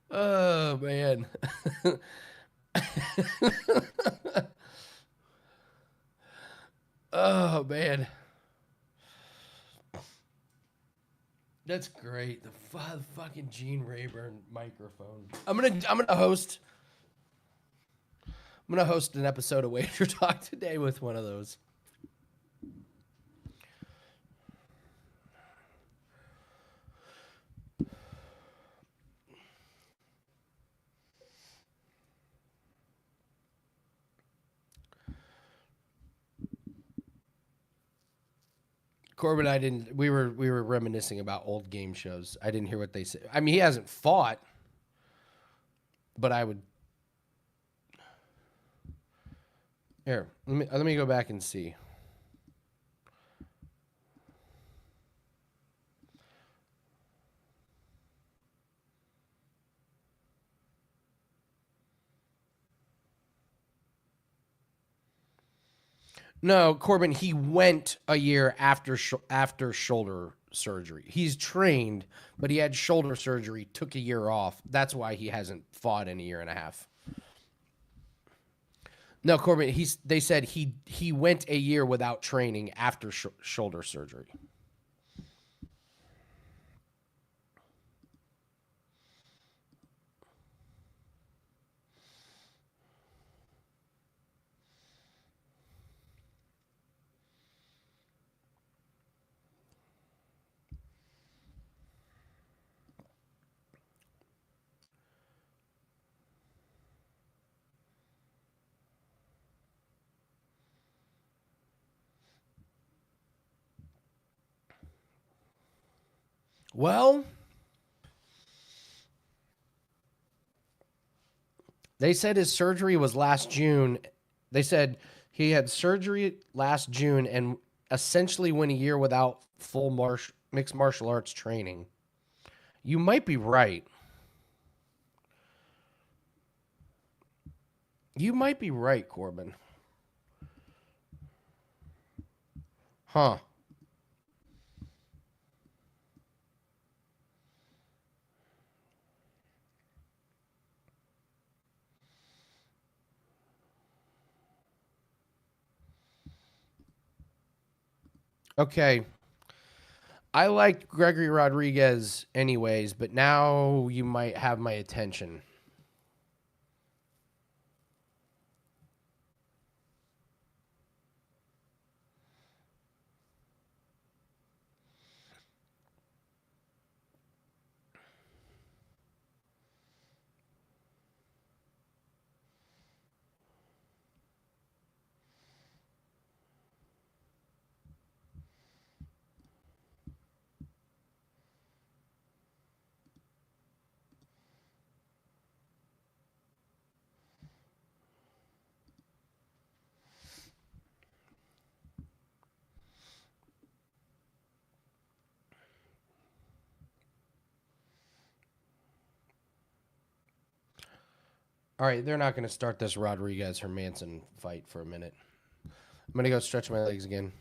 Oh man. Oh man. That's great. The fucking Gene Rayburn microphone. I'm gonna host an episode of Wager Talk today with one of those. Corbin, I didn't. We were reminiscing about old game shows. I didn't hear what they said. I mean, he hasn't fought, but I would. Here, let me go back and see. No, Corbin, he went a year after shoulder surgery. He's trained, but he had shoulder surgery, took a year off. That's why he hasn't fought in a year and a half. No, Corbin, they said he went a year without training after shoulder surgery. Well, they said his surgery was last June. They said he had surgery last June and essentially went a year without full mixed martial arts training. You might be right. You might be right, Corbin. Huh. Okay. I liked Gregory Rodriguez anyways, but now you might have my attention. All right, they're not going to start this Rodriguez Hermanson fight for a minute. I'm going to go stretch my legs again.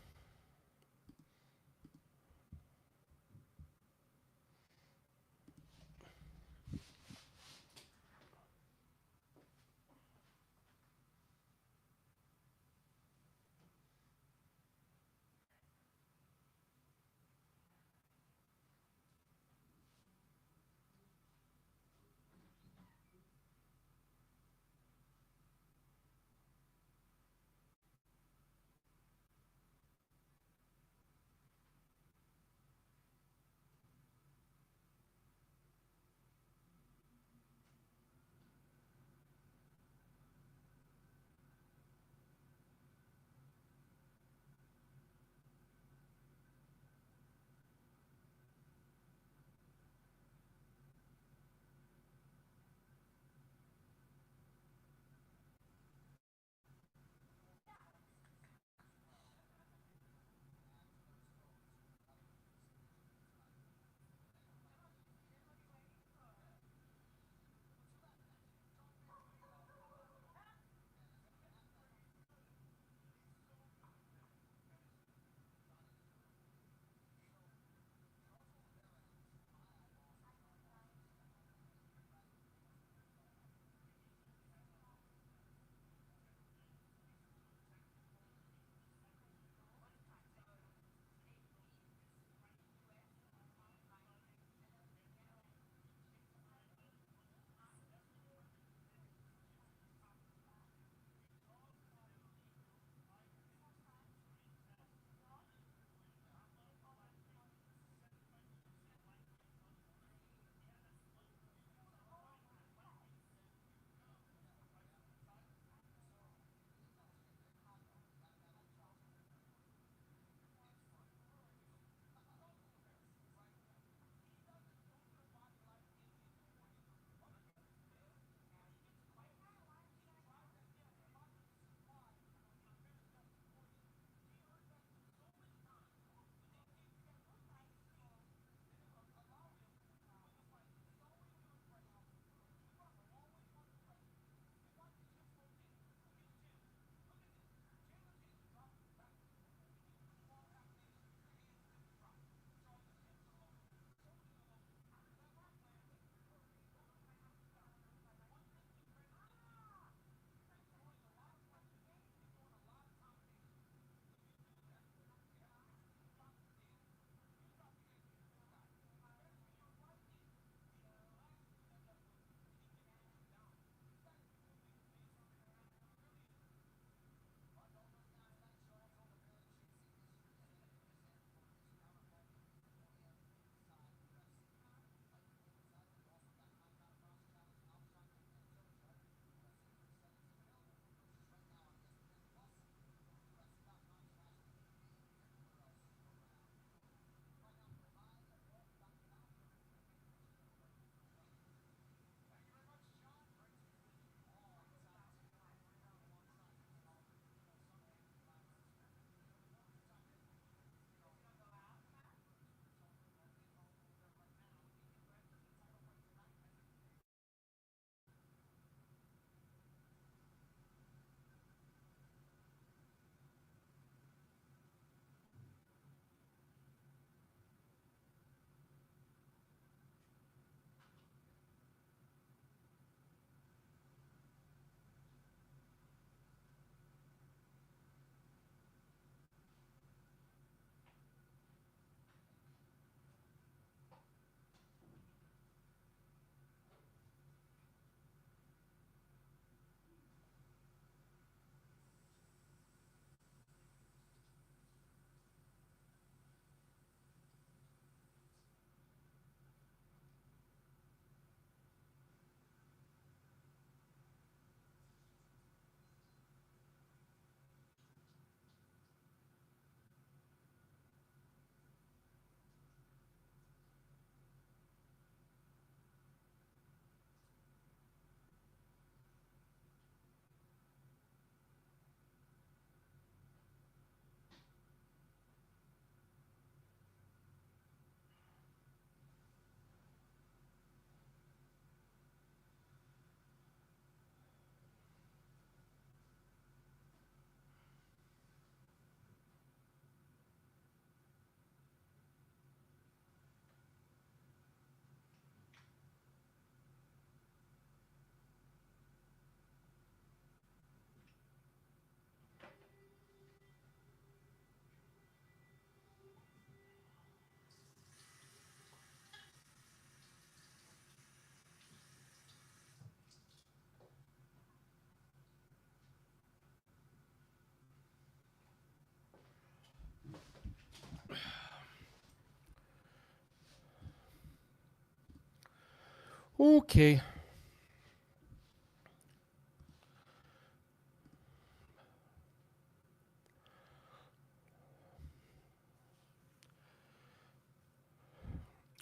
Okay.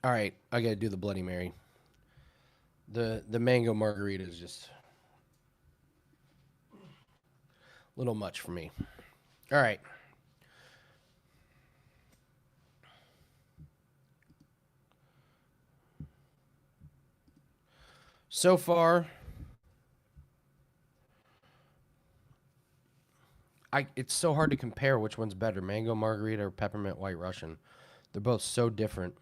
All right, I gotta do the Bloody Mary. The mango margarita is just a little much for me. All right. So far, it's so hard to compare which one's better, mango margarita or peppermint white Russian. They're both so different.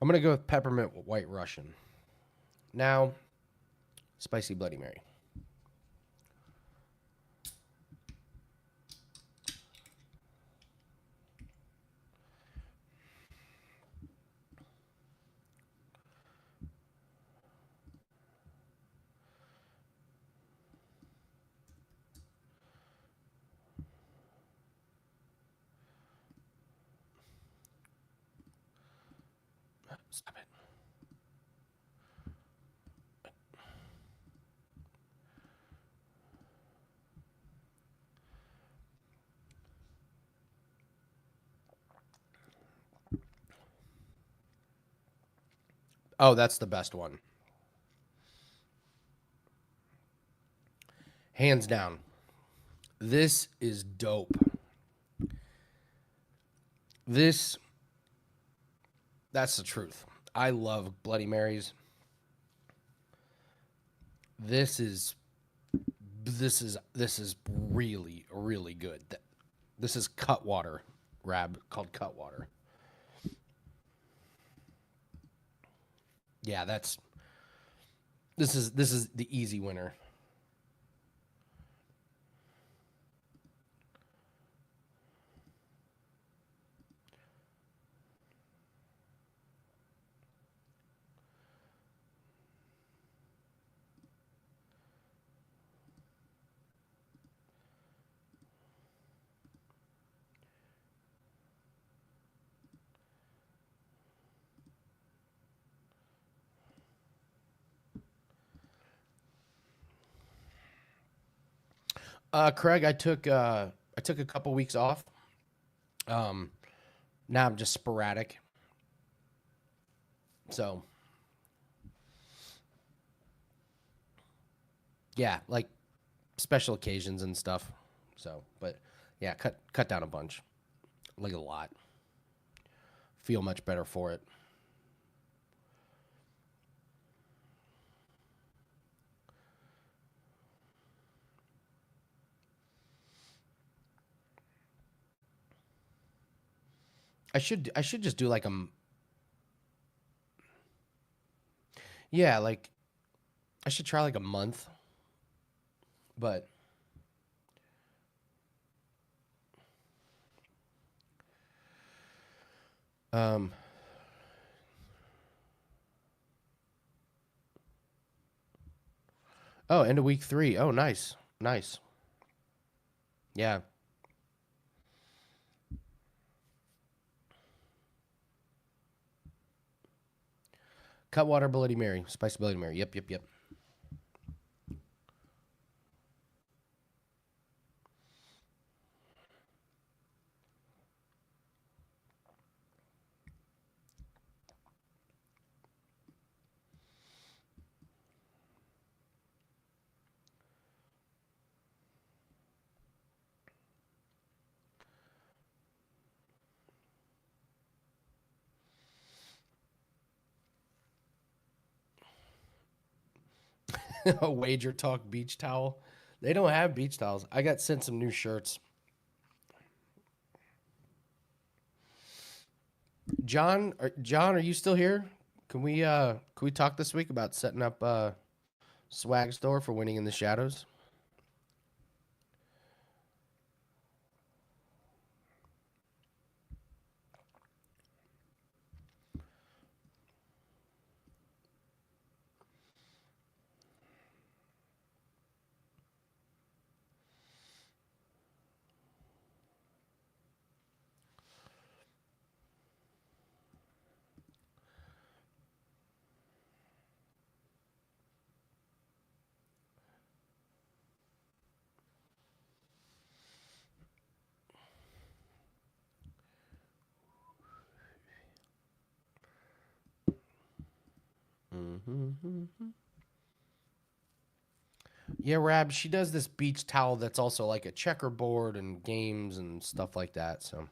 I'm gonna go with peppermint white Russian. Now, spicy Bloody Mary. Stop it. Oh, that's the best one. Hands down. This is dope. This That's the truth. I love Bloody Marys. This is this is really really good. This is Cutwater, Rab, called Cutwater. Yeah, this is the easy winner. Craig, I took a couple weeks off. Um, Now I'm just sporadic. So yeah, like special occasions and stuff. So, but yeah, cut down a bunch, like a lot. Feel much better for it. I should just do like yeah, like I should try like a month, but um oh, end of week 3. Oh, nice. Nice. Yeah. Cutwater Bloody Mary, spicy Bloody Mary. Yep, yep, yep. A wager talk beach towel. They don't have beach towels. I got sent some new shirts. John, are you still here? Can we talk this week about setting up a swag store for winning in the shadows? Yeah, Rab, she does this beach towel that's also like a checkerboard and games and stuff like that. So,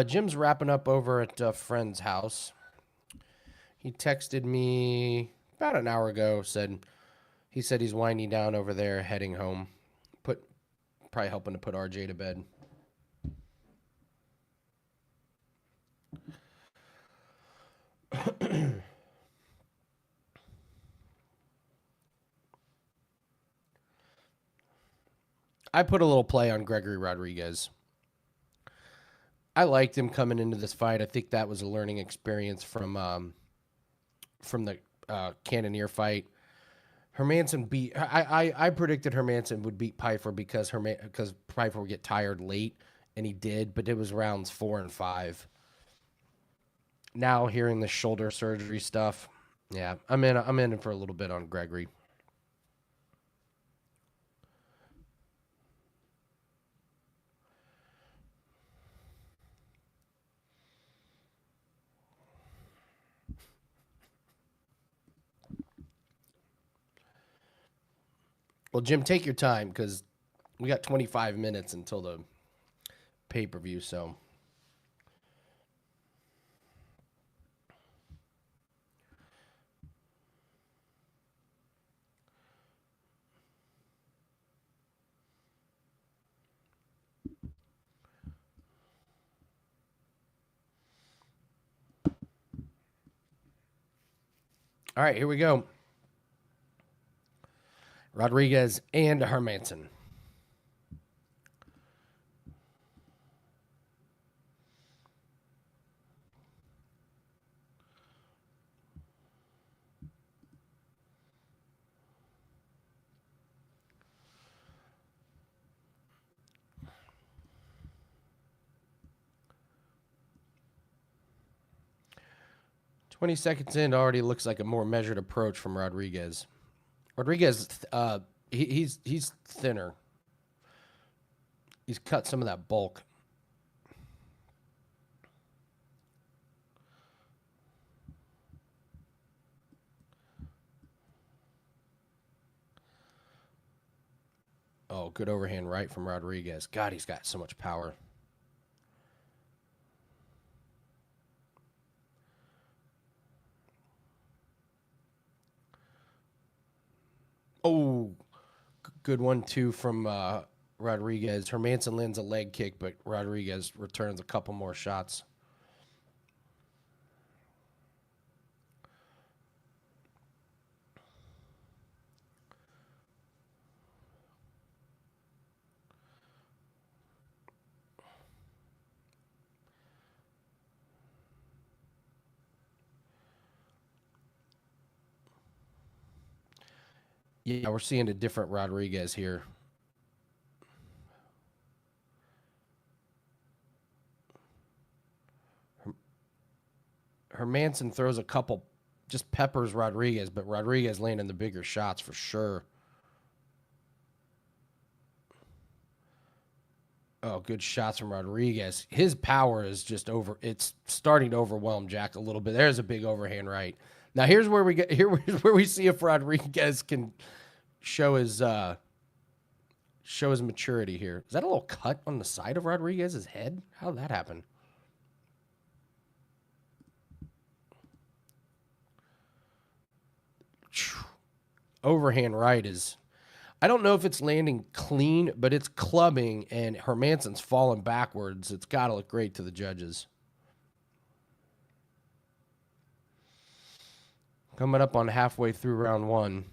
Jim's wrapping up over at a friend's house. He texted me about an hour ago. He said he's winding down over there, heading home. Probably helping to put RJ to bed. I put a little play on Gregory Rodriguez. I liked him coming into this fight. I think that was a learning experience from the Cannonier fight. Hermanson beat. I predicted Hermanson would beat Pfeiffer because Pfeiffer would get tired late, and he did. But it was rounds 4 and 5. Now hearing the shoulder surgery stuff, yeah, I'm in for a little bit on Gregory. Well, Jim, take your time because we got 25 minutes until the pay-per-view. So, all right, here we go. Rodriguez and Hermanson. Twenty seconds in, already looks like a more measured approach from Rodriguez. Rodriguez, he's thinner. He's cut some of that bulk. Oh, good overhand right from Rodriguez. God, he's got so much power. Oh, good 1-2 from Rodriguez. Hermanson lands a leg kick, but Rodriguez returns a couple more shots. Yeah, we're seeing a different Rodriguez here. Hermanson throws a couple, just peppers Rodriguez, but Rodriguez landing the bigger shots for sure. Oh, good shots from Rodriguez. His power is just over. It's starting to overwhelm Jack a little bit. There's a big overhand right. Now here's where we get. Here's where we see if Rodriguez can show his maturity here. Is that a little cut on the side of Rodriguez's head? How did that happen? Overhand right is. I don't know if it's landing clean, but it's clubbing, and Hermanson's falling backwards. It's got to look great to the judges. Coming up on halfway through round 1.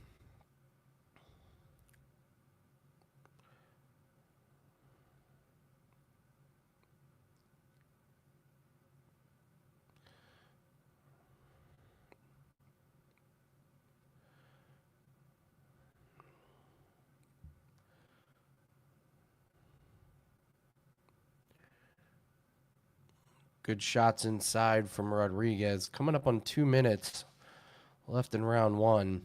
Good shots inside from Rodriguez. Coming up on 2 minutes left in round 1.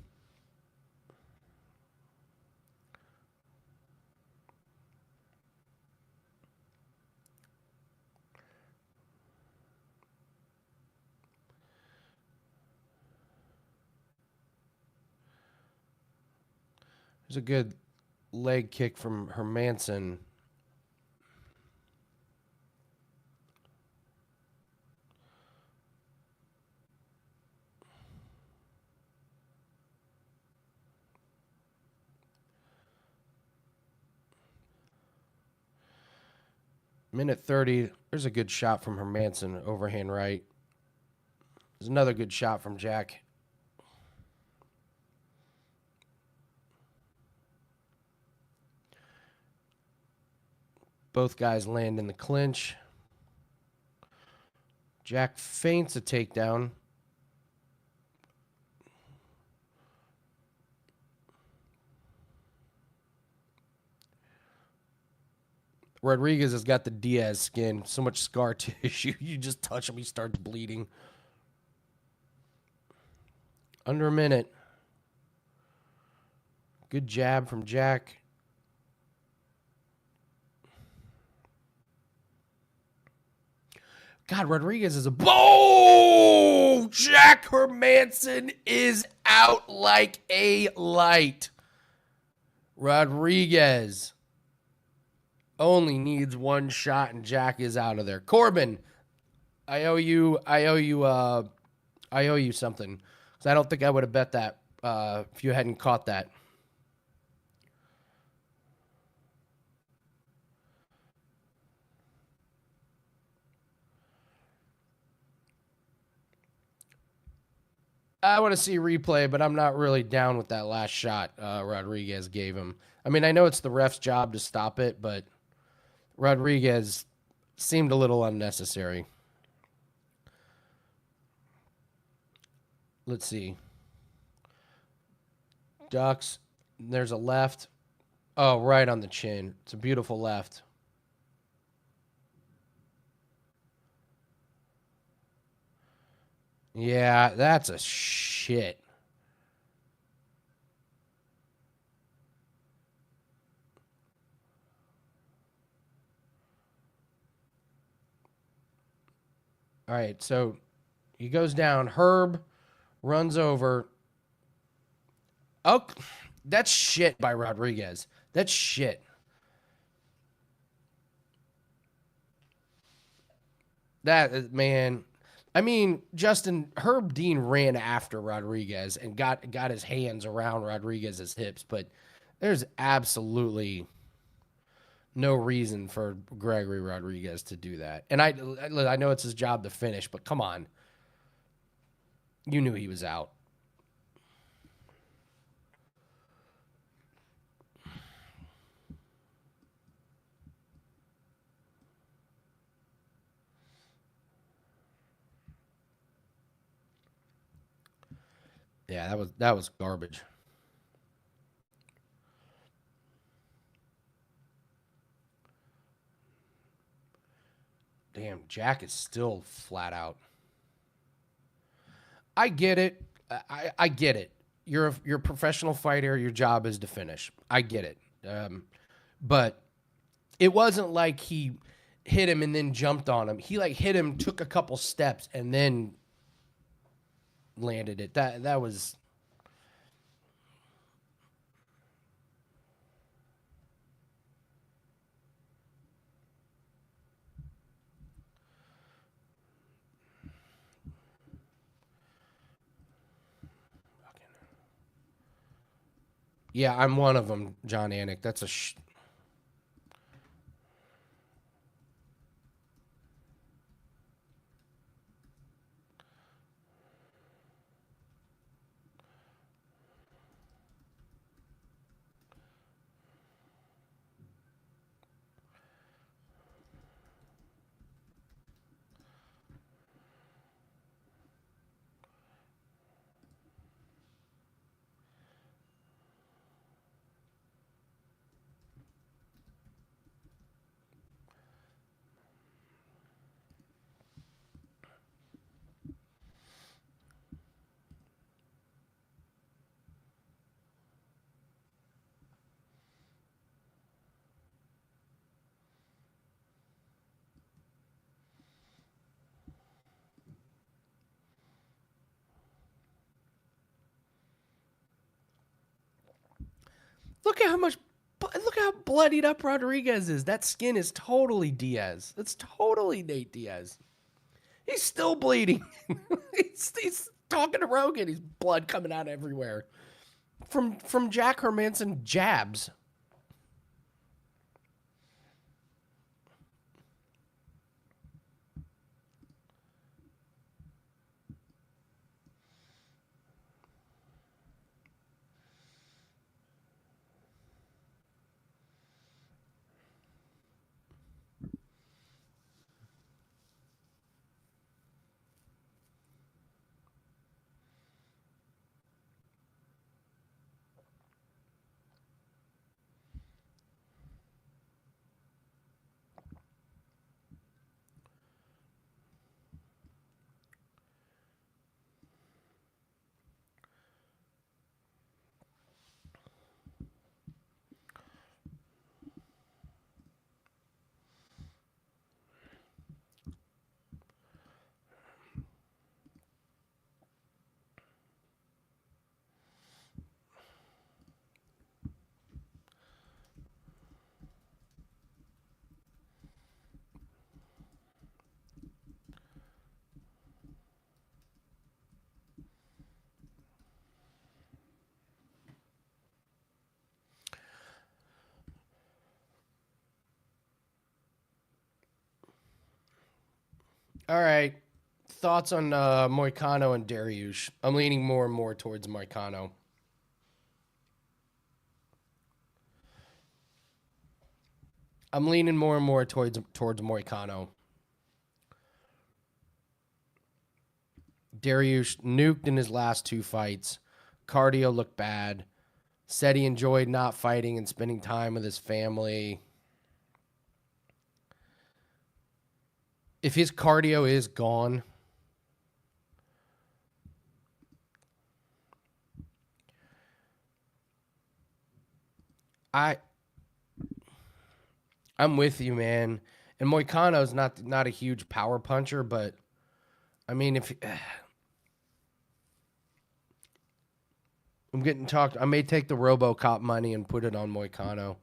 There's a good leg kick from Hermanson. Minute 30. There's a good shot from Hermanson, overhand right. There's another good shot from Jack. Both guys land in the clinch. Jack feints a takedown. Rodriguez has got the Diaz skin. So much scar tissue. You just touch him, he starts bleeding. Under a minute. Good jab from Jack. God, Rodriguez is a... Oh! Jack Hermanson is out like a light. Rodriguez only needs one shot and Jack is out of there. Corbin, I owe you something. Because I don't think I would have bet that if you hadn't caught that. I want to see replay, but I'm not really down with that last shot Rodriguez gave him. I mean, I know it's the ref's job to stop it, but Rodriguez seemed a little unnecessary. Let's see. Ducks. There's a left. Oh, right on the chin. It's a beautiful left. Yeah, that's a shit. All right, so he goes down. Herb runs over. Oh, that's shit by Rodriguez. That's shit. That, man. I mean, Justin, Herb Dean ran after Rodriguez and got his hands around Rodriguez's hips, but there's absolutely no reason for Gregory Rodriguez to do that. And I know it's his job to finish, but come on. You knew he was out. Yeah, that was garbage. Damn, Jack is still flat out. I get it. I get it. You're a professional fighter. Your job is to finish. I get it. But it wasn't like he hit him and then jumped on him. He like hit him, took a couple steps, and then landed it. That was... Yeah, I'm one of them, John Anik. That's a... Look at how much. Look how bloodied up Rodriguez is. That skin is totally Diaz. That's totally Nate Diaz. He's still bleeding. he's talking to Rogan. He's blood coming out everywhere from Jack Hermanson jabs. All right. Thoughts on Moicano and Dariush? I'm leaning more and more towards Moicano. I'm leaning more and more towards Moicano. Dariush nuked in his last two fights. Cardio looked bad. Said he enjoyed not fighting and spending time with his family. If his cardio is gone, I'm with you, man. And Moicano's not a huge power puncher, but I mean, if I'm getting talked, I may take the RoboCop money and put it on Moicano.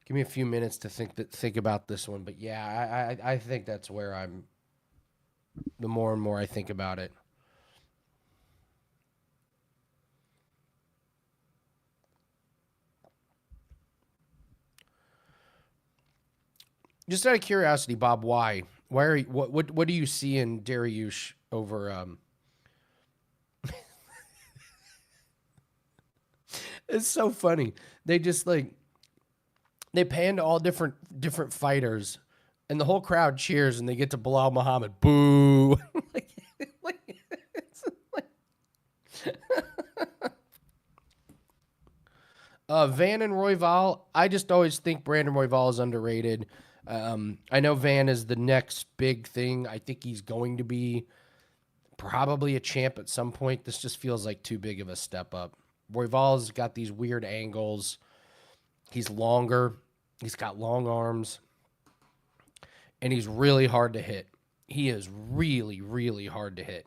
Give me a few minutes to think about this one, but yeah, I think that's where I'm. The more and more I think about it. Just out of curiosity, Bob, why? Why are you, what do you see in Dariush over It's so funny. They just like they pan to all different fighters and the whole crowd cheers and they get to Bilal Muhammad. Boo. like, it's like Van and Royval, I just always think Brandon Royval is underrated. I know Van is the next big thing. I think he's going to be probably a champ at some point. This just feels like too big of a step up. Royval's got these weird angles. He's longer. He's got long arms. And he's really hard to hit. He is really, really hard to hit.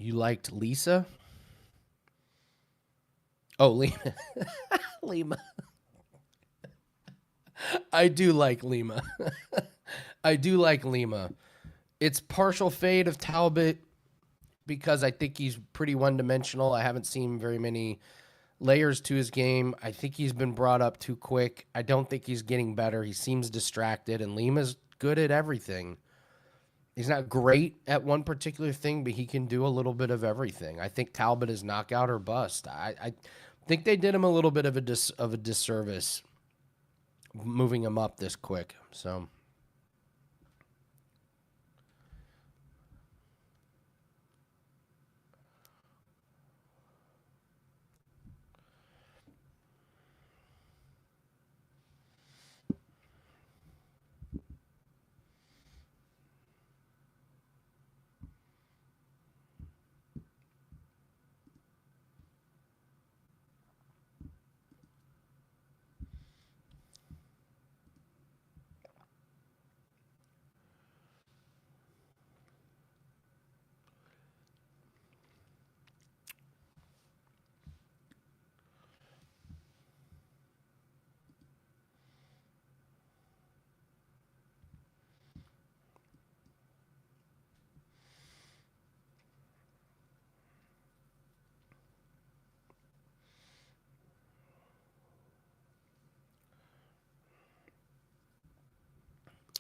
You liked Lisa? Oh, Lima. Lima. I do like Lima. I do like Lima. It's partial fade of Talbot because I think he's pretty one dimensional. I haven't seen very many layers to his game. I think he's been brought up too quick. I don't think he's getting better. He seems distracted, and Lima's good at everything. He's not great at one particular thing, but he can do a little bit of everything. I think Talbot is knockout or bust. Think they did him a little bit of a disservice moving him up this quick. So.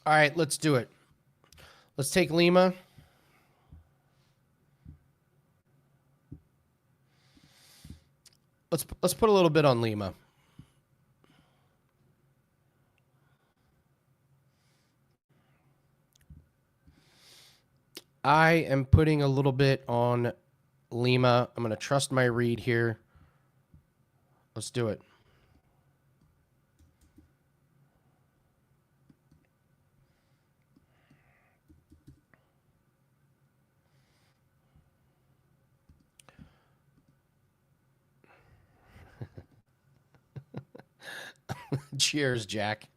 All right, let's do it. Let's take Lima. Let's put a little bit on Lima. I am putting a little bit on Lima. I'm going to trust my read here. Let's do it. Cheers, Jack.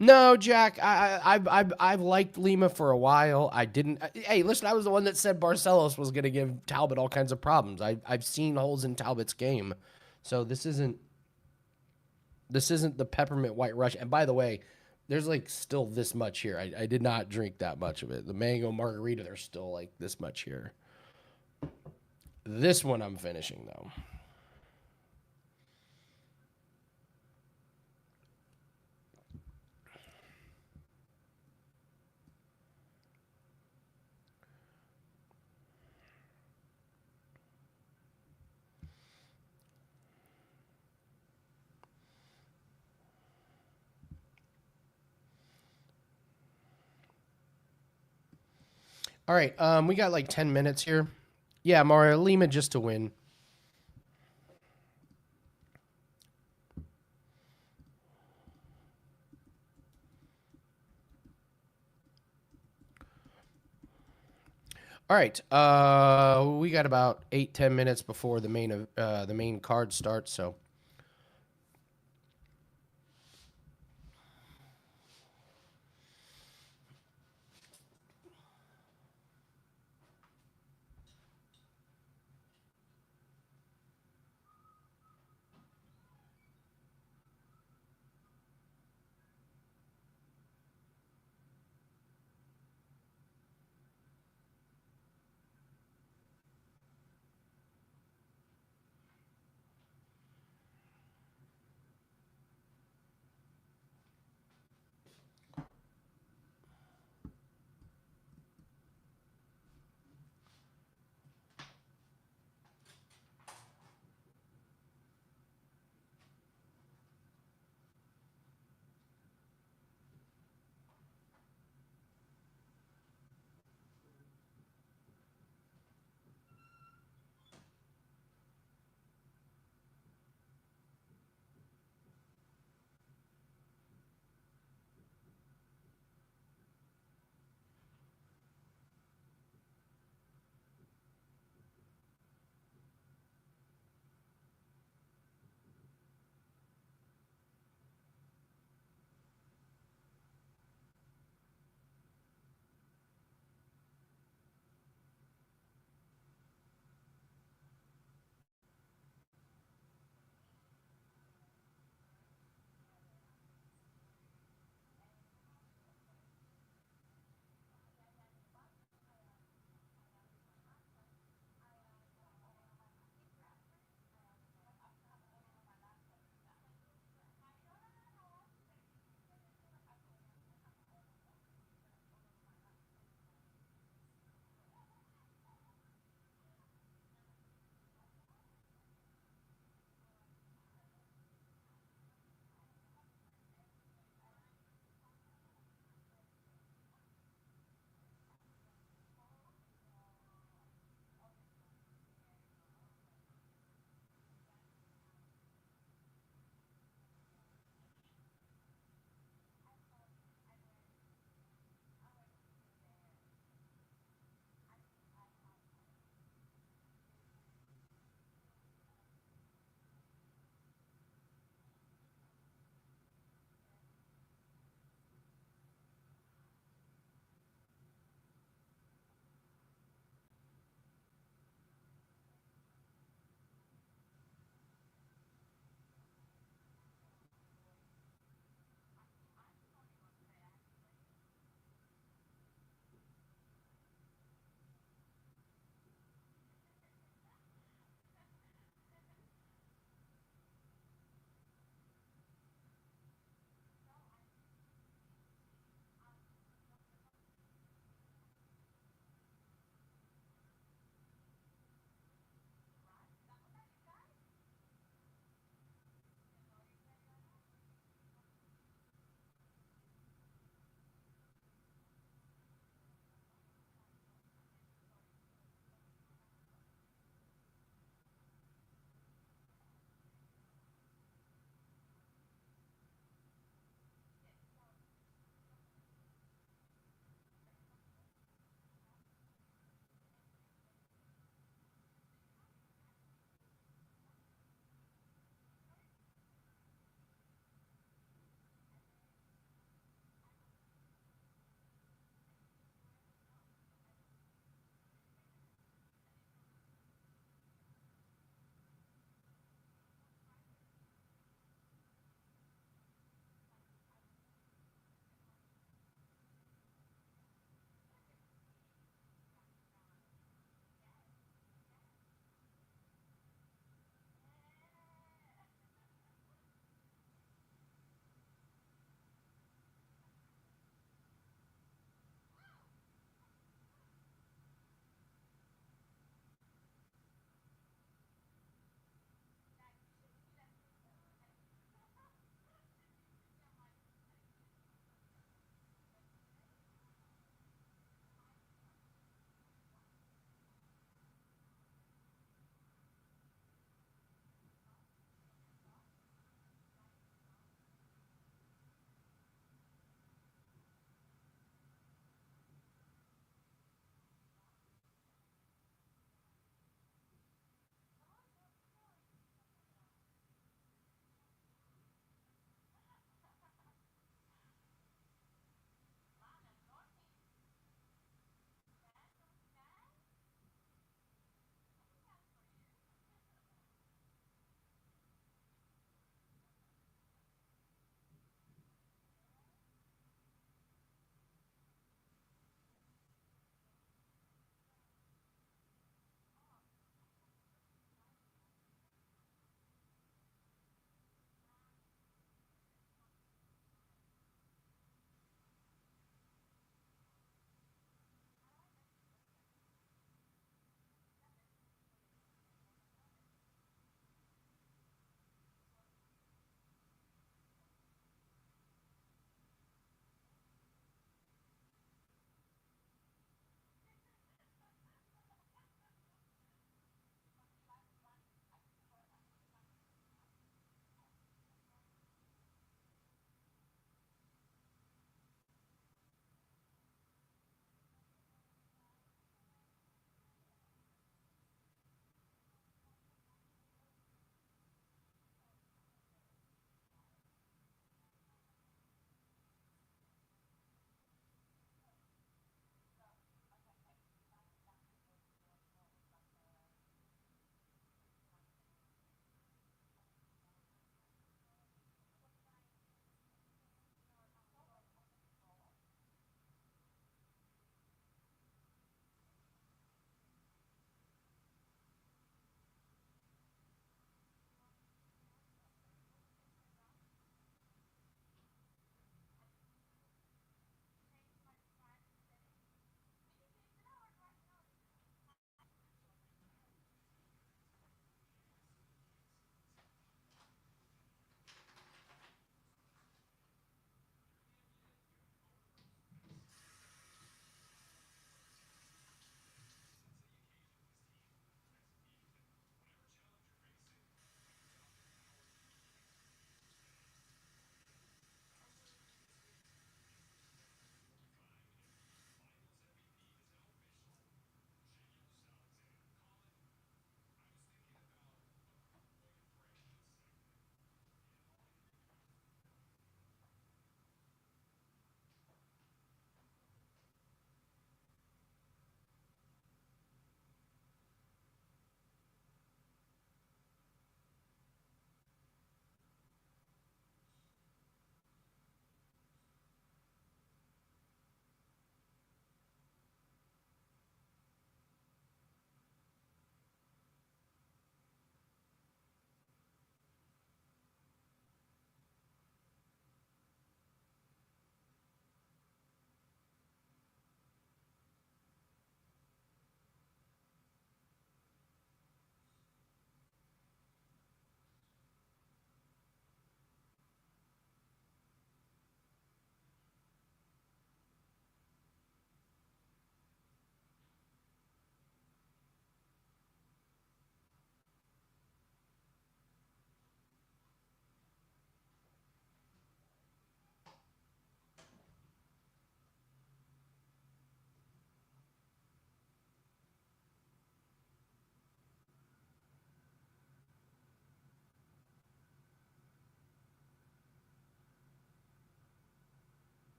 No, Jack. I've liked Lima for a while. I didn't. Hey, listen. I was the one that said Barcelos was going to give Talbot all kinds of problems. I've seen holes in Talbot's game, so this isn't the peppermint white rush. And by the way, there's like still this much here. I did not drink that much of it. The mango margarita, there's still like this much here. This one I'm finishing though. All right, we got like 10 minutes here. Yeah, Mario Lima just to win. All right, we got about 8-10 minutes before the main card starts. So,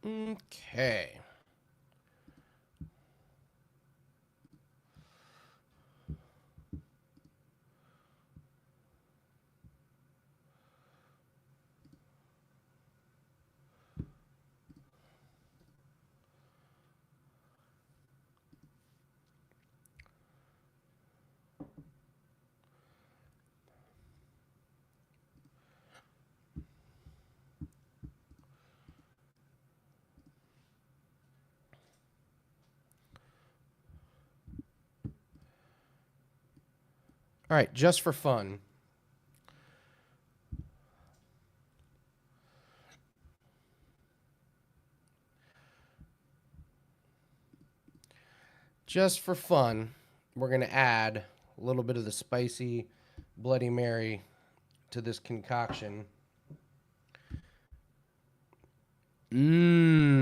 Okay. All right, just for fun. Just for fun, we're going to add a little bit of the spicy Bloody Mary to this concoction. Mmm.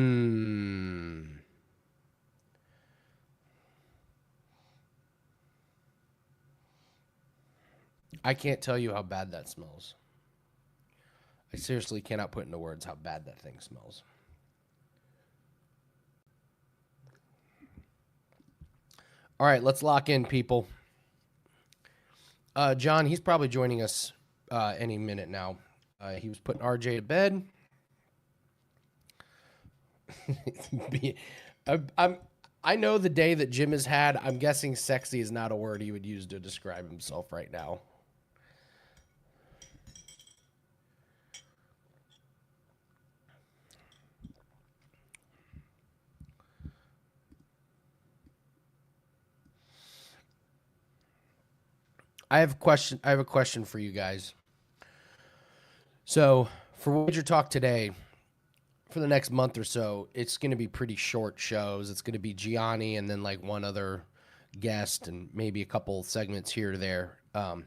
I can't tell you how bad that smells. I seriously cannot put into words how bad that thing smells. All right, let's lock in, people. John, he's probably joining us any minute now. He was putting RJ to bed. I know the day that Jim has had. I'm guessing sexy is not a word he would use to describe himself right now. I have a question for you guys. So for Wager Talk today, for the next month or so, it's going to be pretty short shows. It's going to be Gianni and then like one other guest and maybe a couple segments here or there. But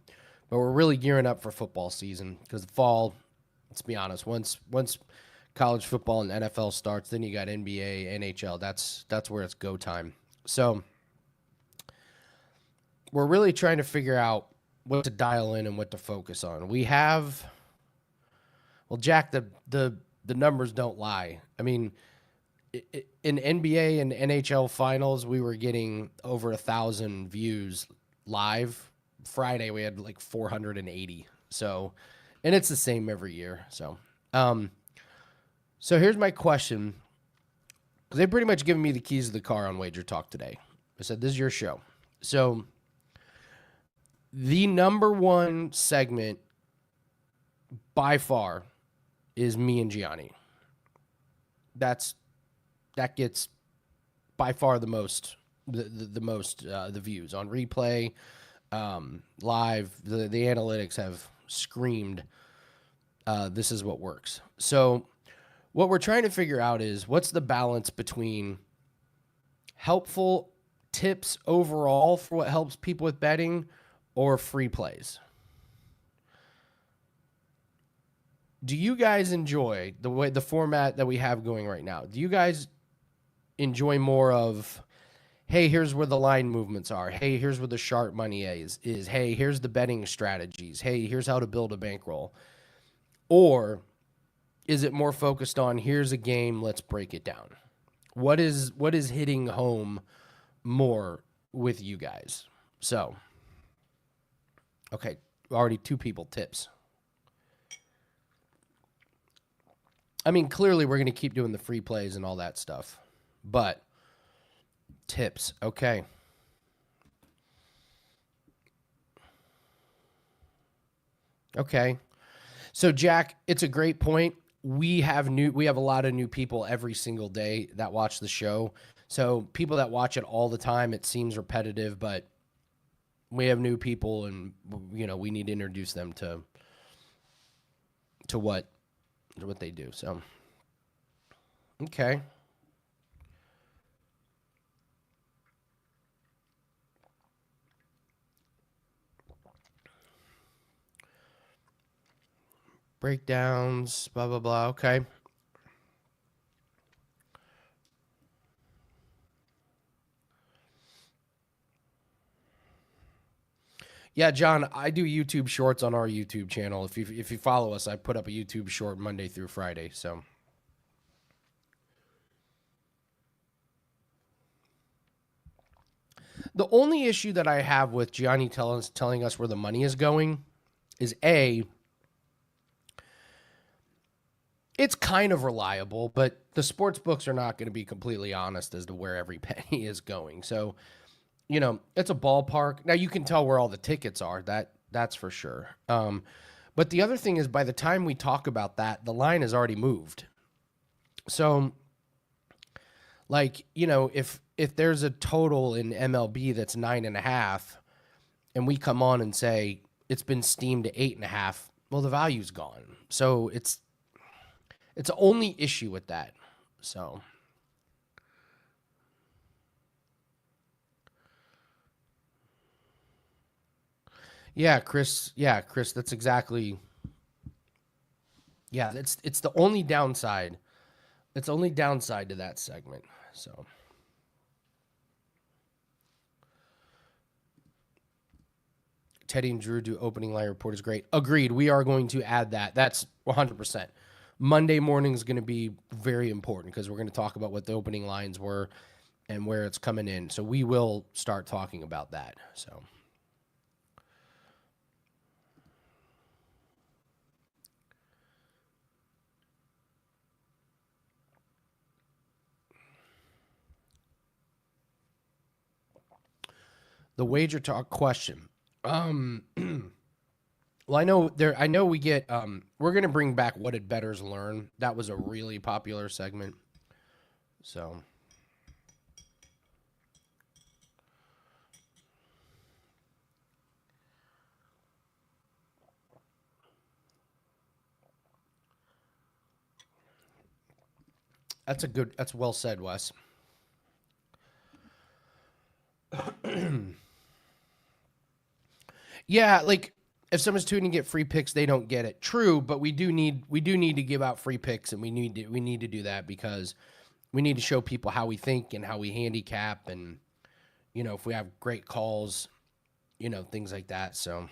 we're really gearing up for football season because the fall, let's be honest, once college football and NFL starts, then you got NBA, NHL. That's where it's go time. So we're really trying to figure out what to dial in and what to focus on. We have, well, Jack, the numbers don't lie. I mean, in NBA and NHL finals, we were getting over 1,000 views live. Friday, we had like 480. So, and it's the same every year. So here's my question. Because they pretty much given me the keys of the car on Wager Talk today. I said, this is your show. So the number one segment by far is me and Gianni. That gets by far the most the views on replay, live. The analytics have screamed. This is what works. So what we're trying to figure out is what's the balance between helpful tips overall for what helps people with betting or free plays. Do you guys enjoy the format that we have going right now? Do you guys enjoy more of, hey, here's where the line movements are. Hey, here's where the sharp money is. Hey, here's the betting strategies. Hey, here's how to build a bankroll. Or is it more focused on here's a game, let's break it down? What is hitting home more with you guys? So, okay, already two people tips. I mean, clearly we're going to keep doing the free plays and all that stuff, but tips, okay. Okay. So Jack, it's a great point. We have a lot of new people every single day that watch the show. So people that watch it all the time, it seems repetitive, but we have new people and we need to introduce them to what they do. So okay. Breakdowns, blah, blah, blah. Okay. Yeah, John, I do YouTube shorts on our YouTube channel. If you follow us, I put up a YouTube short Monday through Friday. So The only issue that I have with Gianni telling us where the money is going is A, it's kind of reliable, but the sports books are not going to be completely honest as to where every penny is going. So, it's a ballpark. Now you can tell where all the tickets are. That's for sure. But the other thing is, by the time we talk about that, the line has already moved. So, like, if there's a total in MLB that's 9.5, and we come on and say it's been steamed to 8.5, well, the value's gone. So it's the only issue with that. So. Yeah, Chris. Yeah, Chris. That's exactly. Yeah, it's the only downside. It's only downside to that segment. So. Teddy and Drew do opening line report is great. Agreed. We are going to add that. That's 100%. Monday morning is going to be very important because we're going to talk about what the opening lines were and where it's coming in. So we will start talking about that. So. The wager talk question. Well, I know we get we're going to bring back what did bettors learn. That was a really popular segment. So, that's well said, Wes. Yeah, like if someone's tuning to get free picks, they don't get it. True, but we do need to give out free picks, and we need to do that because we need to show people how we think and how we handicap, and if we have great calls, things like that. So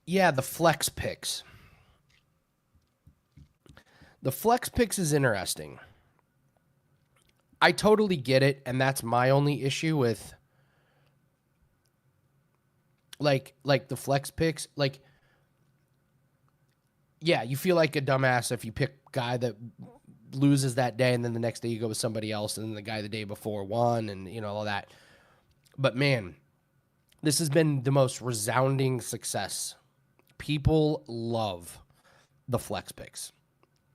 yeah, the flex picks. The flex picks is interesting. I totally get it, and that's my only issue with like the flex picks. Like, yeah, you feel like a dumbass if you pick guy that loses that day, and then the next day you go with somebody else, and then the guy the day before won, and all that. But man, this has been the most resounding success. People love the flex picks.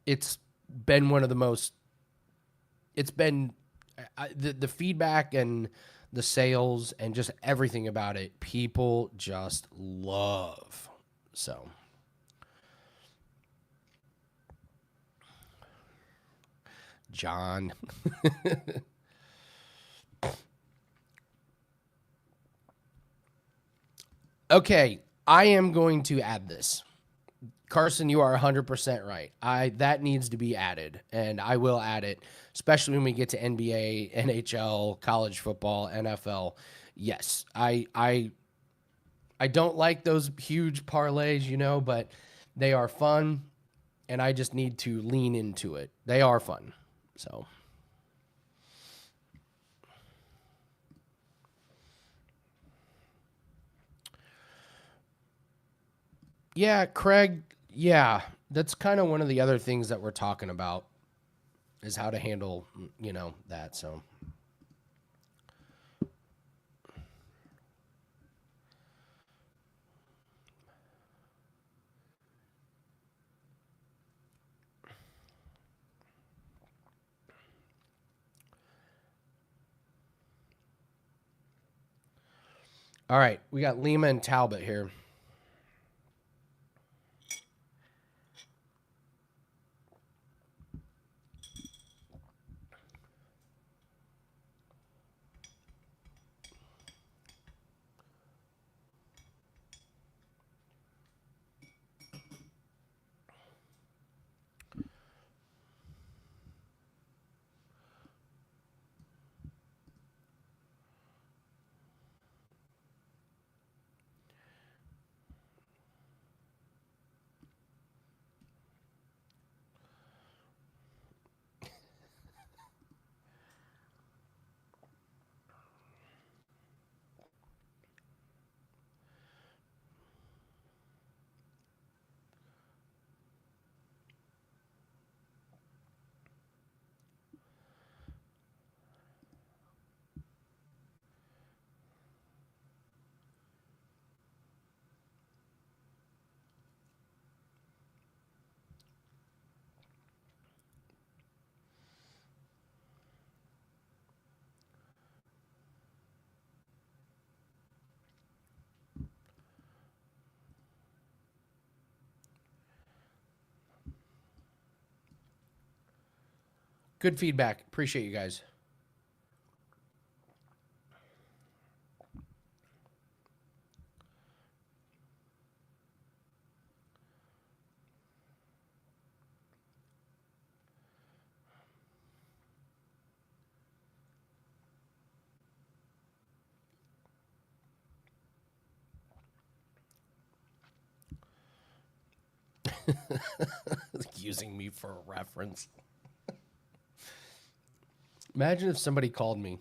It's been one of the most. It's been the feedback and the sales and just everything about it. People just love. So, John. Okay, I am going to add this. Carson, you are 100% right. That needs to be added, and I will add it, especially when we get to NBA, NHL, college football, NFL. Yes, I don't like those huge parlays, but they are fun, and I just need to lean into it. They are fun. So, yeah, Craig, yeah, that's kind of one of the other things that we're talking about is how to handle, that. So, all right, we got Lima and Talbot here. Good feedback. Appreciate you guys. Using me for a reference. Imagine if somebody called me.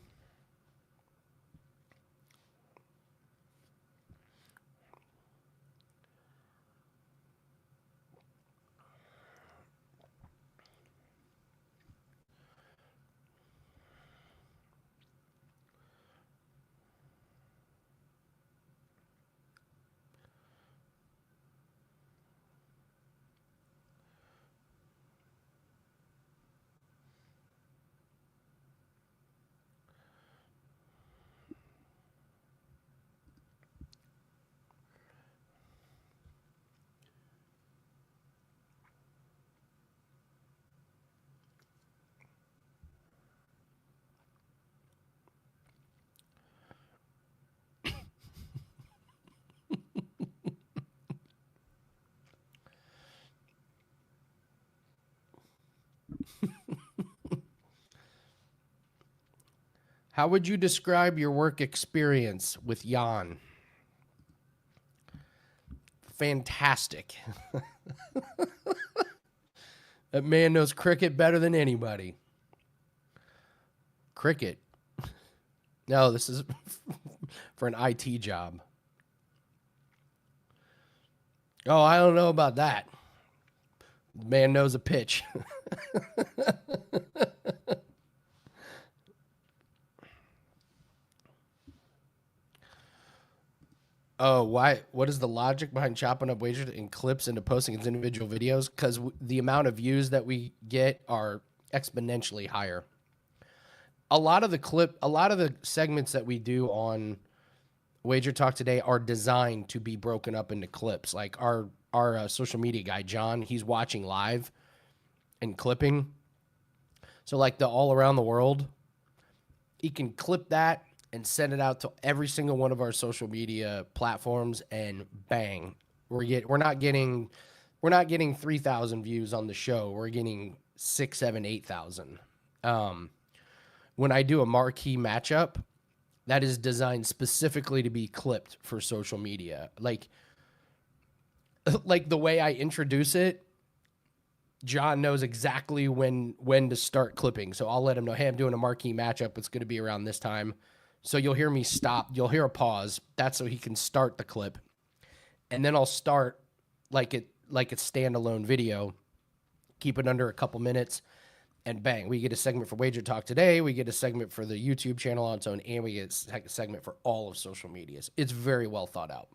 How would you describe your work experience with Jan? Fantastic. That man knows cricket better than anybody. Cricket? No, this is for an IT job. Oh, I don't know about that. The man knows a pitch. Oh, why? What is the logic behind chopping up wagers in clips into posting as individual videos? Because the amount of views that we get are exponentially higher. A lot of the segments that we do on Wager Talk today are designed to be broken up into clips. Like our social media guy John, he's watching live and clipping. So like the all around the world, he can clip that and send it out to every single one of our social media platforms, and bang, we're not getting 3,000 views on the show. We're getting 6, 7, 8,000. When I do a marquee matchup, that is designed specifically to be clipped for social media. Like the way I introduce it, John knows exactly when to start clipping. So I'll let him know, hey, I'm doing a marquee matchup. It's going to be around this time. So you'll hear me stop. You'll hear a pause. That's so he can start the clip. And then I'll start like a standalone video, keep it under a couple minutes, and bang, we get a segment for Wager Talk today. We get a segment for the YouTube channel on its own, and we get a segment for all of social medias. It's very well thought out.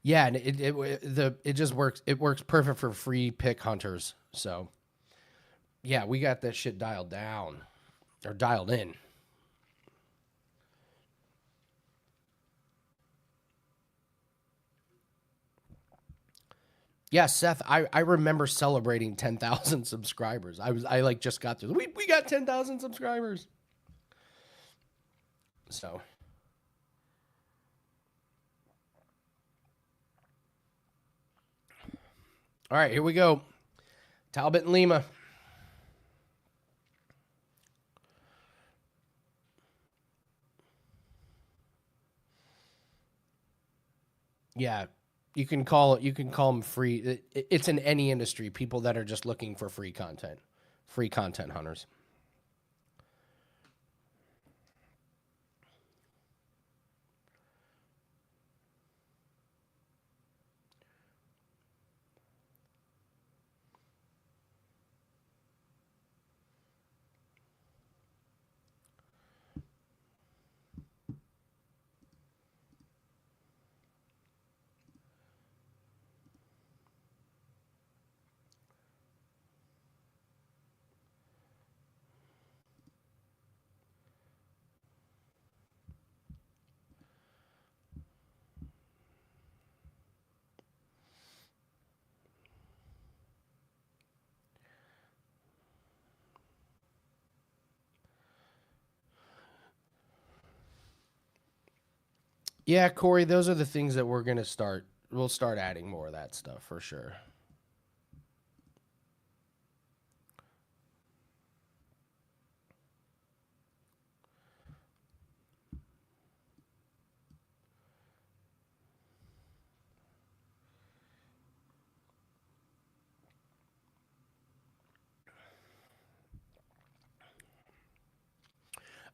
Yeah, and it just works. It works perfect for free pick hunters. So, yeah, we got that shit dialed down or dialed in. Yeah, Seth, I remember celebrating 10,000 subscribers. I like just got through. We got 10,000 subscribers. So, all right, here we go. Talbot and Lima. Yeah, you can call them free. It's in any industry. People that are just looking for free content hunters. Yeah, Corey, those are the things that we're going to start. We'll start adding more of that stuff for sure.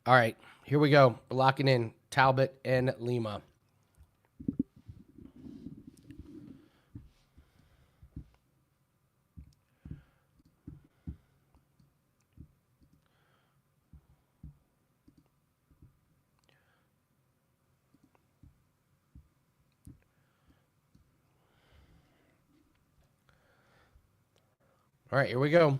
All right, here we go. We're locking in Talbot and Lima. All right, here we go.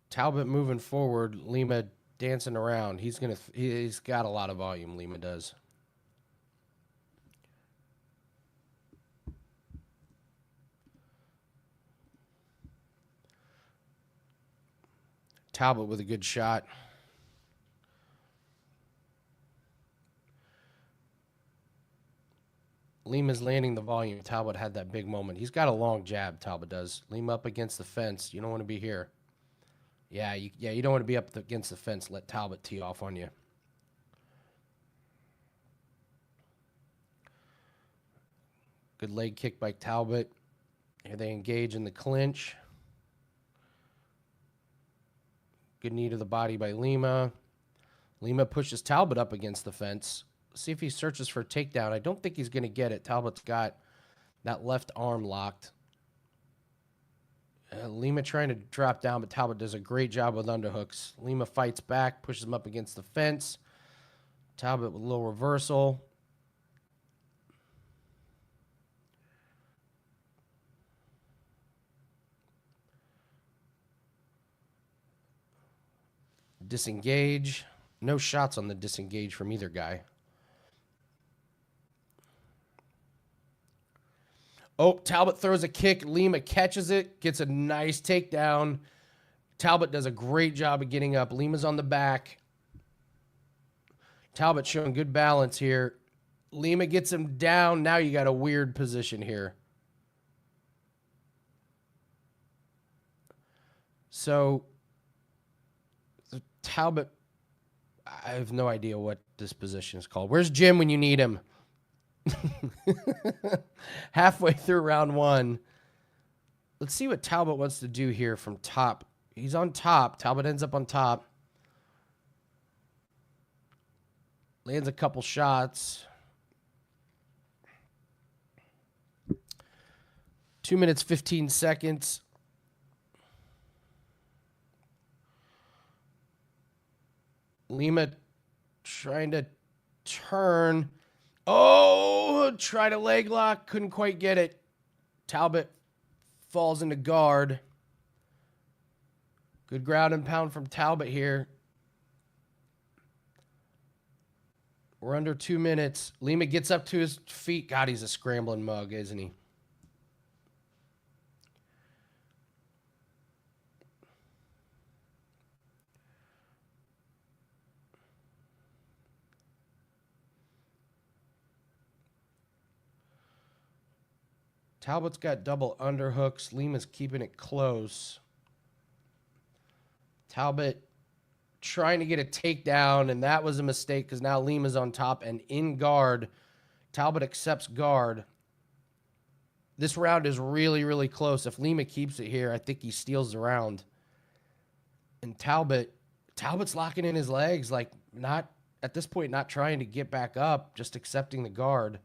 Talbot moving forward, Lima dancing around. He's got a lot of volume, Lima does. Talbot with a good shot. Lima's landing the volume. Talbot had that big moment. He's got a long jab, Talbot does. Lima up against the fence. You don't want to be here. Yeah, you don't want to be up against the fence. Let Talbot tee off on you. Good leg kick by Talbot. Here they engage in the clinch. Good knee to the body by Lima. Lima pushes Talbot up against the fence. See if he searches for a takedown. I don't think he's going to get it. Talbot's got that left arm locked. Lima trying to drop down, but Talbot does a great job with underhooks. Lima fights back, pushes him up against the fence. Talbot with a little reversal. Disengage. No shots on the disengage from either guy. Oh, Talbot throws a kick. Lima catches it, gets a nice takedown. Talbot does a great job of getting up. Lima's on the back. Talbot showing good balance here. Lima gets him down. Now you got a weird position here. So, Talbot, I have no idea what this position is called. Where's Jim when you need him? Halfway through round one. Let's see what Talbot wants to do here from top. He's on top. Talbot ends up on top. Lands a couple shots. 2 minutes, 15 seconds. Lima trying to turn. Oh, tried a leg lock. Couldn't quite get it. Talbot falls into guard. Good ground and pound from Talbot here. We're under 2 minutes. Lima gets up to his feet. God, he's a scrambling mug, isn't he? Talbot's got double underhooks. Lima's keeping it close. Talbot trying to get a takedown, and that was a mistake because now Lima's on top and in guard. Talbot accepts guard. This round is really, really close. If Lima keeps it here, I think he steals the round. And Talbot's locking in his legs, like not at this point, not trying to get back up, just accepting the guard.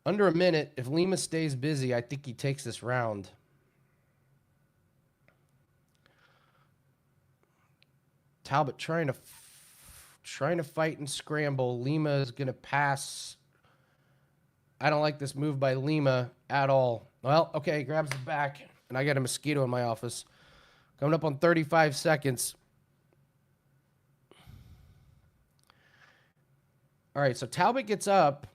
Under a minute. If Lima stays busy, I think he takes this round. Talbot trying to fight and scramble. Lima is going to pass. I don't like this move by Lima at all. Well, okay, grabs the back, and I got a mosquito in my office. Coming up on 35 seconds. All right, so Talbot gets up.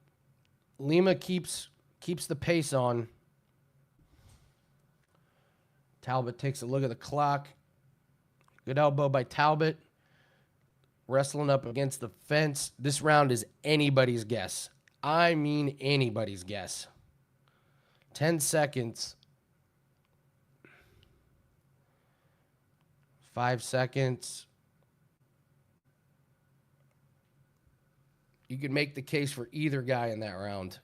Lima keeps the pace on. Talbot takes a look at the clock. Good elbow by Talbot. Wrestling up against the fence. This round is anybody's guess. I mean anybody's guess. 10 seconds. 5 seconds. You could make the case for either guy in that round.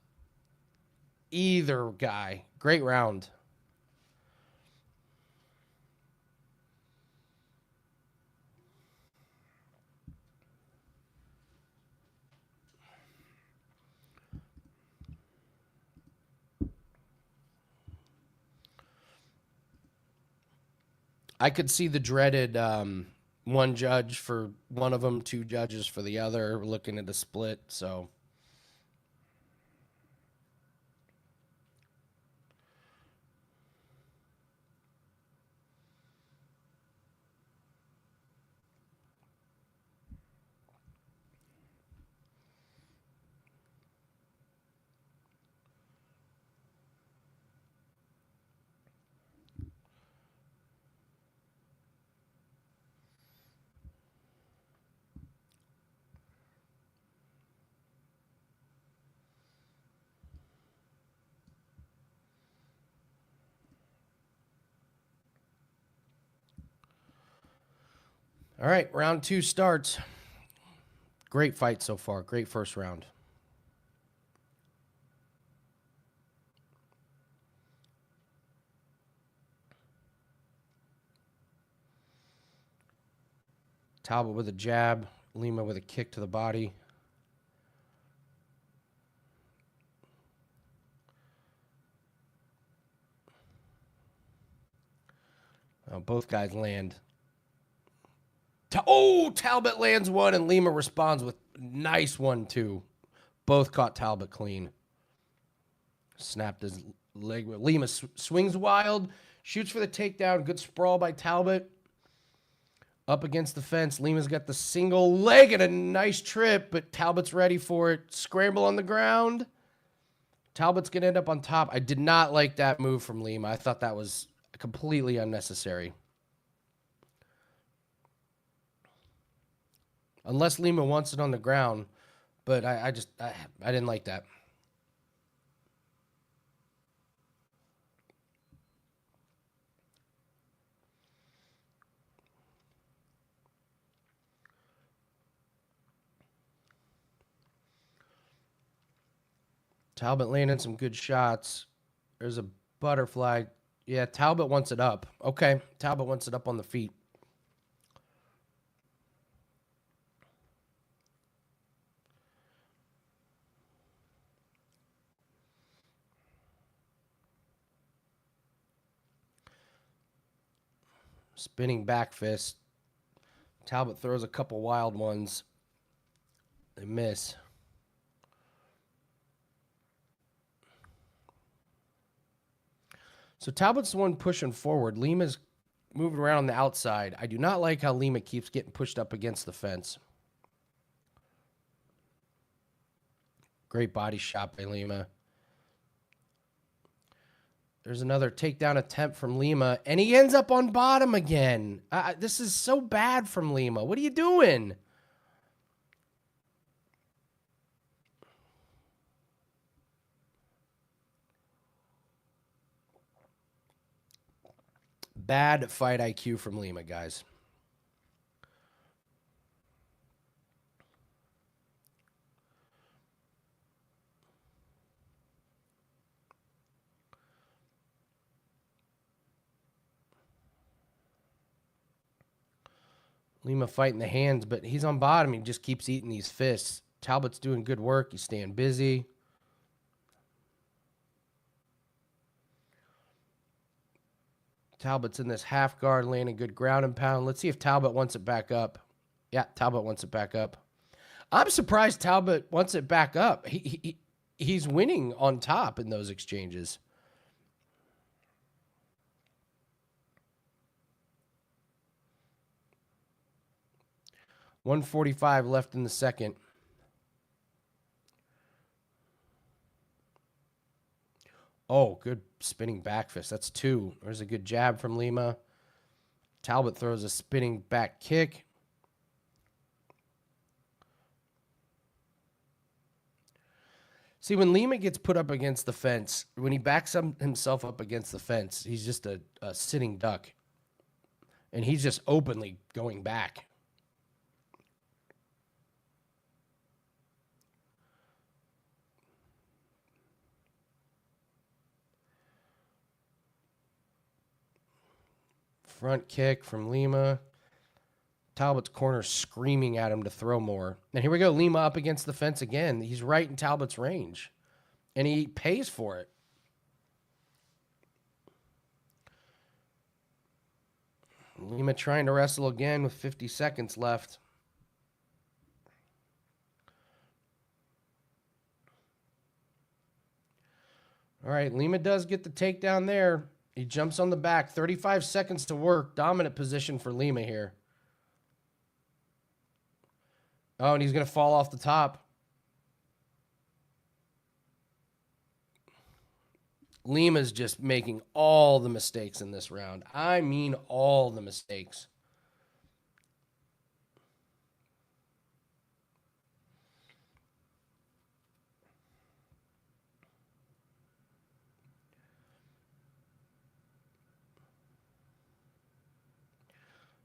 Either guy. Great round. I could see the dreaded one judge for one of them, two judges for the other, looking at a split. So, all right, round 2 starts. Great fight so far. Great first round. Talbot with a jab. Lima with a kick to the body. Both guys land. Talbot lands one, and Lima responds with nice 1-2. Both caught Talbot clean. Snapped his leg. Lima swings wild, shoots for the takedown. Good sprawl by Talbot. Up against the fence. Lima's got the single leg and a nice trip, but Talbot's ready for it. Scramble on the ground. Talbot's going to end up on top. I did not like that move from Lima. I thought that was completely unnecessary. Unless Lima wants it on the ground, but I didn't like that. Talbot landing some good shots. There's a butterfly. Yeah, Talbot wants it up. Okay, Talbot wants it up on the feet. Spinning back fist. Talbot throws a couple wild ones. They miss. So Talbot's the one pushing forward. Lima's moving around on the outside. I do not like how Lima keeps getting pushed up against the fence. Great body shot by Lima. There's another takedown attempt from Lima, and he ends up on bottom again. This is so bad from Lima. What are you doing? Bad fight IQ from Lima, guys. Lima fighting the hands, but he's on bottom. He just keeps eating these fists. Talbot's doing good work. He's staying busy. Talbot's in this half guard, landing good ground and pound. Let's see if Talbot wants it back up. Yeah, Talbot wants it back up. I'm surprised Talbot wants it back up. He's winning on top in those exchanges. $145 left in the second. Oh, good spinning back fist. That's 2. There's a good jab from Lima. Talbot throws a spinning back kick. See, when Lima gets put up against the fence, when he backs himself up against the fence, he's just a sitting duck. And he's just openly going back. Front kick from Lima. Talbot's corner screaming at him to throw more. And here we go. Lima up against the fence again. He's right in Talbot's range. And he pays for it. Lima trying to wrestle again with 50 seconds left. All right, Lima does get the takedown there. He jumps on the back. 35 seconds to work. Dominant position for Lima here. Oh, and he's going to fall off the top. Lima's just making all the mistakes in this round. I mean all the mistakes.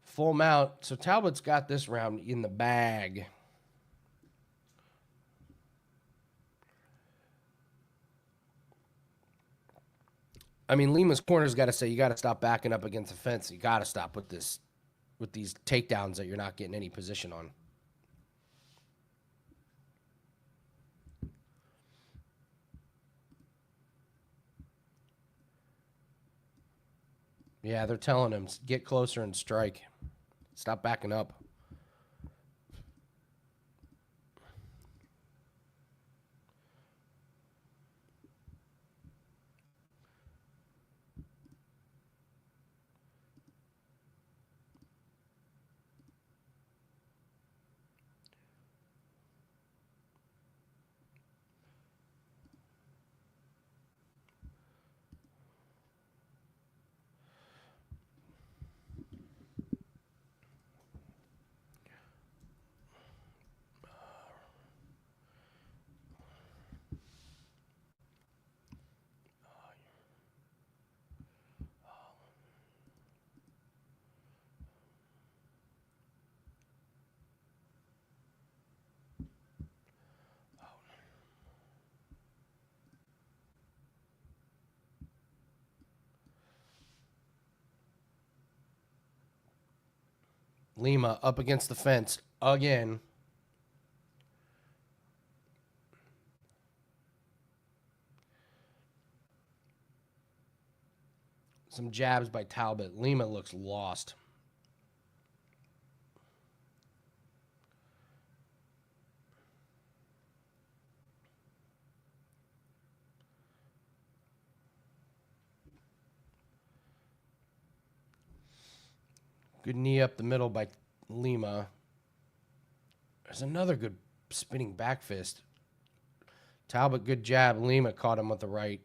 Full mount. So Talbot's got this round in the bag. I mean, Lima's corner's got to say, you got to stop backing up against the fence. You got to stop with these takedowns that you're not getting any position on. Yeah, they're telling him, get closer and strike. Stop backing up. Lima up against the fence again. Some jabs by Talbot. Lima looks lost. Good knee up the middle by Lima. There's another good spinning back fist. Talbot, good jab. Lima caught him with the right.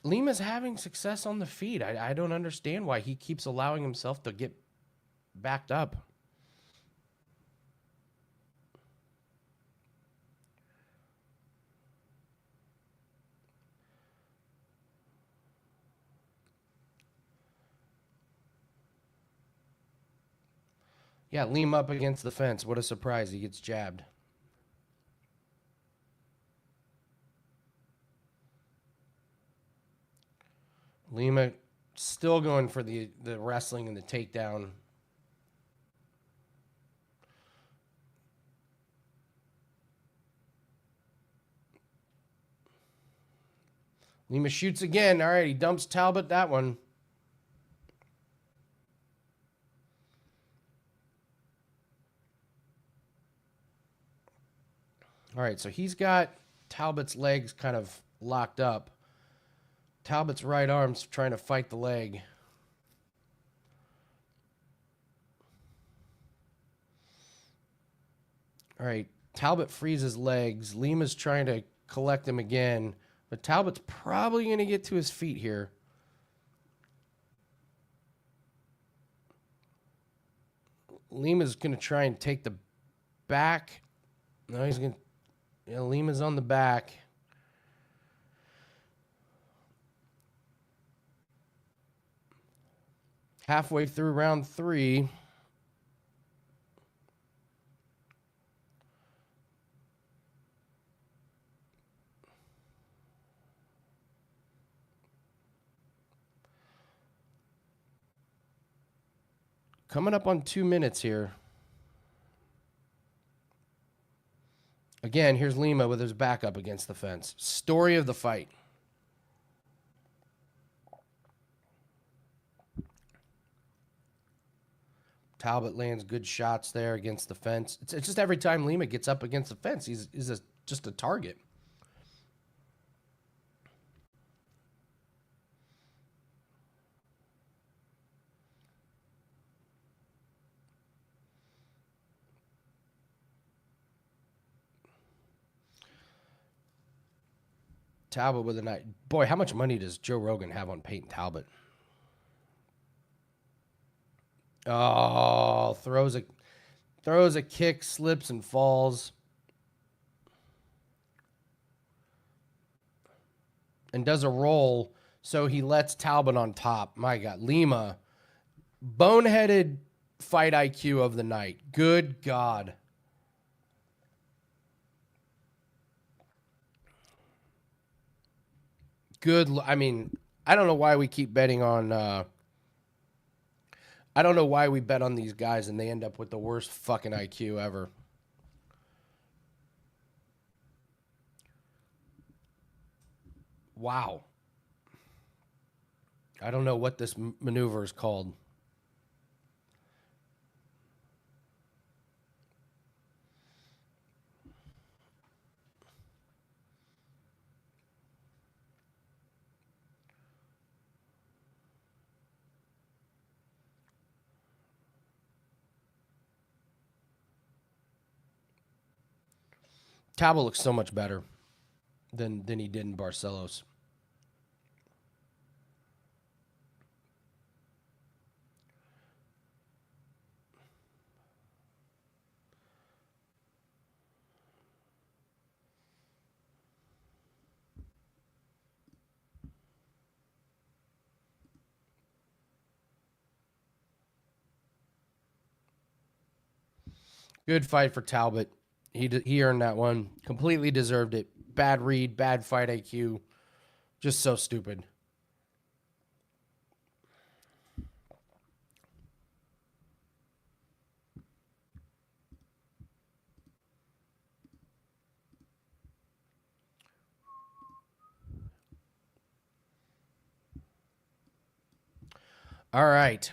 Lima's having success on the feet. I don't understand why he keeps allowing himself to get backed up. Yeah, Lima up against the fence. What a surprise. He gets jabbed. Lima still going for the wrestling and the takedown. Lima shoots again. All right, he dumps Talbot that one. All right, so he's got Talbot's legs kind of locked up. Talbot's right arm's trying to fight the leg. All right, Talbot frees his legs. Lima's trying to collect him again, but Talbot's probably going to get to his feet here. Lima's going to try and take the back. No, he's going to... Yeah, Lima's on the back. Halfway through round 3. Coming up on 2 minutes here. Again, here's Lima with his back up against the fence. Story of the fight. Talbot lands good shots there against the fence. It's just every time Lima gets up against the fence, he's just a target. Talbot with a night. Boy, how much money does Joe Rogan have on Peyton Talbot? Oh, throws a kick, slips and falls. And does a roll, so he lets Talbot on top. My God, Lima, boneheaded fight IQ of the night. Good God. I mean, I don't know why we keep betting on... I don't know why we bet on these guys and they end up with the worst fucking IQ ever. Wow. I don't know what this maneuver is called. Talbot looks so much better than he did in Barcelos. Good fight for Talbot. He earned that one. Completely deserved it. Bad read, bad fight IQ. Just so stupid. All right.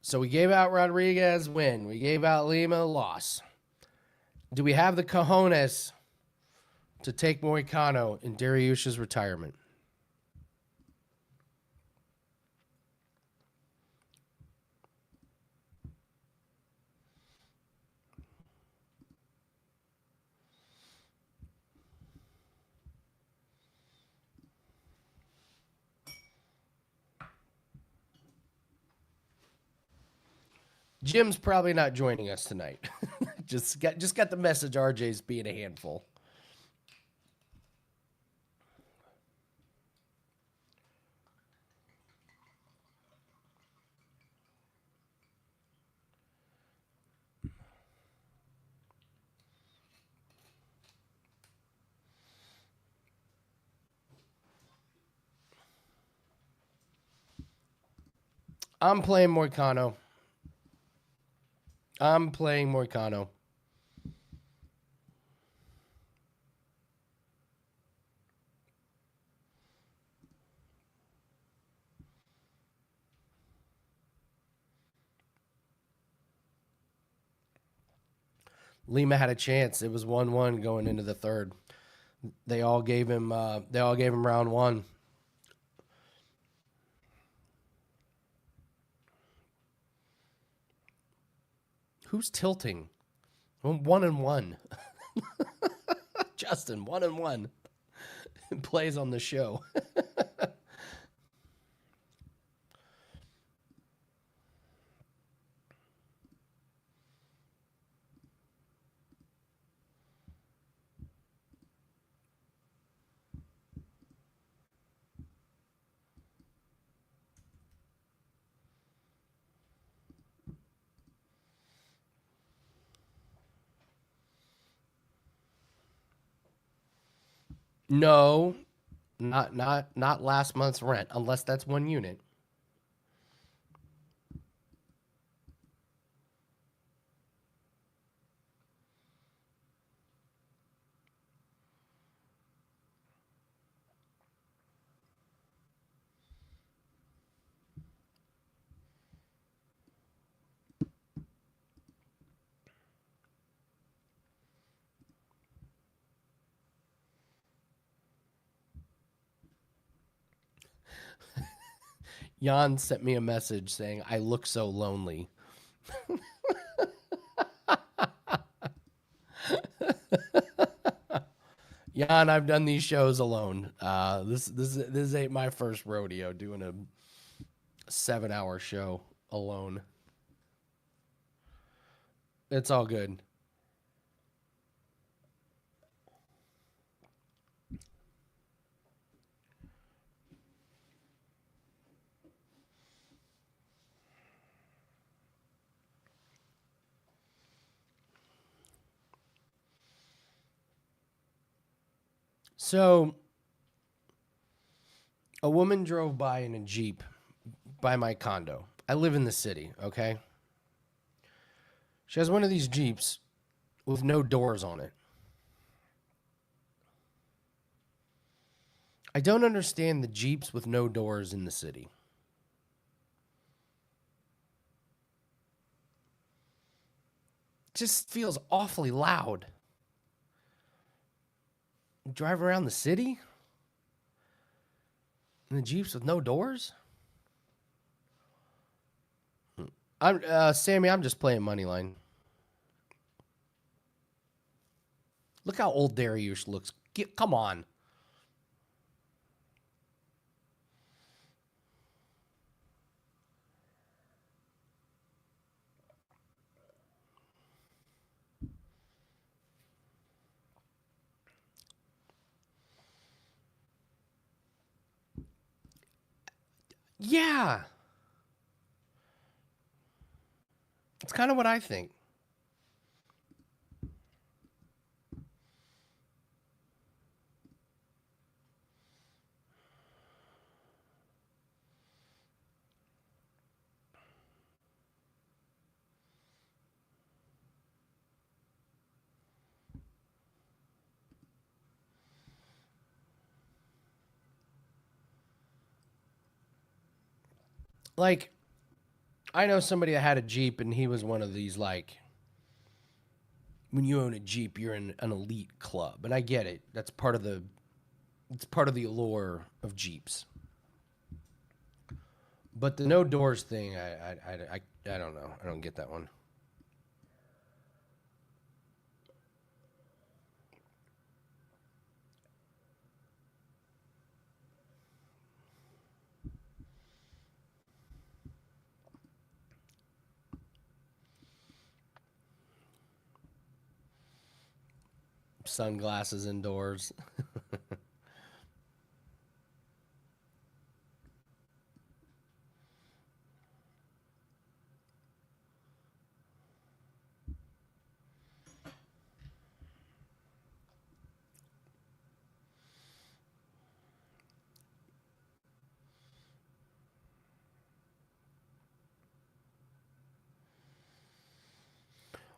So we gave out Rodriguez win. We gave out Lima loss. Do we have the cojones to take Moicano in Dariush's retirement? Jim's probably not joining us tonight. just got the message RJ's being a handful. I'm playing Moicano. I'm playing Moicano. Lima had a chance. It was 1-1 going into the third. They all gave him. They all gave him round one. Who's tilting? 1-1. Justin, 1-1. Plays on the show. No, not last month's rent, unless that's one unit. Jan sent me a message saying, I look so lonely. Jan, I've done these shows alone. This ain't my first rodeo doing a 7-hour show alone. It's all good. So, a woman drove by in a Jeep by my condo. I live in the city, okay? She has one of these Jeeps with no doors on it. I don't understand the Jeeps with no doors in the city. It just feels awfully loud. Drive around the city in the Jeeps with no doors? I'm Sammy, I'm just playing Moneyline. Look how old Dariush looks. Come on. Yeah. It's kind of what I think. Like, I know somebody that had a Jeep and he was one of these, like, when you own a Jeep, you're in an elite club. And I get it. That's part of the it's part of the allure of Jeeps. But the no doors thing, I don't know. I don't get that one. Sunglasses indoors.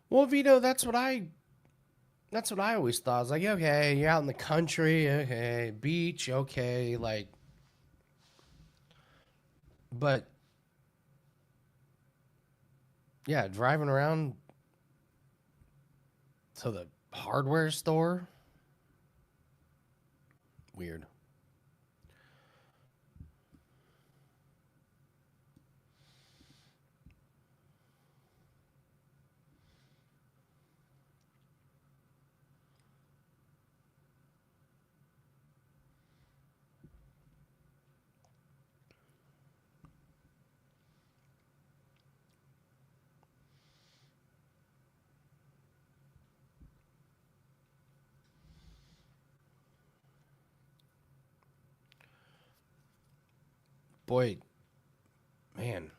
Well, Vito, that's what I always thought. I was like, okay, you're out in the country, okay, beach, okay, like, but yeah, driving around to the hardware store. Weird. Boy, man,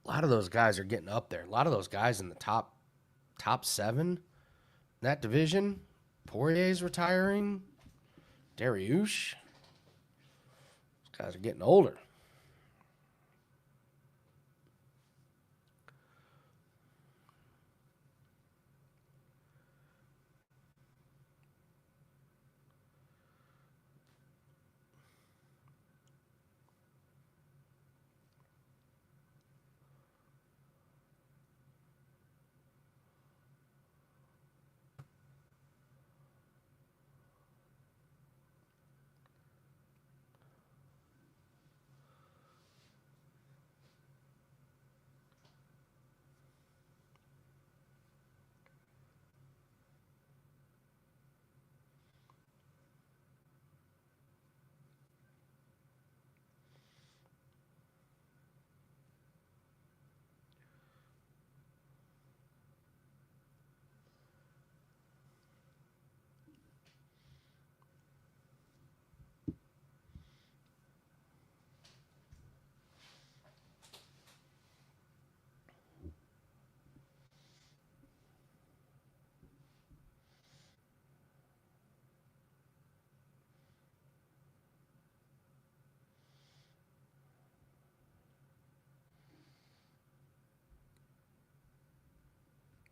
a lot of those guys are getting up there. A lot of those guys in the top 7 in that division. Poirier's retiring. Dariush. Those guys are getting older.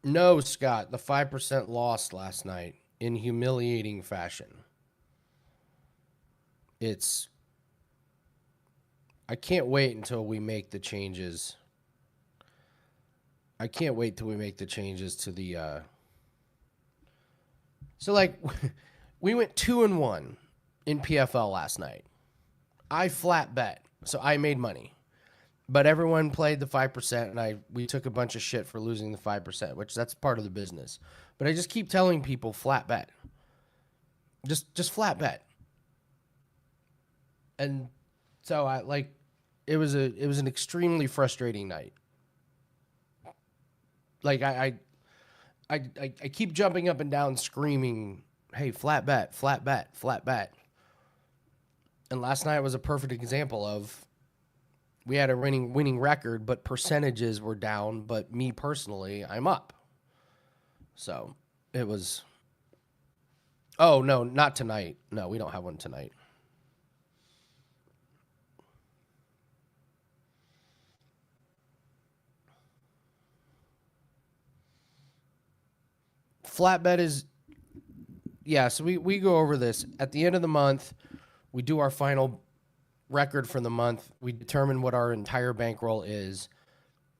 No, Scott, the 5% lost last night in humiliating fashion. It's I can't wait until we make the changes. I can't wait till we make the changes to the So like we went 2-1 in PFL last night. I flat bet. So I made money. But everyone played the 5% and we took a bunch of shit for losing the 5%, which that's part of the business. But I just keep telling people flat bet. Just flat bet. And so it was an extremely frustrating night. Like I keep jumping up and down screaming, "Hey, flat bet, flat bet, flat bet." And last night was a perfect example of we had a winning record, but percentages were down, but me personally, I'm up. So, it was Oh, no, not tonight. No, we don't have one tonight. Flat bet is yeah, so we go over this at the end of the month. We do our final record for the month. We determine what our entire bankroll is,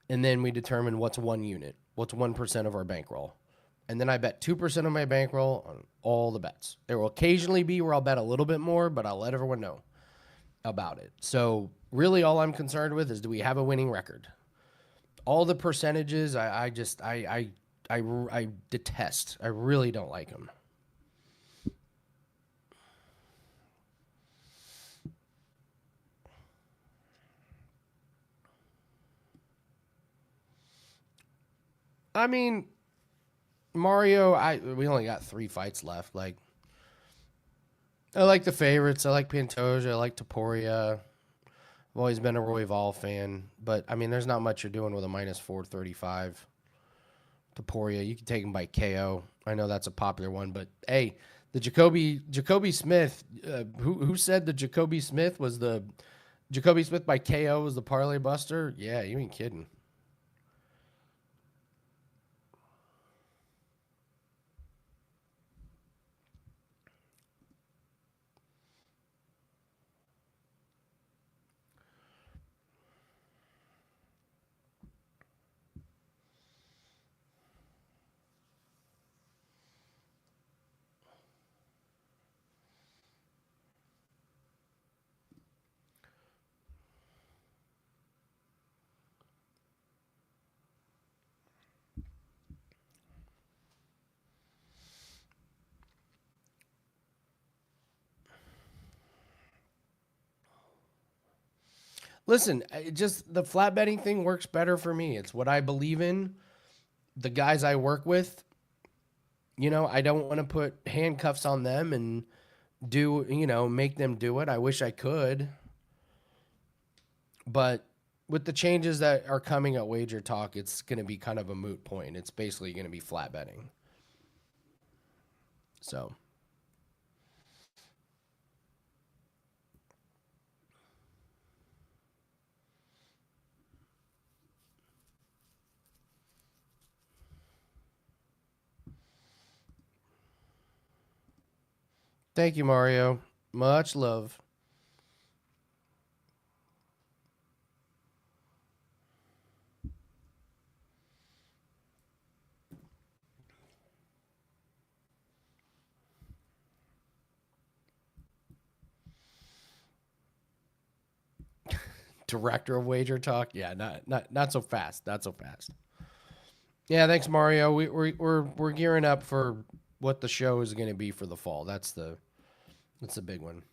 and then we determine what's 1 unit, what's 1% of our bankroll. And then I bet 2% of my bankroll on all the bets. There will occasionally be where I'll bet a little bit more, but I'll let everyone know about it. So really all I'm concerned with is, do we have a winning record? All the percentages, I detest. I really don't like them. I mean, Mario, we only got 3 fights left. Like, I like the favorites. I like Pantoja. I like Topuria. I've always been a Royval fan, but I mean, there's not much you're doing with a minus 435. Topuria, you can take him by KO. I know that's a popular one, but hey, the Jacoby Smith. Who said the Jacoby Smith was the Jacoby Smith by KO was the parlay buster? Yeah, you ain't kidding. Listen, just the flat betting thing works better for me. It's what I believe in. The guys I work with, I don't want to put handcuffs on them and make them do it. I wish I could. But with the changes that are coming at Wager Talk, it's going to be kind of a moot point. It's basically going to be flat betting. So. Thank you, Mario. Much love. Director of Wager Talk. Yeah, not so fast. Not so fast. Yeah, thanks, Mario. We're gearing up for what the show is going to be for the fall. That's the big one.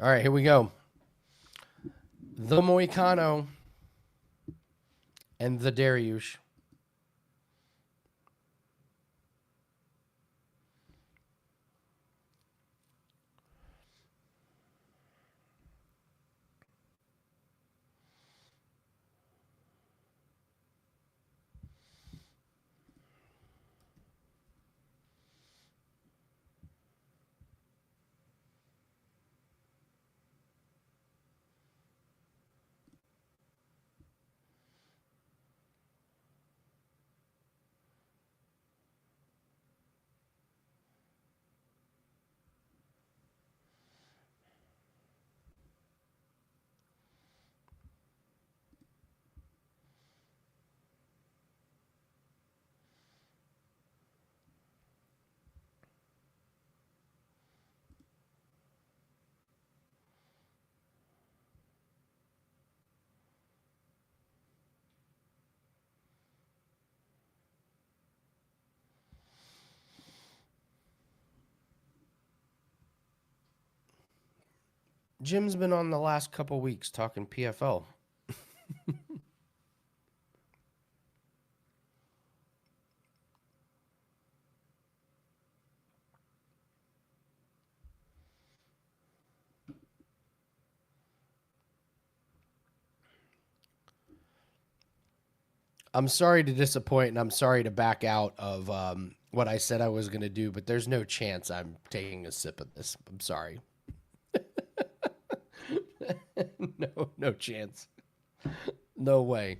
All right, here we go. The Moicano and the Dariush. Jim's been on the last couple weeks talking PFL. I'm sorry to disappoint, and I'm sorry to back out of what I said I was going to do, but there's no chance I'm taking a sip of this. I'm sorry. No chance. No way.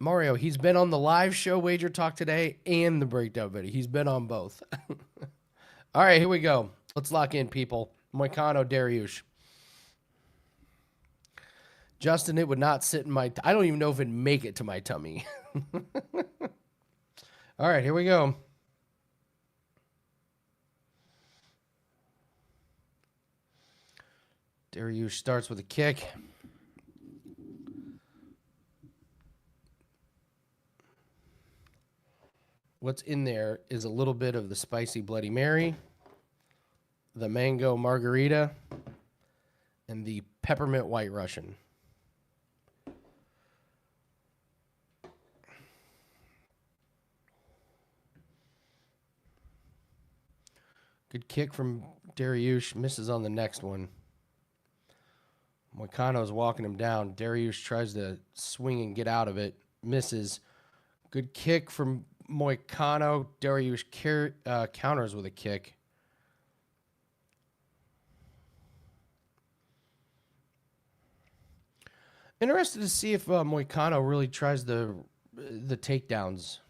Mario, he's been on the live show Wager Talk today and the breakdown video. He's been on both. All right, here we go. Let's lock in, people. Moicano, Dariush. Justin, it would not sit in my... I don't even know if it'd make it to my tummy. All right, here we go. Dariush starts with a kick. What's in there is a little bit of the spicy Bloody Mary, the mango margarita, and the peppermint white Russian. Good kick from Dariush. Misses on the next one. Moicano's walking him down. Dariush tries to swing and get out of it. Misses. Good kick from Moicano. Dariush counters with a kick. Interested to see if Moicano really tries the takedowns.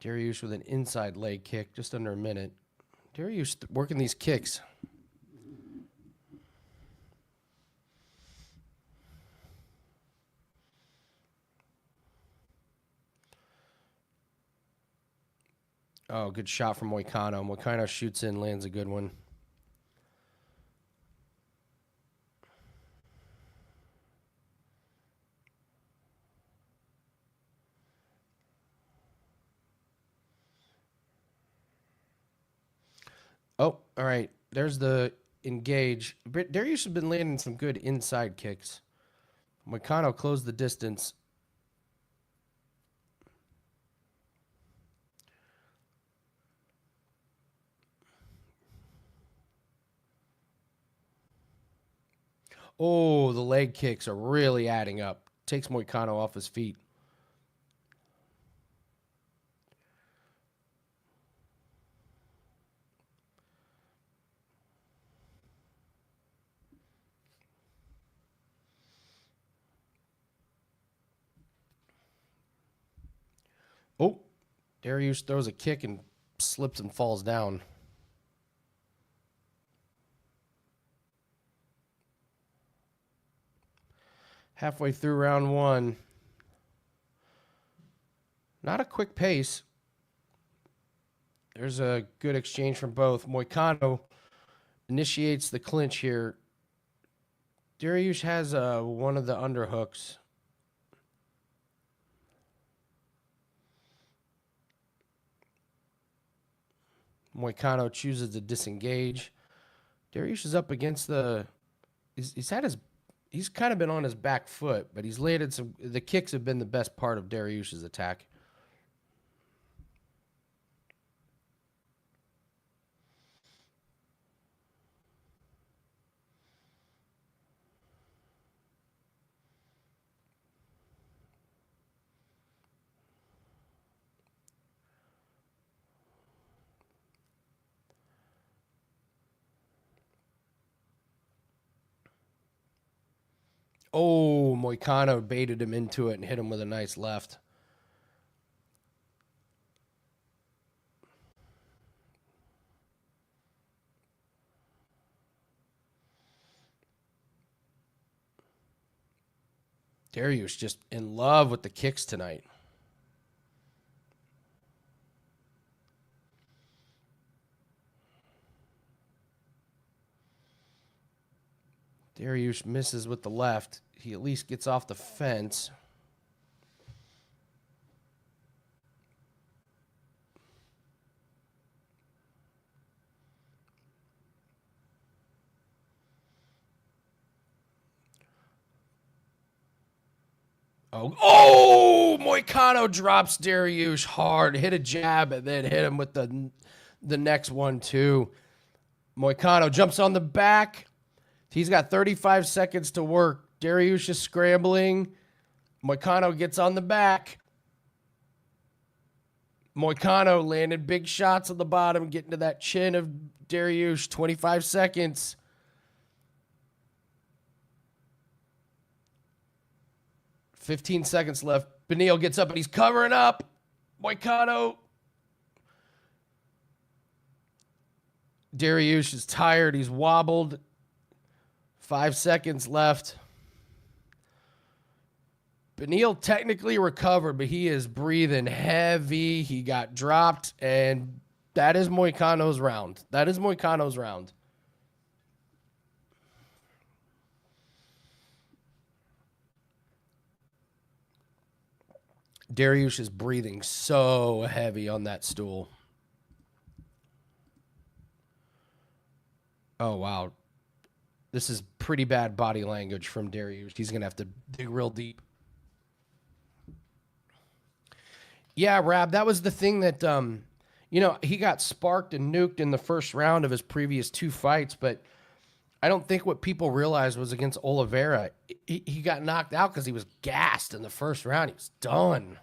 Dariush with an inside leg kick, just under a minute. Dariush working these kicks. Oh, good shot from Moicano. Moicano shoots in, lands a good one. Oh, all right. There's the engage. Darius has been landing some good inside kicks. Moicano closed the distance. Oh, the leg kicks are really adding up. Takes Moicano off his feet. Oh, Darius throws a kick and slips and falls down. Halfway through round one. Not a quick pace. There's a good exchange from both. Moicano initiates the clinch here. Darius has one of the underhooks. Moicano chooses to disengage. Darius is up against the. He's kind of been on his back foot, but he's landed some. The kicks have been the best part of Darius's attack. Oh, Moicano baited him into it and hit him with a nice left. Darius just in love with the kicks tonight. Darius misses with the left. He at least gets off the fence. Oh, Moicano drops Darius hard. Hit a jab and then hit him with the next one too. Moicano jumps on the back. He's got 35 seconds to work. Darius is scrambling. Moicano gets on the back. Moicano landed big shots on the bottom, getting to that chin of Darius. 25 seconds. $15 seconds left. Beneil gets up and he's covering up. Moicano. Darius is tired. He's wobbled. 5 seconds left. Beneil technically recovered, but he is breathing heavy. He got dropped, and that is Moicano's round. That is Moicano's round. Darius is breathing so heavy on that stool. Oh, wow. This is pretty bad body language from Darius. He's going to have to dig real deep. Yeah, Rab, that was the thing that, he got sparked and nuked in the first round of his previous 2 fights, but I don't think what people realized was against Oliveira. He got knocked out because he was gassed in the first round. He was done.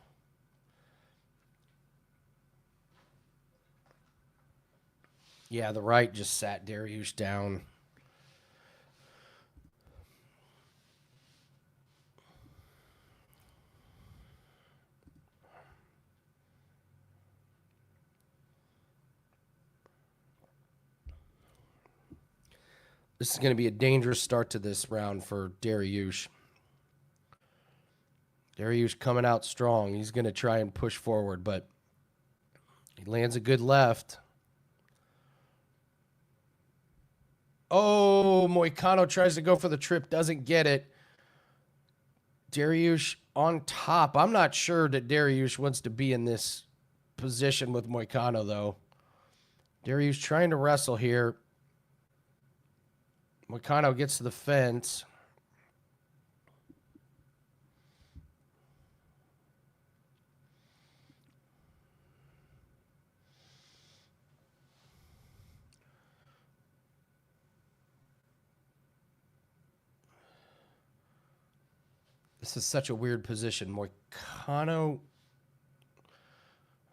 Yeah, the right just sat Darius down. This is going to be a dangerous start to this round for Darius. Darius coming out strong. He's going to try and push forward, but He lands a good left. Oh, Moicano tries to go for the trip, doesn't get it. Dariush on top. I'm not sure that Dariush wants to be in this position with Moicano, though. Dariush trying to wrestle here. Moicano gets to the fence. This is such a weird position. Moicano.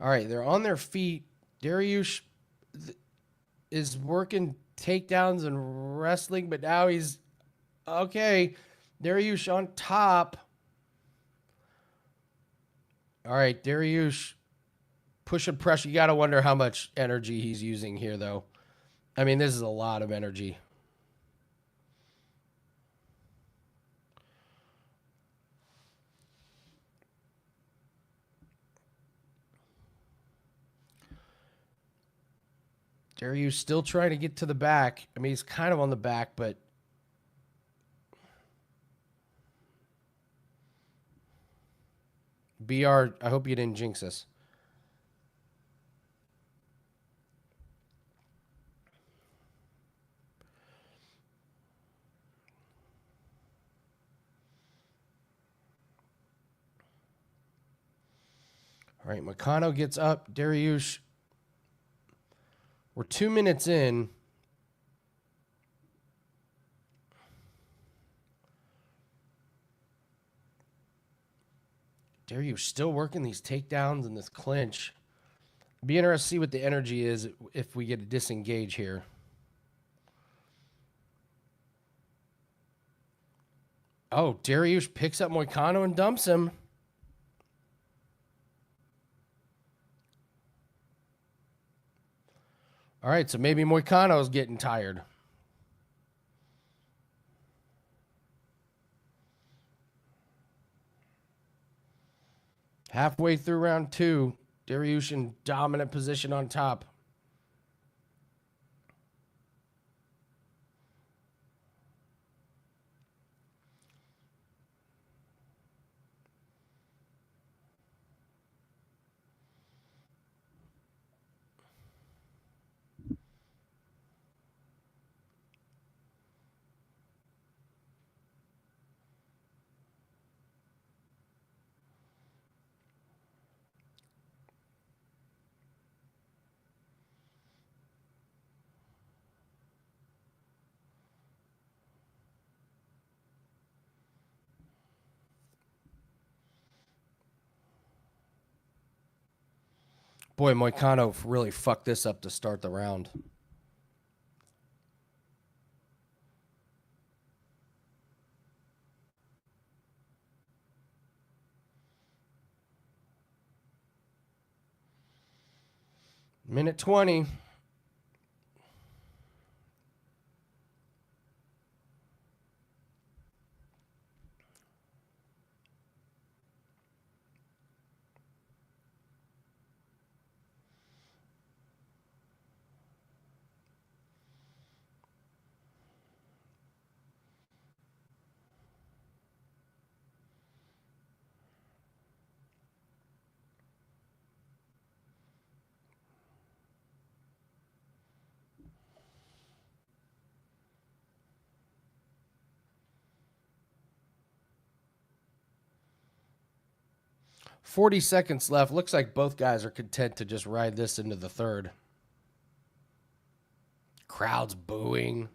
All right, they're on their feet. Dariush is working takedowns and wrestling, but now he's okay. Dariush on top. All right, Dariush pushing pressure. You got to wonder how much energy he's using here, though. I mean, this is a lot of energy. Dariush still trying to get to the back. I mean, he's kind of on the back, but BR, I hope you didn't jinx us. All right, Moicano gets up. Dariush, we're 2 minutes in. Dariush still working these takedowns and this clinch. Be interested to see what the energy is if we get a disengage here. Oh, Dariush picks up Moicano and dumps him. All right, so maybe Moicano's getting tired. Halfway through round 2, Dariush in dominant position on top. Boy, Moicano really fucked this up to start the round. Minute 20. $40 left. Looks like both guys are content to just ride this into the third. Crowd's booing.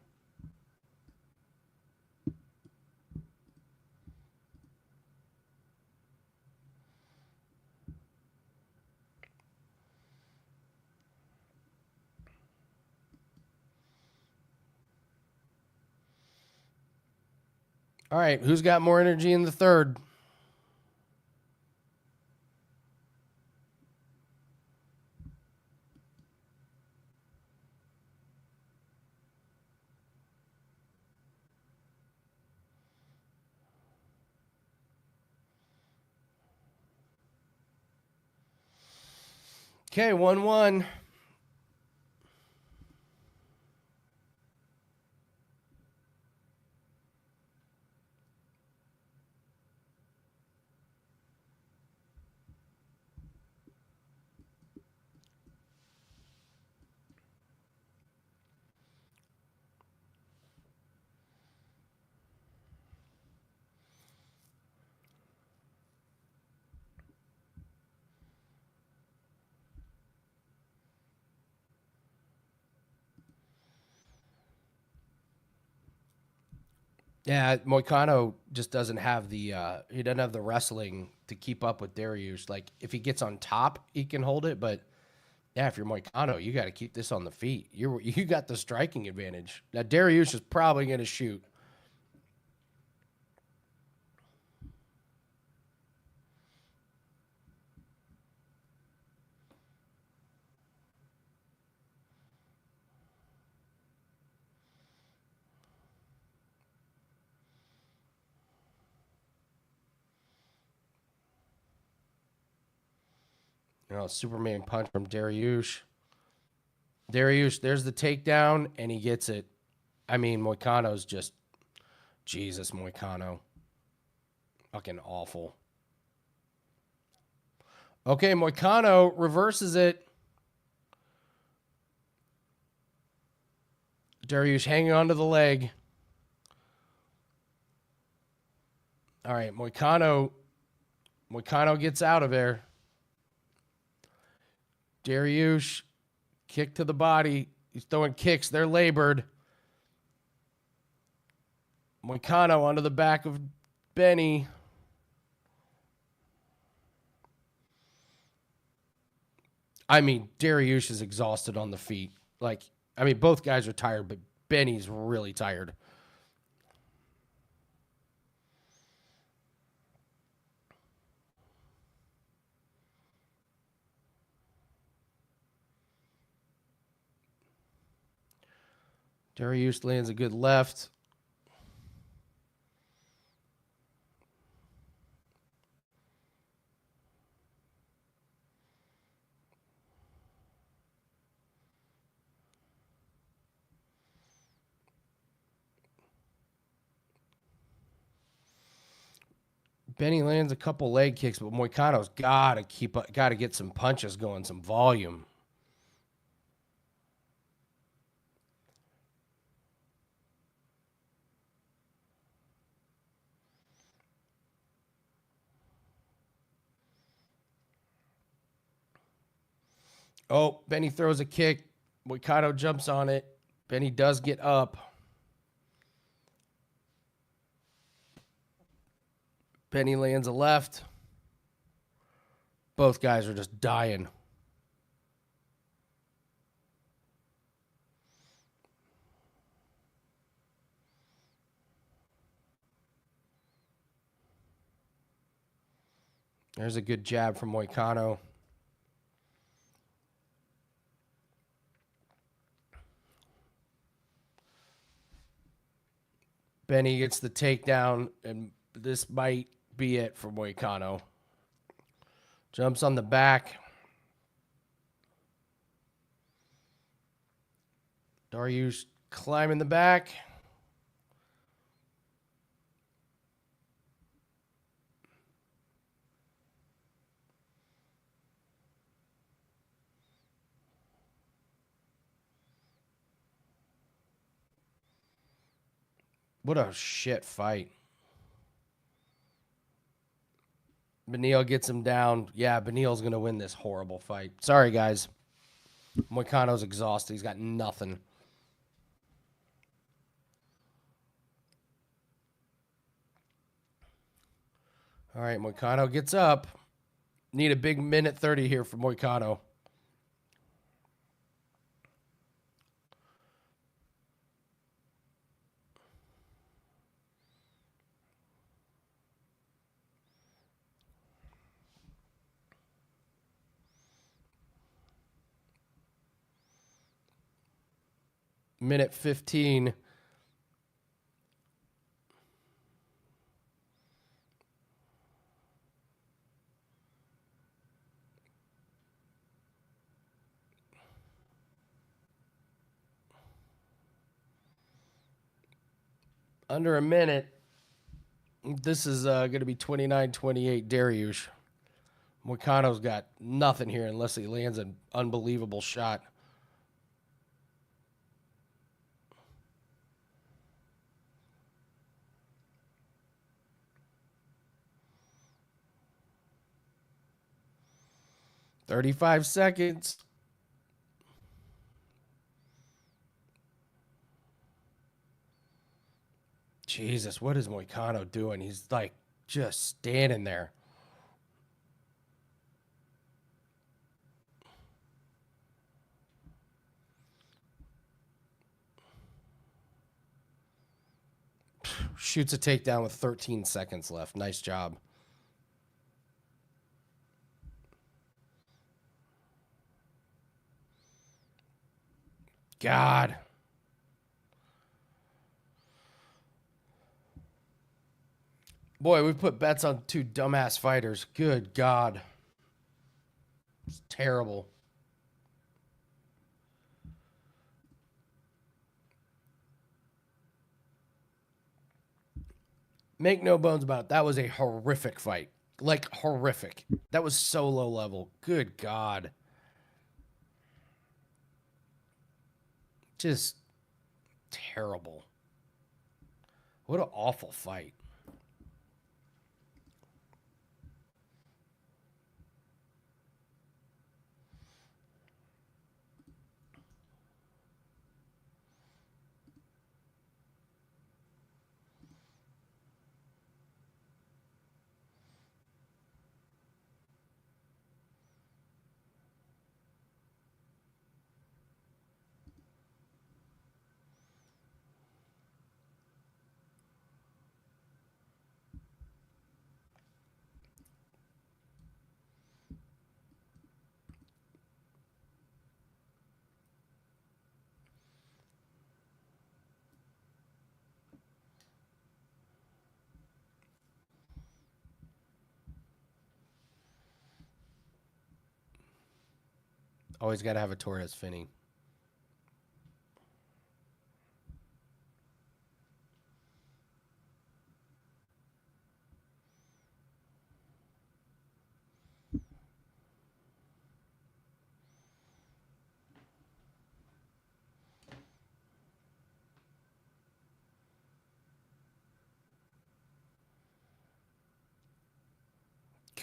All right, who's got more energy in the third? Okay, 1-1. Yeah, Moicano just doesn't have the he doesn't have the wrestling to keep up with Dariush. Like if he gets on top, he can hold it, but yeah, if you're Moicano, you got to keep this on the feet. You got the striking advantage. Now Dariush is probably going to shoot. Superman punch from Dariush. Dariush, there's the takedown, and he gets it. I mean, Moicano's just Jesus, Moicano. Fucking awful. Okay, Moicano reverses it. Dariush hanging onto the leg. All right, Moicano gets out of there. Dariush, kick to the body. He's throwing kicks. They're labored. Moicano onto the back of Benny. I mean, Dariush is exhausted on the feet. Like, I mean, both guys are tired, but Benny's really tired. Dariush lands a good left. Benny lands a couple leg kicks, but Moicano's got to get some punches going, some volume. Oh, Benny throws a kick. Moicano jumps on it. Benny does get up. Benny lands a left. Both guys are just dying. There's a good jab from Moicano. Benny gets the takedown, and this might be it for Moicano. Jumps on the back. Dariush climbing the back. What a shit fight. Beneil gets him down. Yeah, Beneil's going to win this horrible fight. Sorry, guys. Moicano's exhausted. He's got nothing. All right, Moicano gets up. Need a big minute 30 here for Moicano. Minute 15. Under a minute. This is going to be 29-28 Dariush. Moicano's got nothing here unless he lands an unbelievable shot. "35 seconds. Jesus, what is Moicano doing? He's like just standing there. Shoots a takedown with 13 seconds left. Nice job. God. Boy, we put bets on two dumbass fighters. Good God. It's terrible. Make no bones about it. That was a horrific fight. Like, horrific. That was so low level. Good God. Just terrible. What an awful fight. Always got to have a Torres Finney.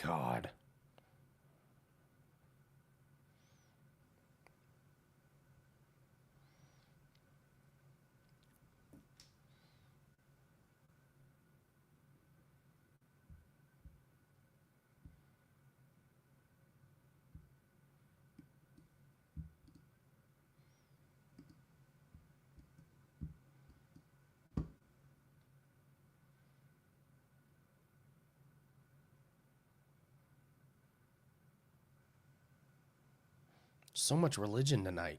God. So much religion tonight.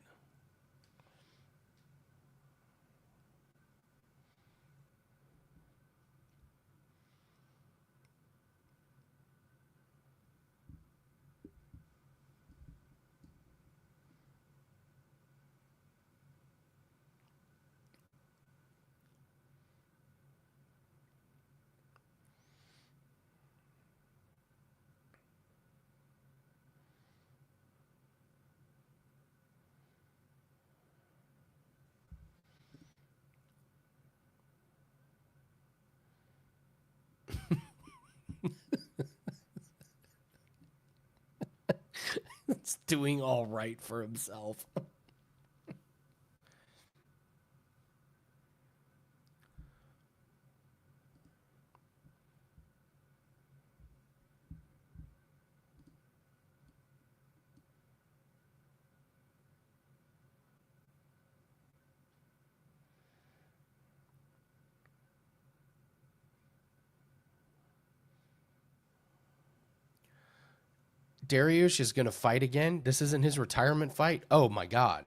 It's doing all right for himself. Dariush is going to fight again. This isn't his retirement fight. Oh my God.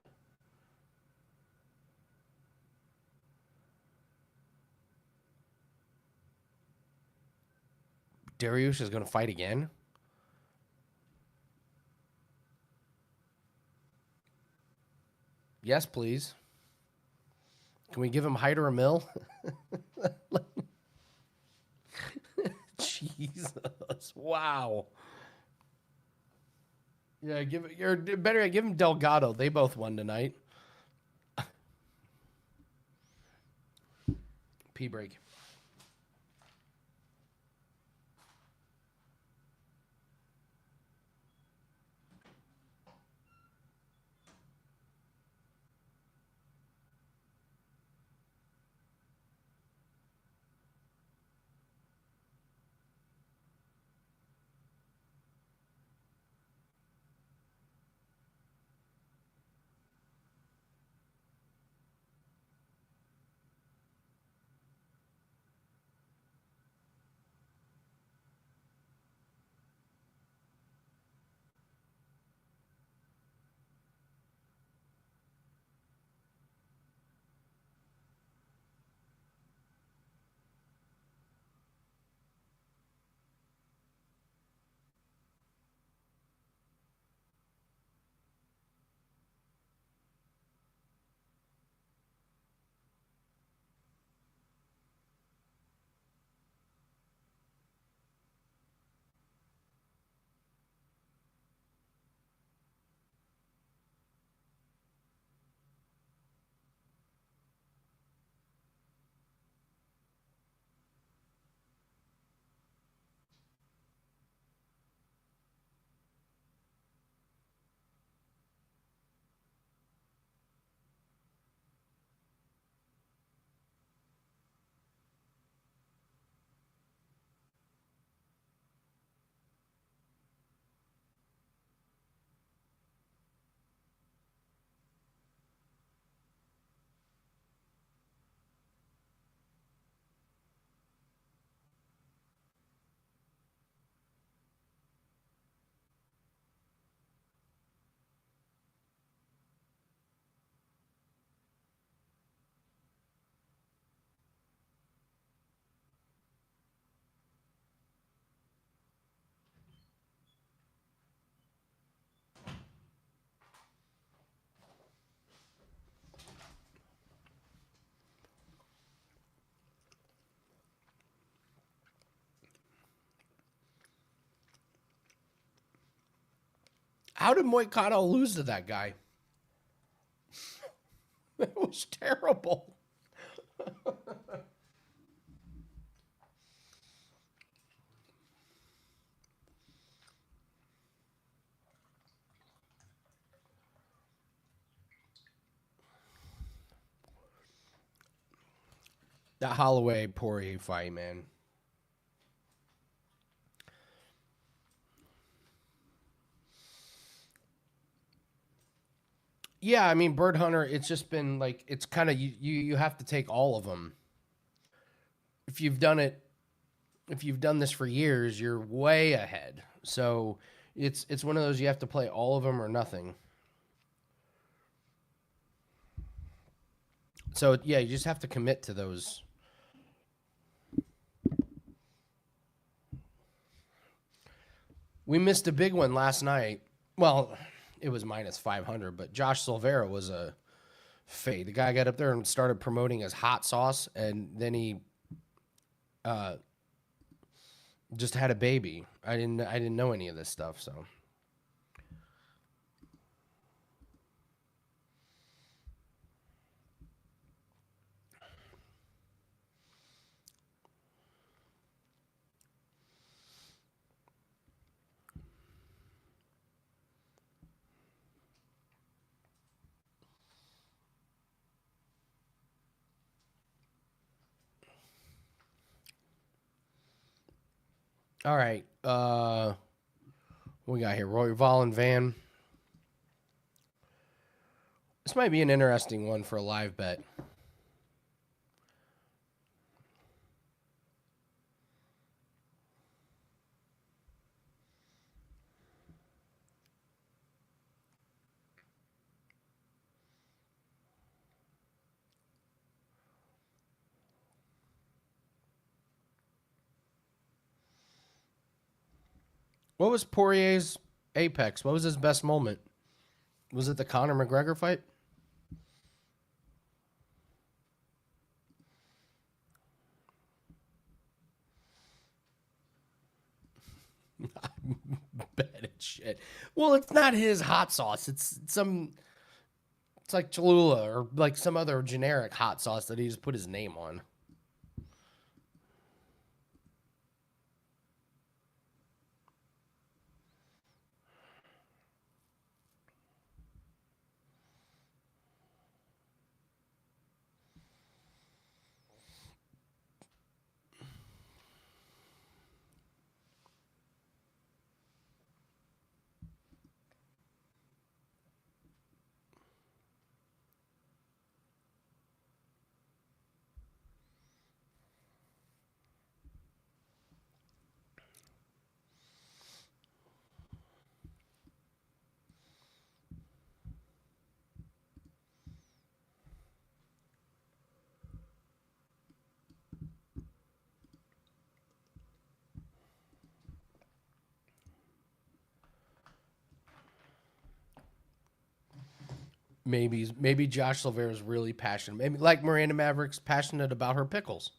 Dariush is going to fight again. Yes, please. Can we give him Hyder a mill? Jesus. Wow. Yeah, you're better. Give him Delgado. They both won tonight. Pee break. How did Moicano lose to that guy? It was terrible. That Holloway Poirier fight, man. Yeah, I mean, Bird Hunter. It's just been like it's kind of you have to take all of them. If you've done it, if you've done this for years, you're way ahead. So it's one of those you have to play all of them or nothing. So yeah, you just have to commit to those. We missed a big one last night. Well, it was minus 500, but Josh Silveira was a fade. The guy got up there and started promoting his hot sauce, and then he uh, just had a baby. I didn't know any of this stuff. So all right, what we got here? Roy and Van. This might be an interesting one for a live bet. What was Poirier's apex? What was his best moment? Was it the Conor McGregor fight? Bet it's shit. Well, it's not his hot sauce. It's some. It's like Cholula or like some other generic hot sauce that he just put his name on. Maybe Josh Silveira is really passionate. Maybe like Miranda Maverick's passionate about her pickles.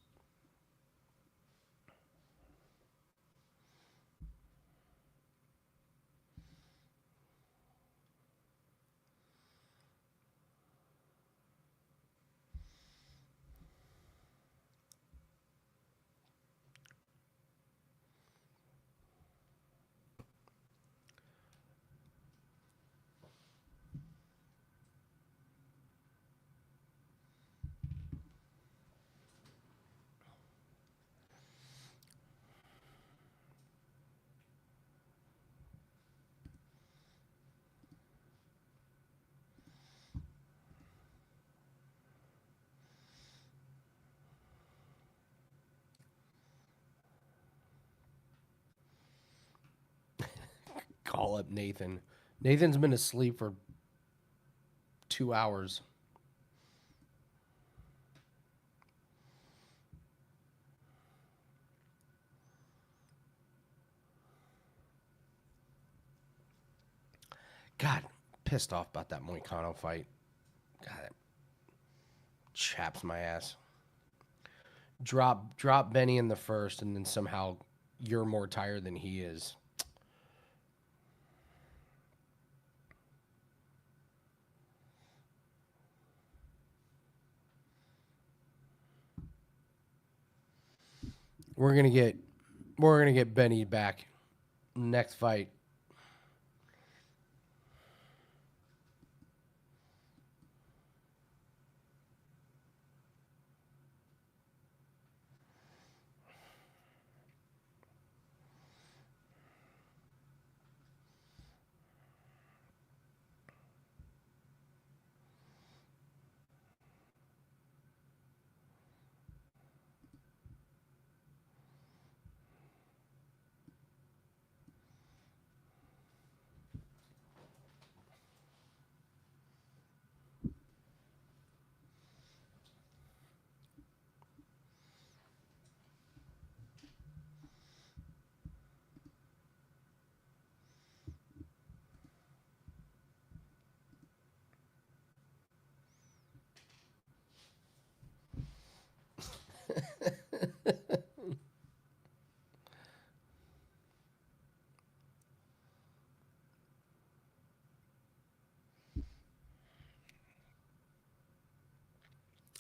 Call up Nathan. Nathan's been asleep for 2 hours. God, pissed off about that Moicano fight. God, it chaps my ass. Drop Benny in the first, and then somehow you're more tired than he is. We're gonna get we're gonna get Benny back next fight.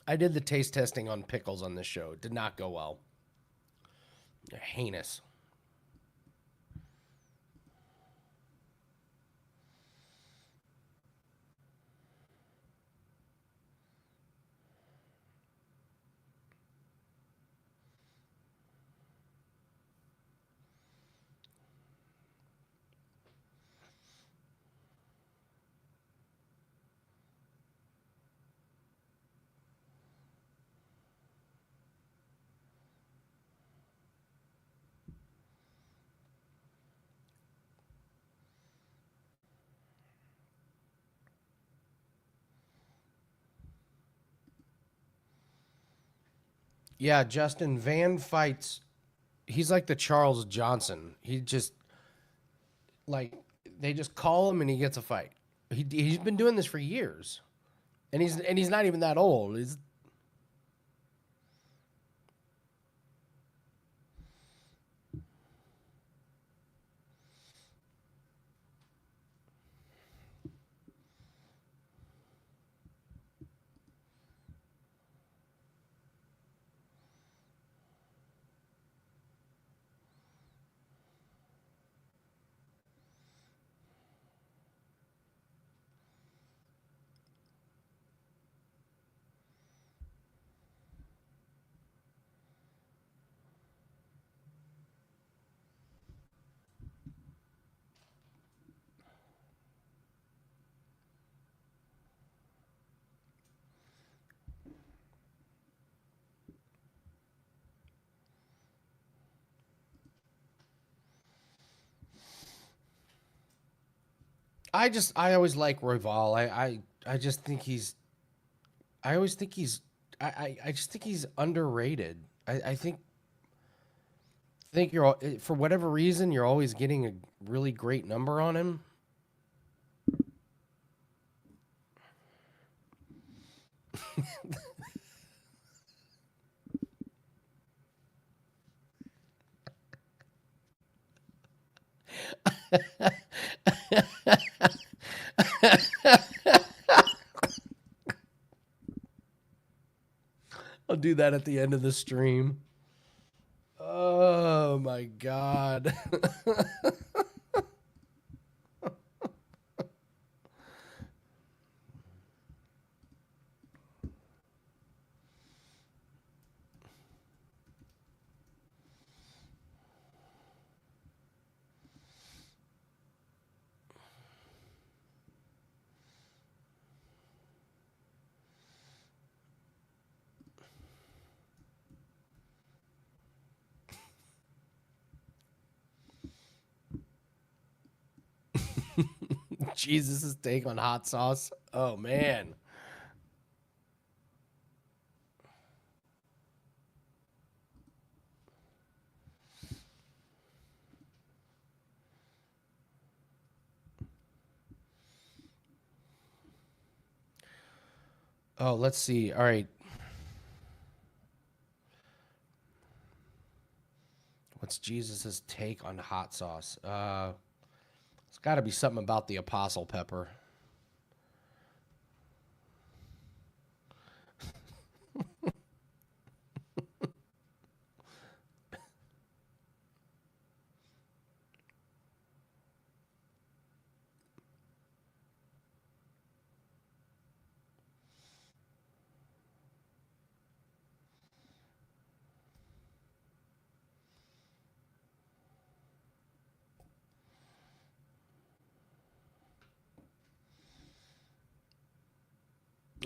I did the taste testing on pickles on this show. It did not go well. They're heinous. Yeah, Justin Van fights. He's like the Charles Johnson. He just like they just call him and he gets a fight. He's been doing this for years, and he's not even that old. He's I always like Royval. I just think he's I always think he's I just think he's underrated. I think you're for whatever reason you're always getting a really great number on him. I'll do that at the end of the stream. Oh my god. Jesus' take on hot sauce. Oh man. Oh, let's see. All right. What's Jesus's take on hot sauce? It's got to be something about the apostle pepper.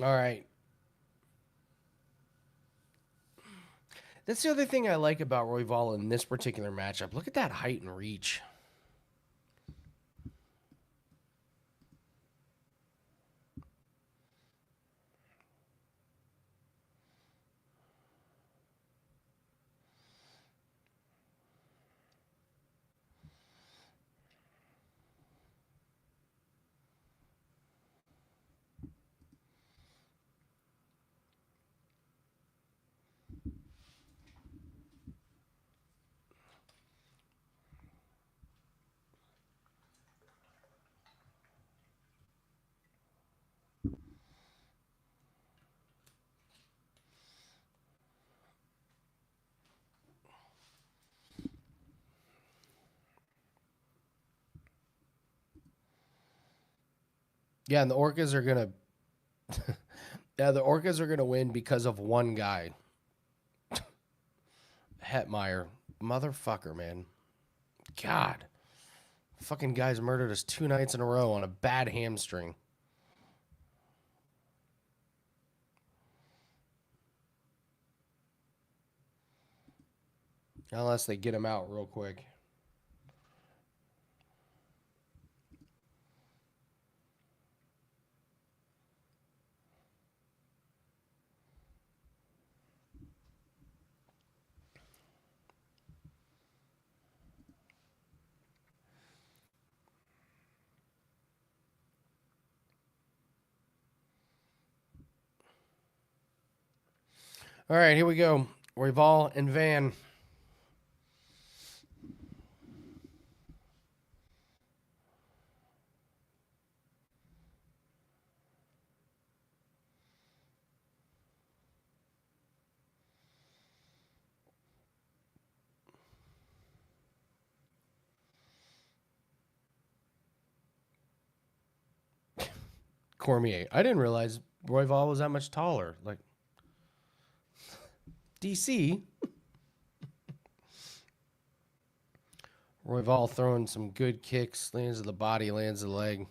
All right. That's the other thing I like about Royval in this particular matchup. Look at that height and reach. Yeah, and the Orcas are gonna yeah, the Orcas are gonna win because of one guy. Hetmeyer. Motherfucker, man. God. Fucking guy's murdered us 2 nights in a row on a bad hamstring. Unless they get him out real quick. All right, here we go. Royval and Van. Cormier. I didn't realize Royval was that much taller. Like DC. Royval throwing some good kicks, lands to the body, lands the leg.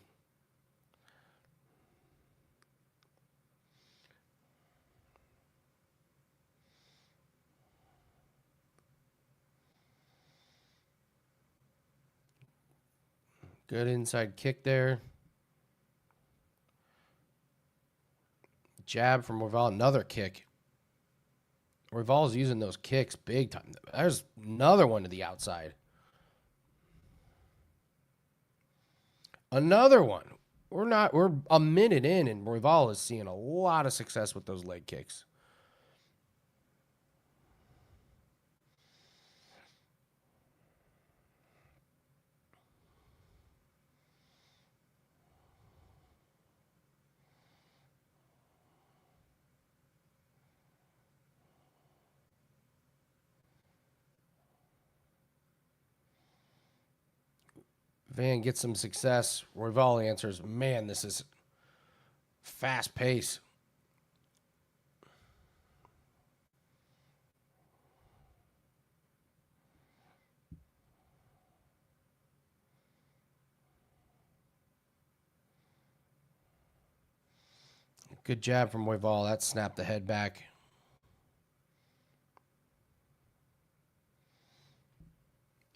Good inside kick there. Jab from Royval, another kick. Royval's using those kicks big time. There's another one to the outside. Another one. We're a minute in, and Royval is seeing a lot of success with those leg kicks. Van gets some success. Royval answers, man, this is fast pace. Good jab from Royval. That snapped the head back.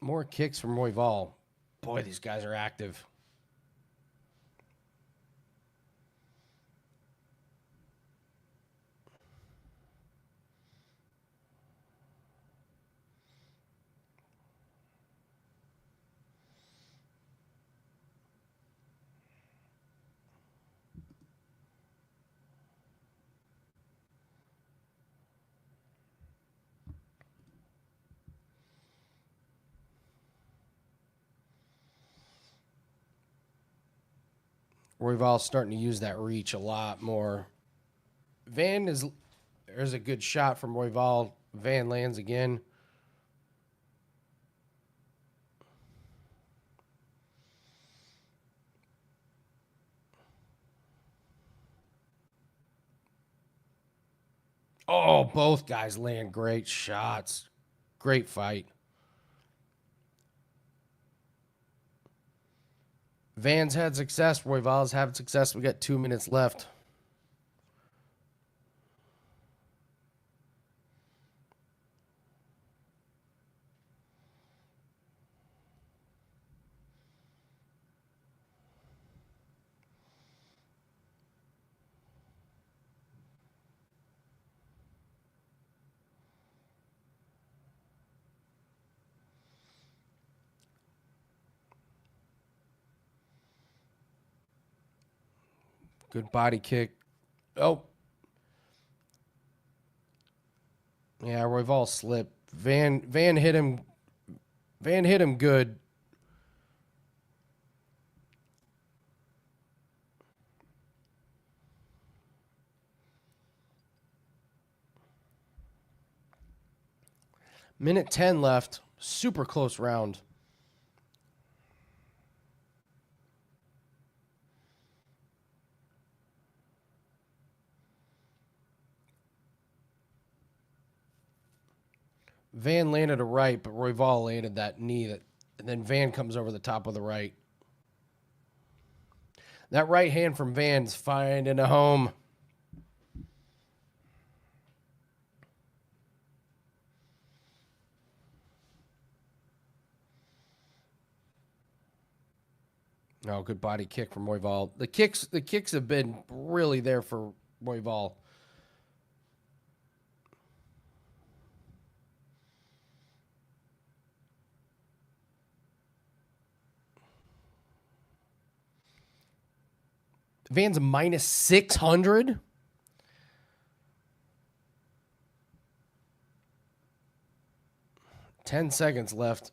More kicks from Royval. Boy, these guys are active. Royval's starting to use that reach a lot more. There's a good shot from Royval. Van lands again. Oh, both guys land great shots. Great fight. Van's had success. Royval's had success. We got 2 minutes left. Good body kick. Oh. Yeah, Royval slipped. Van hit him. Van hit him good. Minute 10 left. Super close round. Van landed a right, but Royval landed that knee and then Van comes over the top of the right. That right hand from Van's finding a home. Oh, good body kick from Royval. The kicks have been really there for Royval. Van's minus 600. Ten seconds left.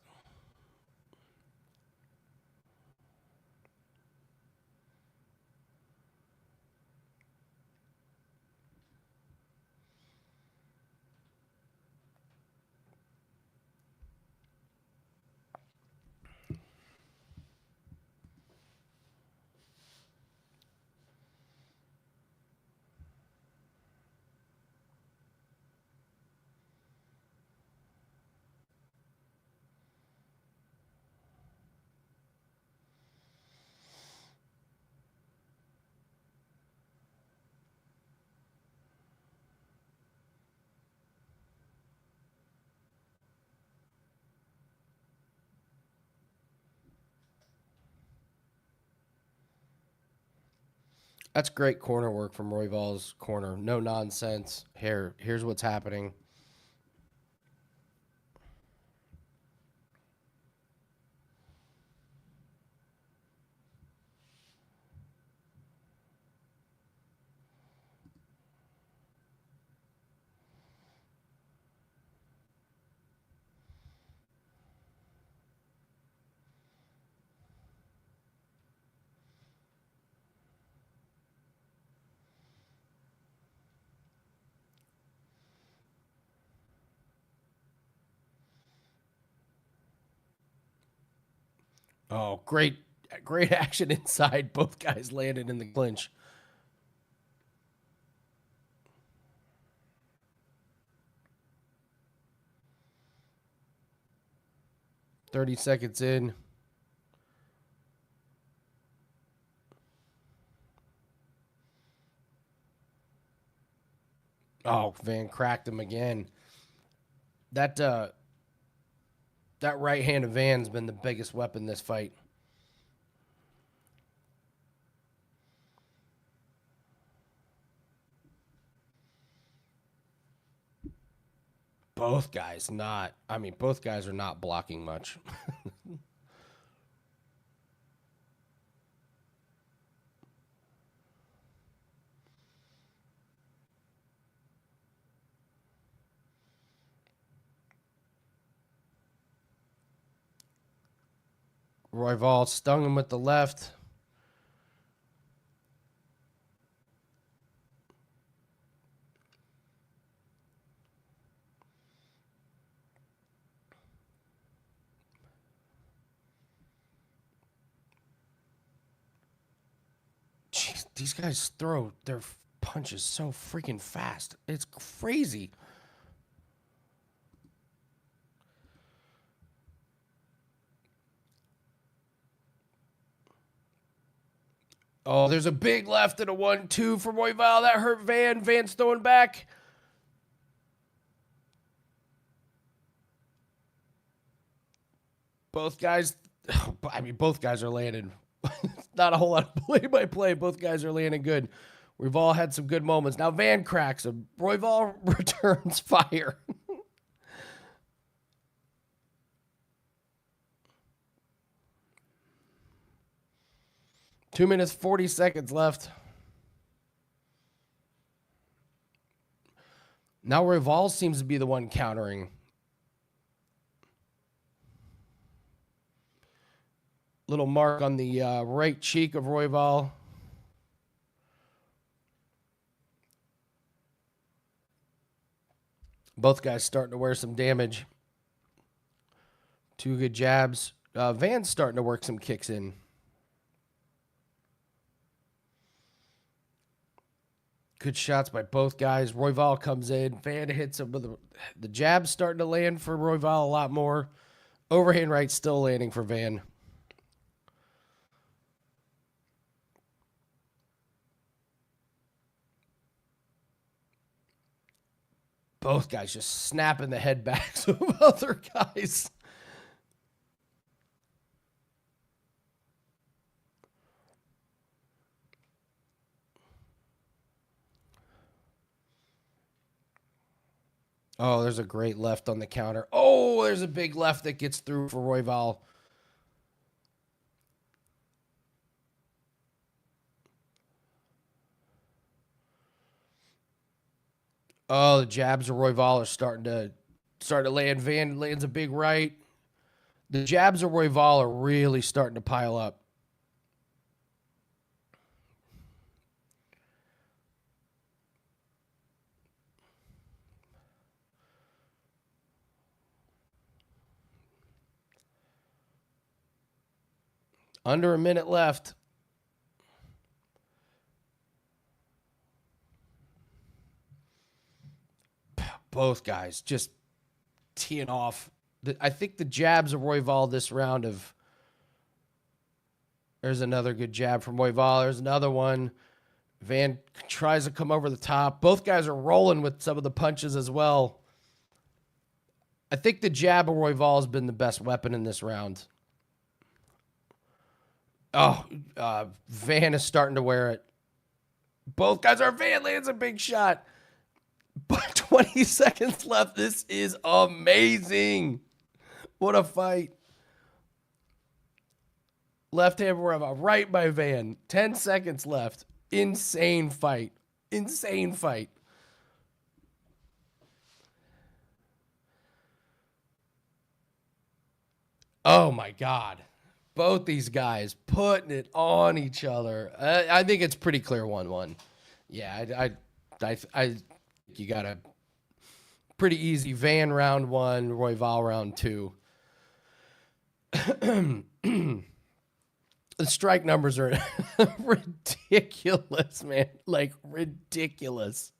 That's great corner work from Royval's corner. No nonsense. Here's what's happening. Oh, great action inside. Both guys landed in the clinch. 30 seconds in. Oh, Van cracked him again. That that right hand of Van's been the biggest weapon this fight. Both guys both guys are not blocking much. Royval stung him with the left. Jeez, these guys throw their punches so freaking fast. It's crazy. Oh, there's a big left and a 1-2 for Royval. That hurt Van. Van's throwing back. Both guys, both guys are landing. Not a whole lot of play-by-play. Both guys are landing good. We've all had some good moments. Now Van cracks him. Royval returns fire. 2 minutes, 40 seconds left. Now Royval seems to be the one countering. Little mark on the right cheek of Royval. Both guys starting to wear some damage. Two good jabs. Van's starting to work some kicks in. Good shots by both guys. Royval comes in. Van hits him with the jab starting to land for Royval a lot more. Overhand right still landing for Van. Both guys just snapping the head backs of other guys. Oh, there's a great left on the counter. Oh, there's a big left that gets through for Royval. Oh, the jabs of Royval are starting to land. Van lands a big right. The jabs of Royval are really starting to pile up. Under a minute left. Both guys just teeing off. I think the jabs of Royval this round of. There's another good jab from Royval. There's another one. Van tries to come over the top. Both guys are rolling with some of the punches as well. I think the jab of Royval has been the best weapon in this round. Oh, Van is starting to wear it. Both guys are. Van lands a big shot. But 20 seconds left. This is amazing. What a fight. Left hand Royval, right by Van. 10 seconds left. Insane fight. Insane fight. Oh my God. Both these guys putting it on each other. I think it's pretty clear 1-1. Yeah, I you got a pretty easy Van round 1, Royval round 2. The strike numbers are ridiculous, man. Like, ridiculous.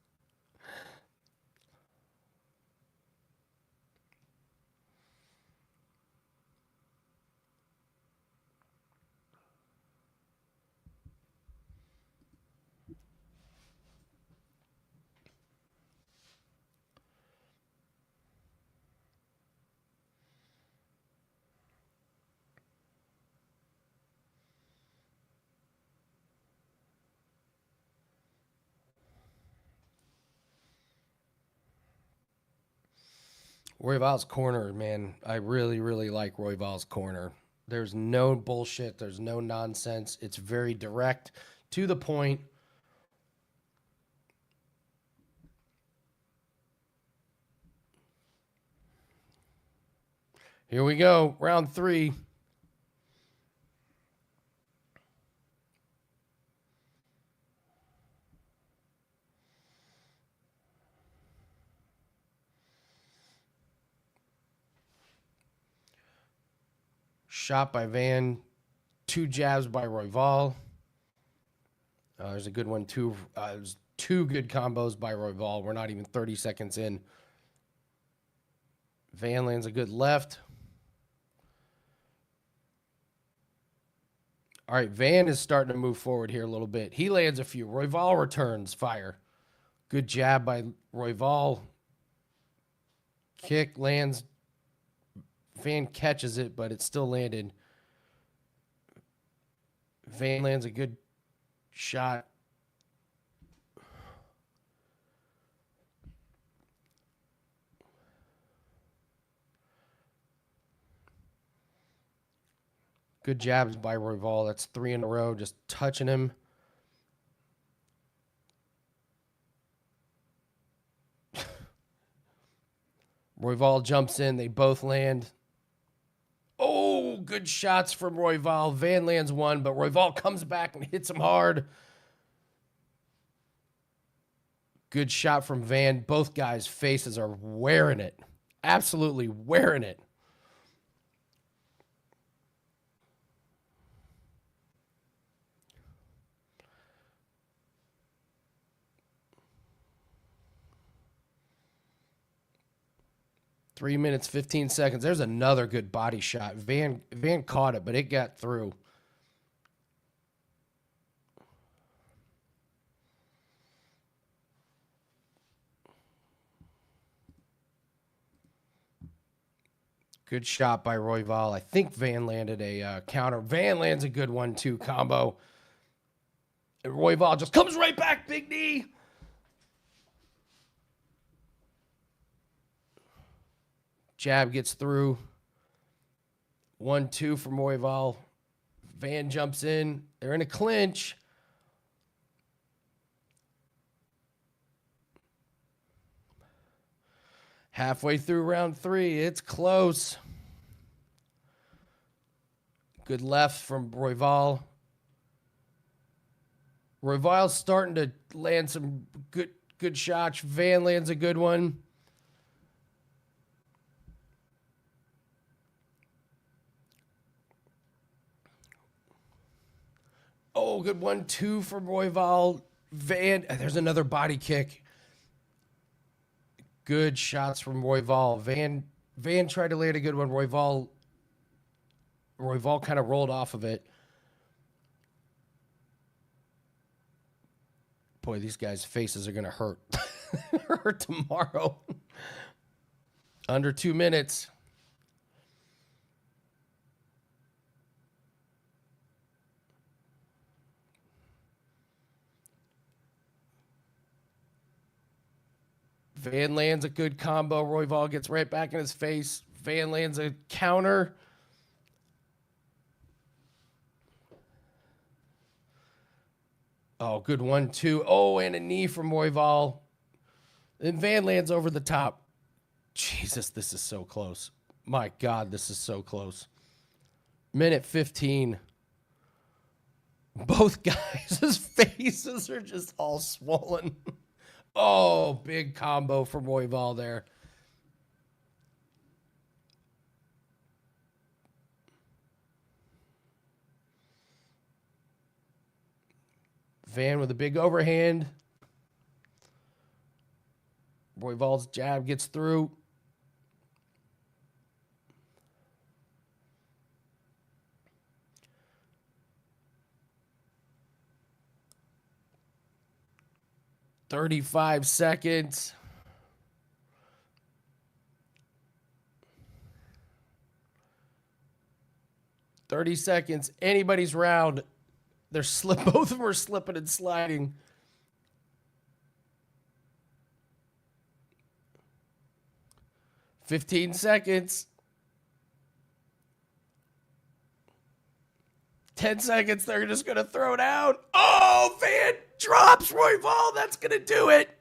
Royval's corner, man. I really, really like Royval's corner. There's no bullshit. There's no nonsense. It's very direct, to the point. Here we go. Round 3. Shot by Van. 2 jabs by Royval. There's a good one, too. There's 2 good combos by Royval. We're not even 30 seconds in. Van lands a good left. All right, Van is starting to move forward here a little bit. He lands a few. Royval returns fire. Good jab by Royval. Kick lands. Van catches it, but it still landed. Van lands a good shot. Good jabs by Royval. That's 3 in a row, just touching him. Royval jumps in. They both land. Oh, good shots from Royval. Van lands 1, but Royval comes back and hits him hard. Good shot from Van. Both guys' faces are wearing it. Absolutely wearing it. Three minutes, 15 seconds. There's another good body shot. Van caught it, but it got through. Good shot by Royval. I think Van landed a counter. Van lands a good 1-2 combo. And Royval just comes right back, big knee. Jab gets through. 1-2 from Royval. Van jumps in. They're in a clinch. Halfway through round 3. It's close. Good left from Royval. Royval's starting to land some good shots. Van lands a good one. Oh, good 1-2 from Royval. Van, there's another body kick. Good shots from Royval. Van tried to land a good one. Royval kind of rolled off of it. Boy, these guys' faces are going to hurt. Hurt tomorrow. Under 2 minutes. Van lands a good combo. Royval gets right back in his face. Van lands a counter. Oh, good 1-2. Oh, and a knee from Royval. Then Van lands over the top. Jesus, this is so close. My God, this is so close. Minute 15. Both guys' faces are just all swollen. Oh, big combo from Royval there. Van with a big overhand. Royval's jab gets through. "35 seconds. "30 seconds. Anybody's round. They're both of them are slipping and sliding. "15 seconds. 10 seconds. They're just going to throw down. Oh, Van drops Royval. That's going to do it.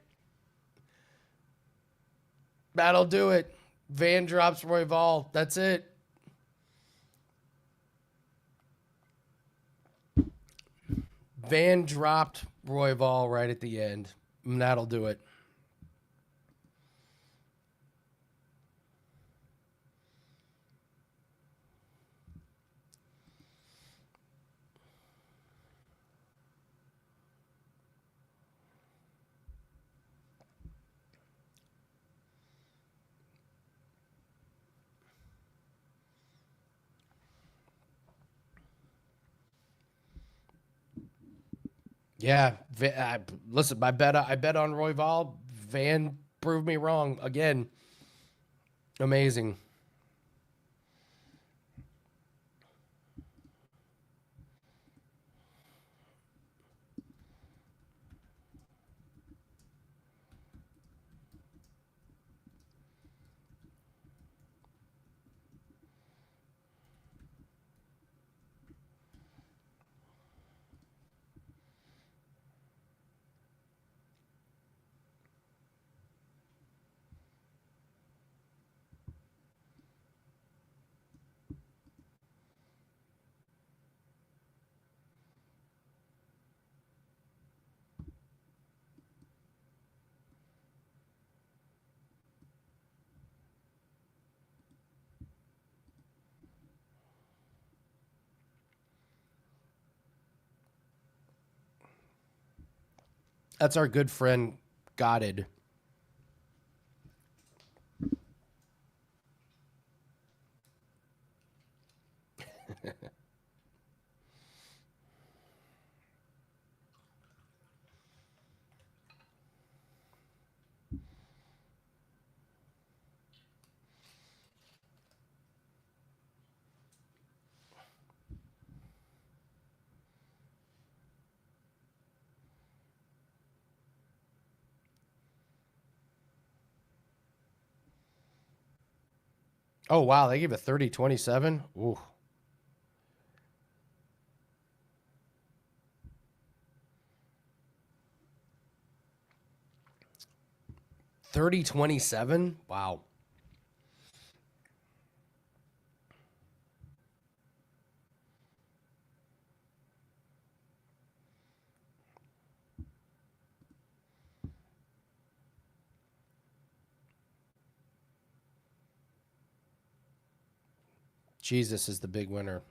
That'll do it. Van drops Royval. That's it. Van dropped Royval right at the end. And that'll do it. Yeah, listen, I bet on Royval. Van proved me wrong again. Amazing. That's our good friend Goddard. Oh, wow. They gave a 30-27. Ooh. $30-27. Wow. Jesus is the big winner.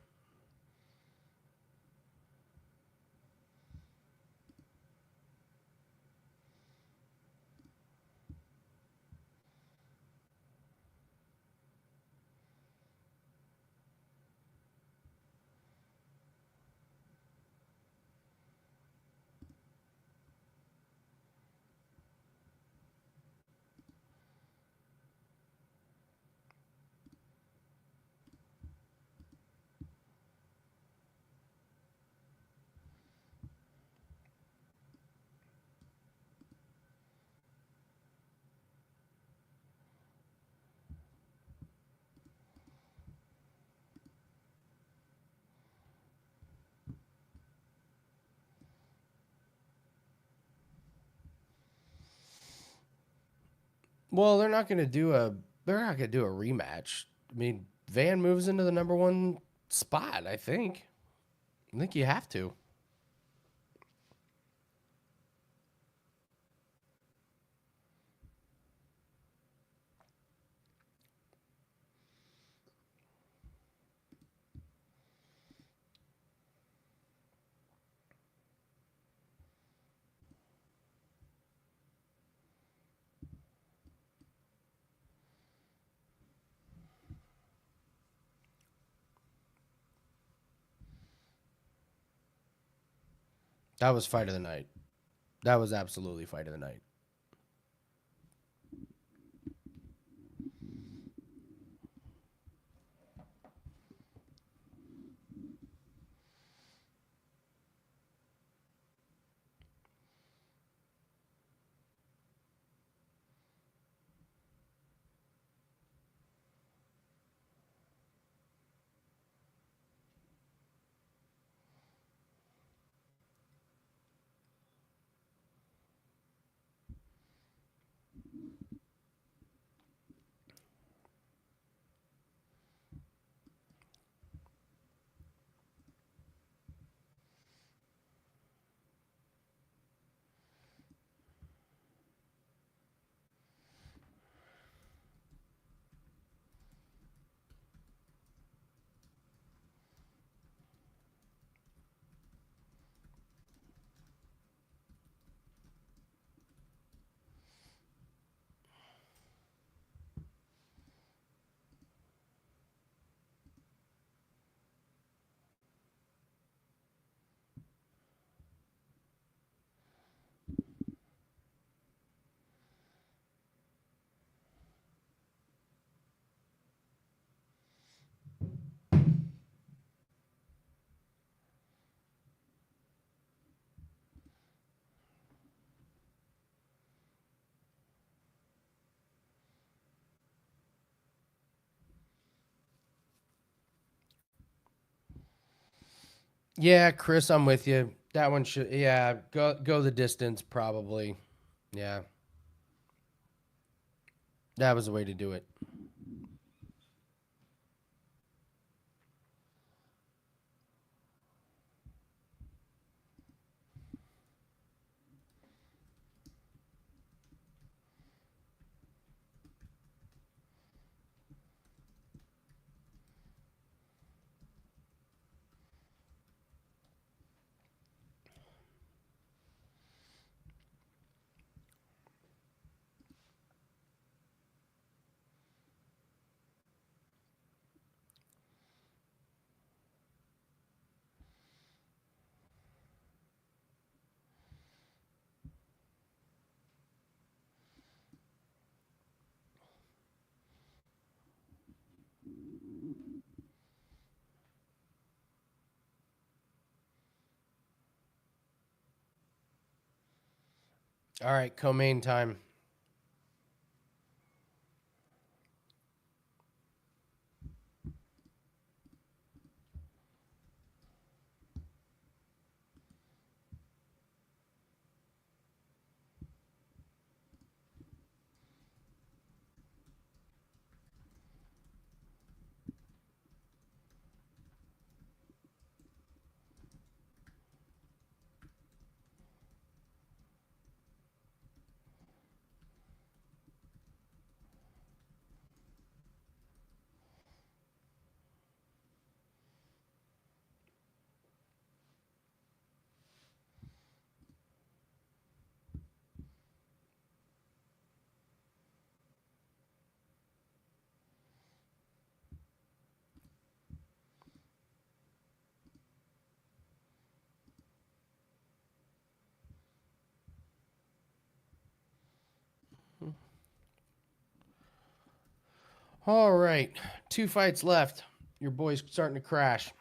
Well, they're not going to do a. They're not going to do a rematch. I mean, Van moves into the number one spot. I think. I think you have to. That was fight of the night. That was absolutely fight of the night. Yeah, Chris, I'm with you. That one should. Yeah, go the distance probably. Yeah, that was the way to do it. All right, co-main time. All right, 2 fights left. Your boy's starting to crash.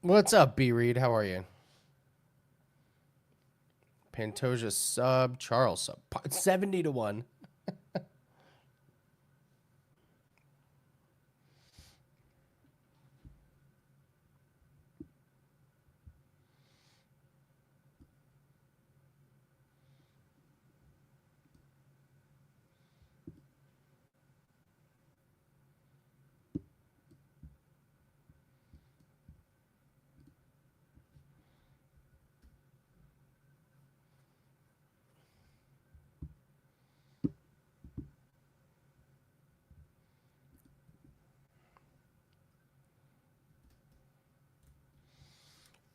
What's up, B Reed? How are you? Pantoja sub, Charles sub, 70 to 1.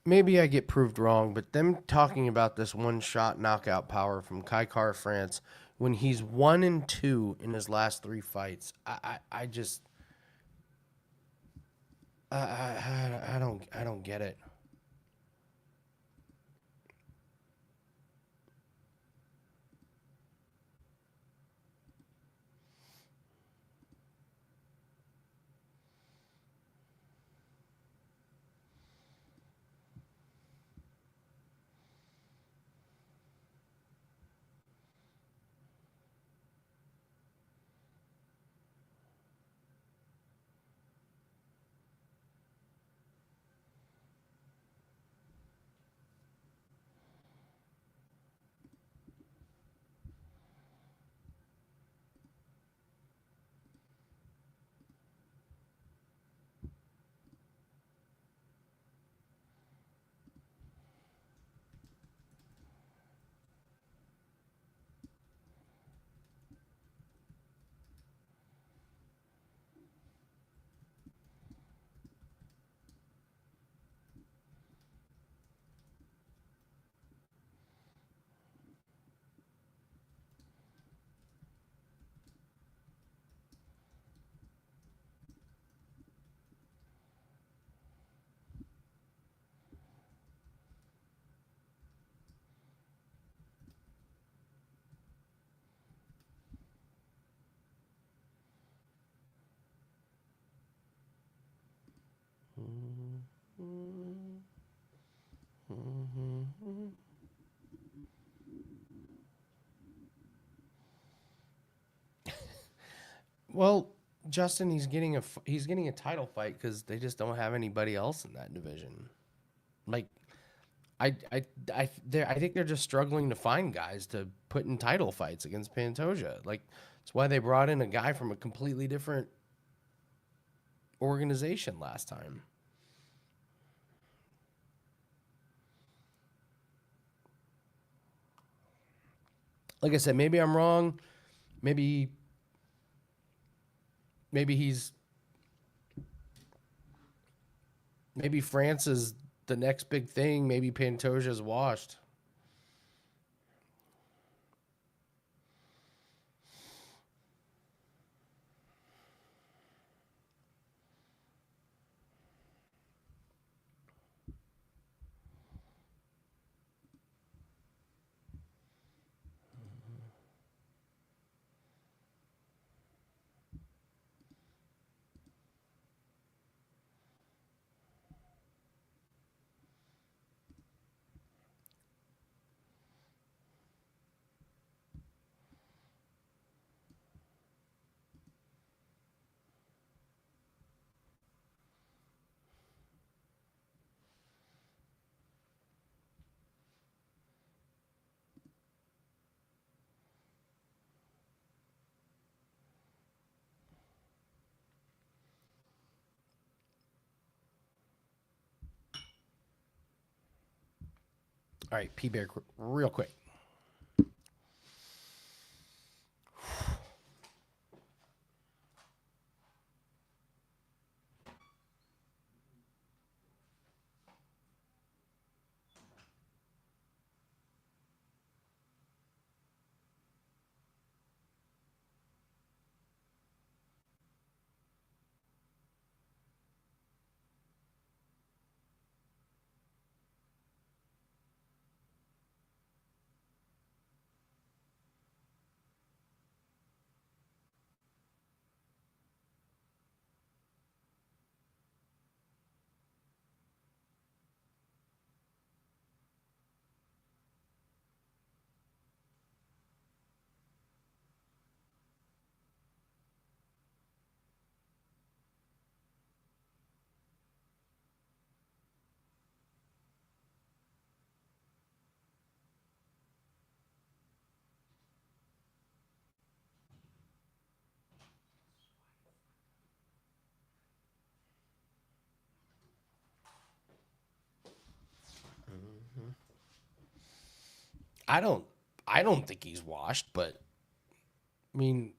Maybe I get proved wrong, but them talking about this one shot knockout power from Kai Car France when he's 1-2 in his last 3 fights, I just I don't get it. Well, Justin, he's getting a title fight because they just don't have anybody else in that division. Like I think they're just struggling to find guys to put in title fights against Pantoja. Like that's why they brought in a guy from a completely different organization last time. Like I said, maybe I'm wrong. Maybe maybe he's maybe France is the next big thing. Maybe Pantoja's washed. All right, P-Bear, real quick. I don't I don't think he's washed, but I mean,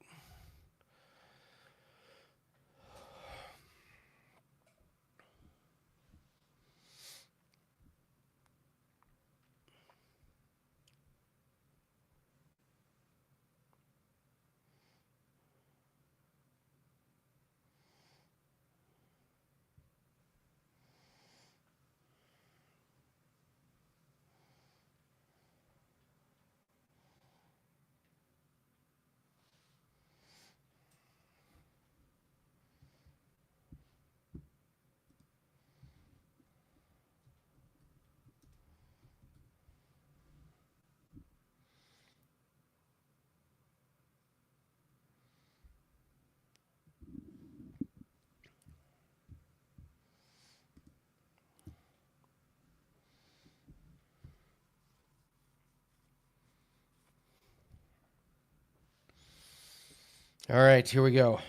all right, here we go.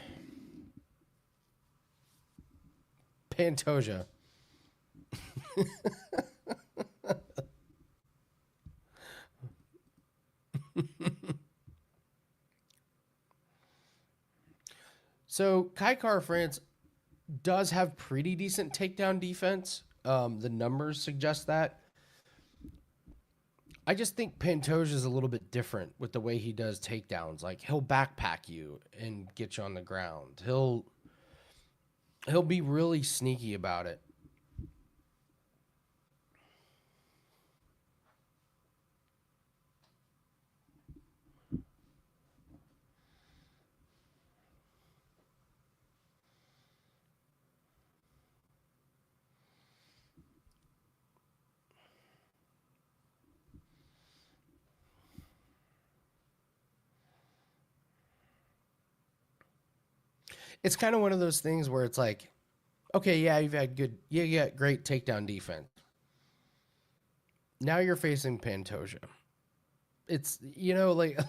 Pantoja. So Kai Kara France does have pretty decent takedown defense. The numbers suggest that. I just think Pantoja is a little bit different with the way he does takedowns. Like he'll backpack you and get you on the ground. He'll be really sneaky about it. It's kind of one of those things where it's like, okay, yeah, you got great takedown defense. Now you're facing Pantoja. It's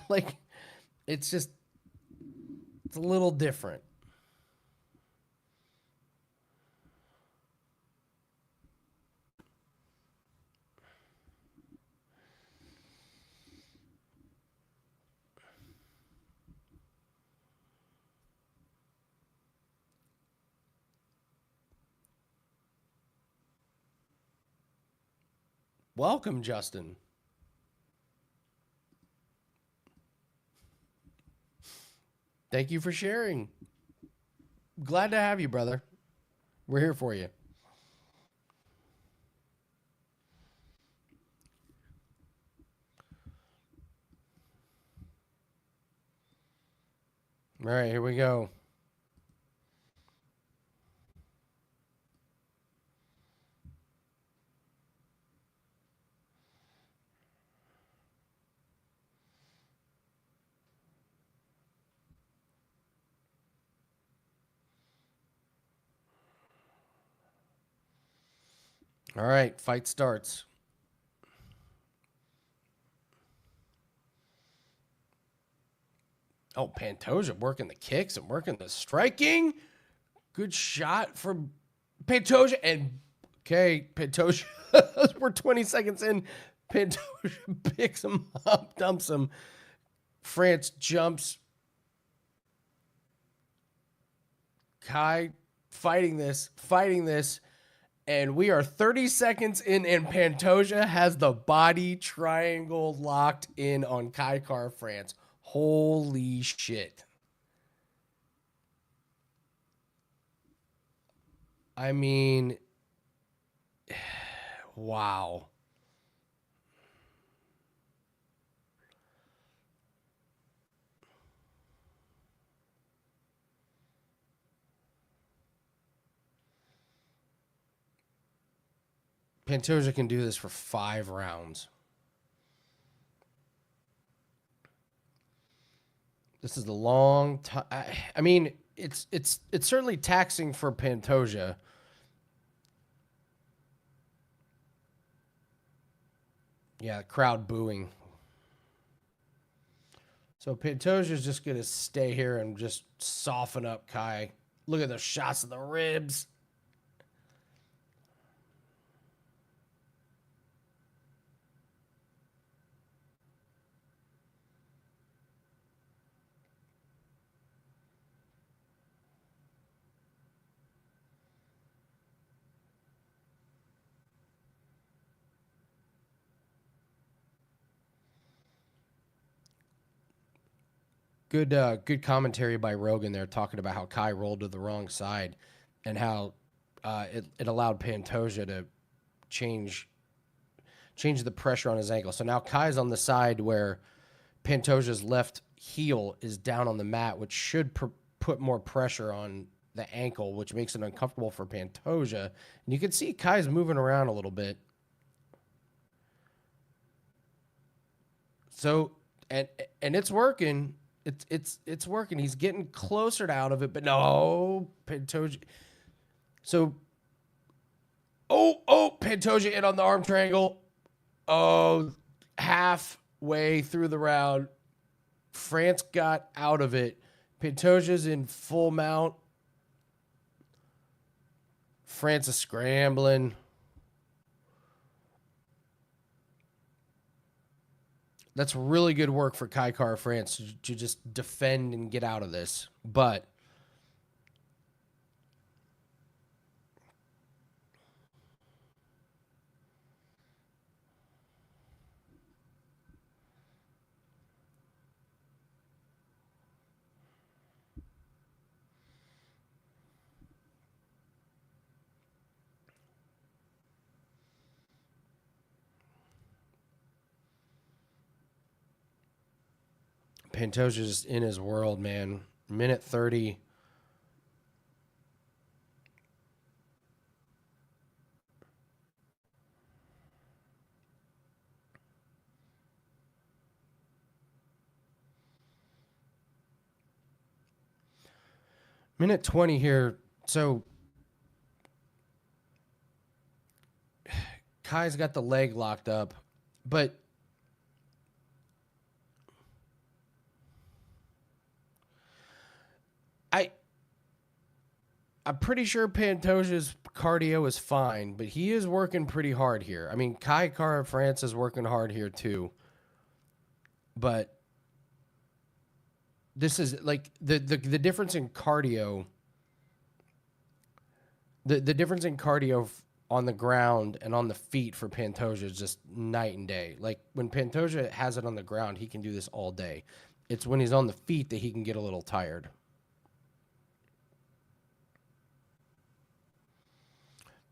like it's just it's a little different. Welcome, Justin. Thank you for sharing. Glad to have you, brother. We're here for you. All right, here we go. All right, fight starts. Oh, Pantoja working the kicks and working the striking. Good shot from Pantoja. And okay, Pantoja, we're 20 seconds in. Pantoja picks him up, dumps him. France jumps. Kai fighting this, and we are 30 seconds in, and Pantoja has the body triangle locked in on Kai Car France. Holy shit. I mean, wow. Pantoja can do this for 5 rounds. This is a long time. I mean, it's certainly taxing for Pantoja. Yeah, crowd booing. So Pantoja's just gonna stay here and just soften up Kai. Look at the shots of the ribs. Good commentary by Rogan there, talking about how Kai rolled to the wrong side, and how it allowed Pantoja to change the pressure on his ankle. So now Kai's on the side where Pantoja's left heel is down on the mat, which should put more pressure on the ankle, which makes it uncomfortable for Pantoja. And you can see Kai's moving around a little bit. So and it's working. It's working. He's getting closer to out of it, but no, Pantoja. So, Pantoja in on the arm triangle. Oh, halfway through the round, France got out of it. Pantoja's in full mount. France is scrambling. That's really good work for Kai Car France to just defend and get out of this. But Pantoja's just in his world, man. Minute 30. Minute 20 here. So Kai's got the leg locked up, but I'm pretty sure Pantoja's cardio is fine, but he is working pretty hard here. I mean, Kai Car France is working hard here too. But this is like the difference in cardio. The difference in cardio on the ground and on the feet for Pantoja is just night and day. Like when Pantoja has it on the ground, he can do this all day. It's when he's on the feet that he can get a little tired.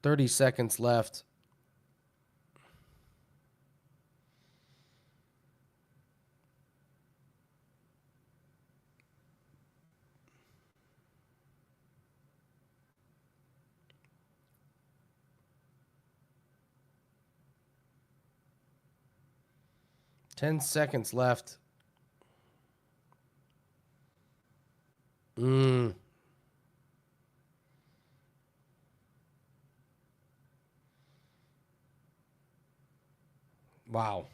30 seconds left. Ten seconds left. Wow.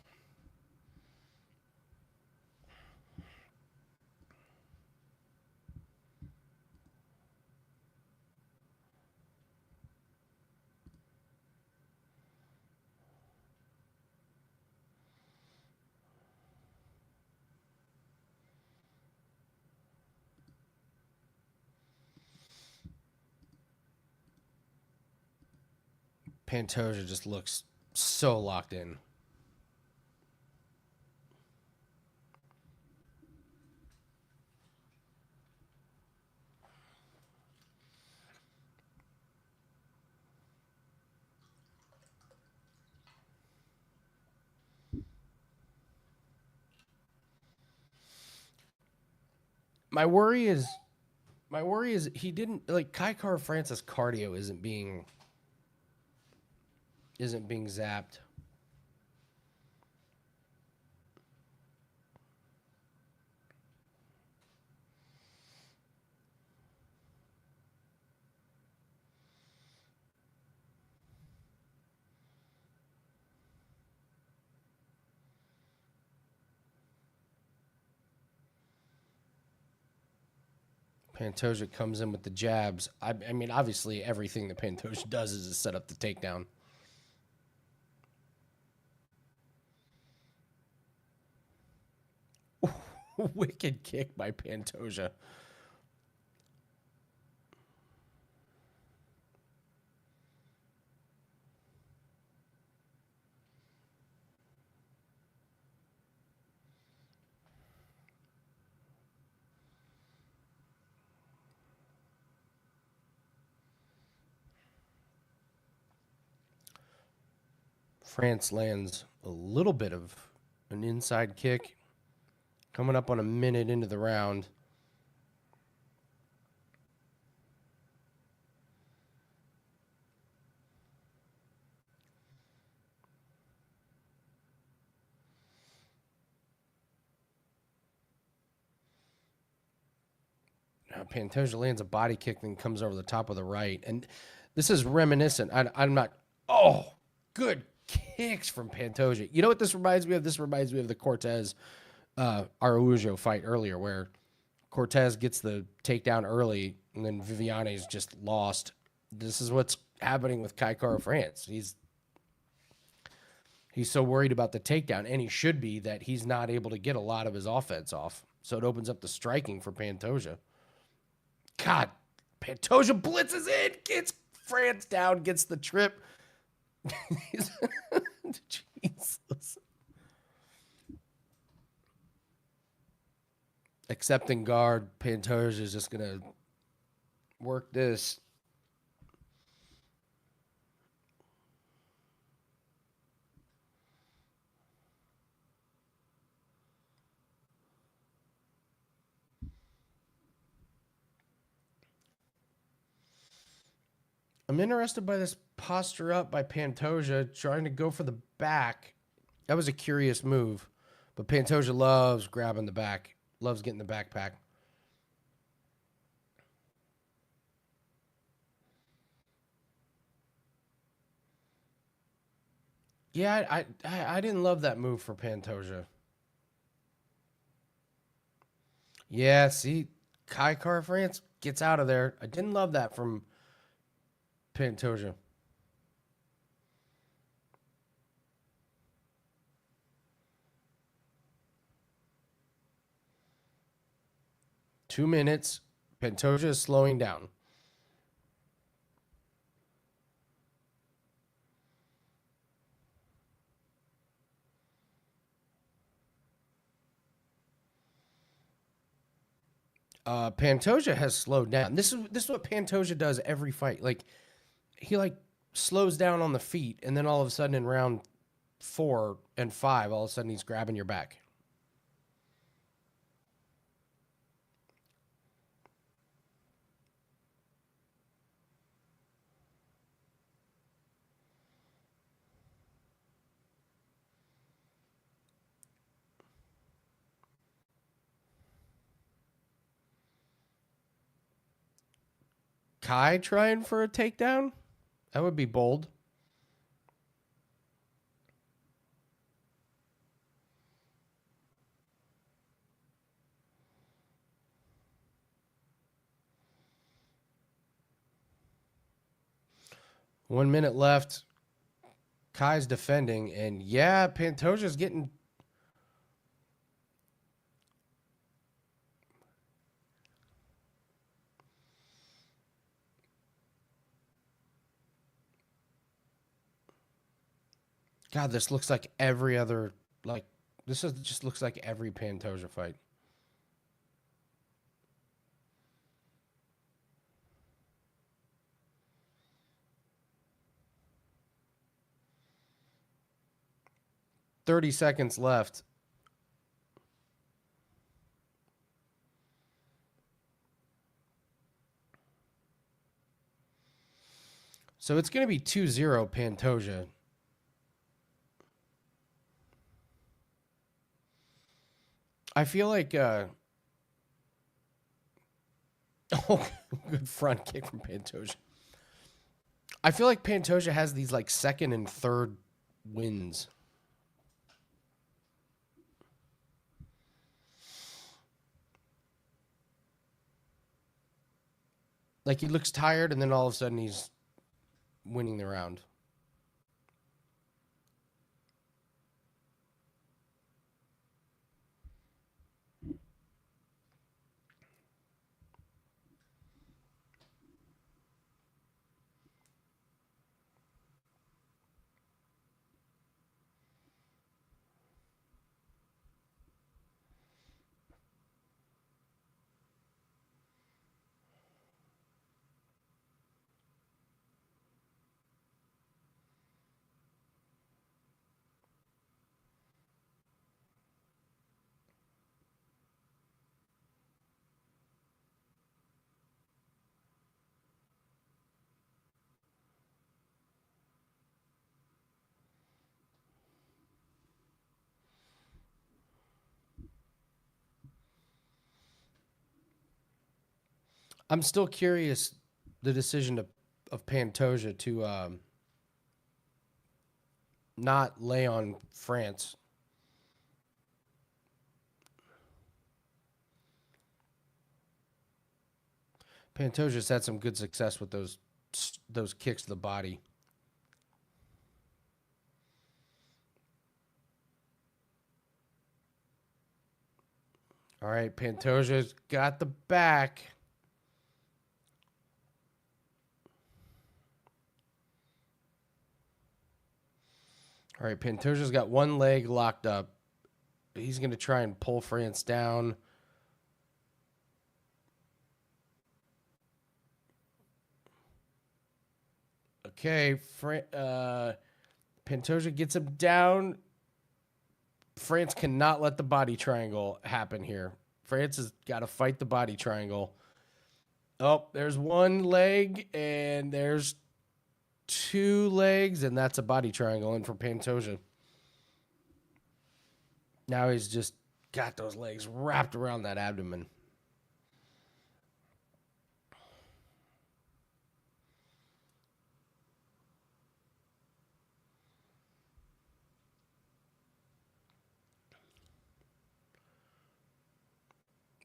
Pantoja just looks so locked in. My worry is he didn't like Kai Car Francis cardio isn't being zapped. Pantoja comes in with the jabs. I mean, obviously, everything that Pantoja does is to set up the takedown. Wicked kick by Pantoja. France lands a little bit of an inside kick. Coming up on a minute into the round. Now Pantoja lands a body kick, then comes over the top of the right. And this is reminiscent. I'm not. Oh, good kicks from Pantoja. You know what this reminds me of? This reminds me of the Cortez Araujo fight earlier, where Cortez gets the takedown early, and then Viviane's just lost. This is what's happening with Kai Kara France. He's so worried about the takedown, and he should be, that he's not able to get a lot of his offense off. So it opens up the striking for Pantoja. God, Pantoja blitzes in, gets France down, gets the trip. Jesus. Accepting guard, Pantoja is just going to work this. I'm interested by this posture up by Pantoja, trying to go for the back. That was a curious move, but Pantoja loves grabbing the back, loves getting the backpack. Yeah, I didn't love that move for Pantoja. Yeah, see, Kai Car France gets out of there. I didn't love that from Pantoja. Two minutes. Pantoja is slowing down. Pantoja has slowed down. This is what Pantoja does every fight. Like he slows down on the feet, and then all of a sudden in round 4 and 5, all of a sudden he's grabbing your back. Kai trying for a takedown? That would be bold. One minute left. Kai's defending, and yeah, Pantoja's getting. God, this looks like every other, like, just looks like every Pantoja fight. $30 left. So it's going to be 2-0 Pantoja. I feel like, oh, good front kick from Pantoja. I feel like Pantoja has these like second and third wins. Like he looks tired and then all of a sudden he's winning the round. I'm still curious the decision of Pantoja to not lay on France. Pantoja's had some good success with those kicks to the body. All right, Pantoja's got the back. All right, Pantoja's got one leg locked up. He's going to try and pull France down. Okay, Pantoja gets him down. France cannot let the body triangle happen here. France has got to fight the body triangle. Oh, there's one leg, and there's two legs, and that's a body triangle in for Pantoja. Now he's just got those legs wrapped around that abdomen.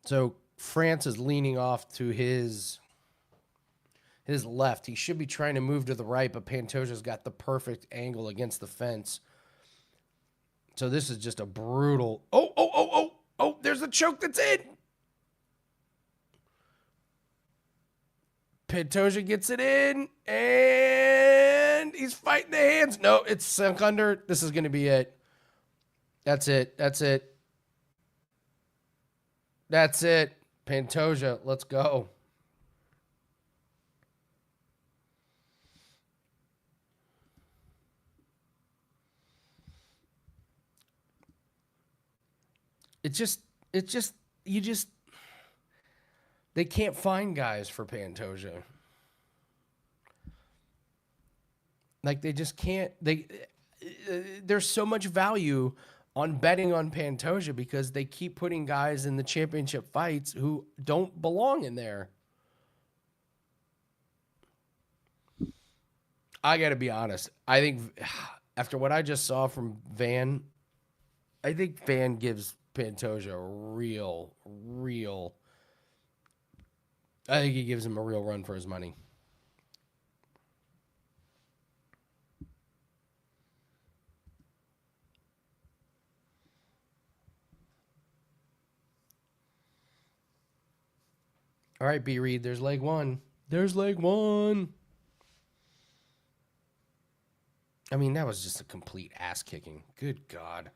So France is leaning off to his left. He should be trying to move to the right, but Pantoja's got the perfect angle against the fence. So this is just a brutal. Oh, there's a choke that's in. Pantoja gets it in, and he's fighting the hands. No, it's sunk under. This is going to be it. That's it. That's it. That's it. Pantoja, let's go. You just, they can't find guys for Pantoja. Like they just can't, there's so much value on betting on Pantoja because they keep putting guys in the championship fights who don't belong in there. I got to be honest. I think after what I just saw from Van, I think Van gives Pantoja a real. I think he gives him a real run for his money. All right, B. Reed, there's leg one. There's leg one. I mean, that was just a complete ass kicking. Good God.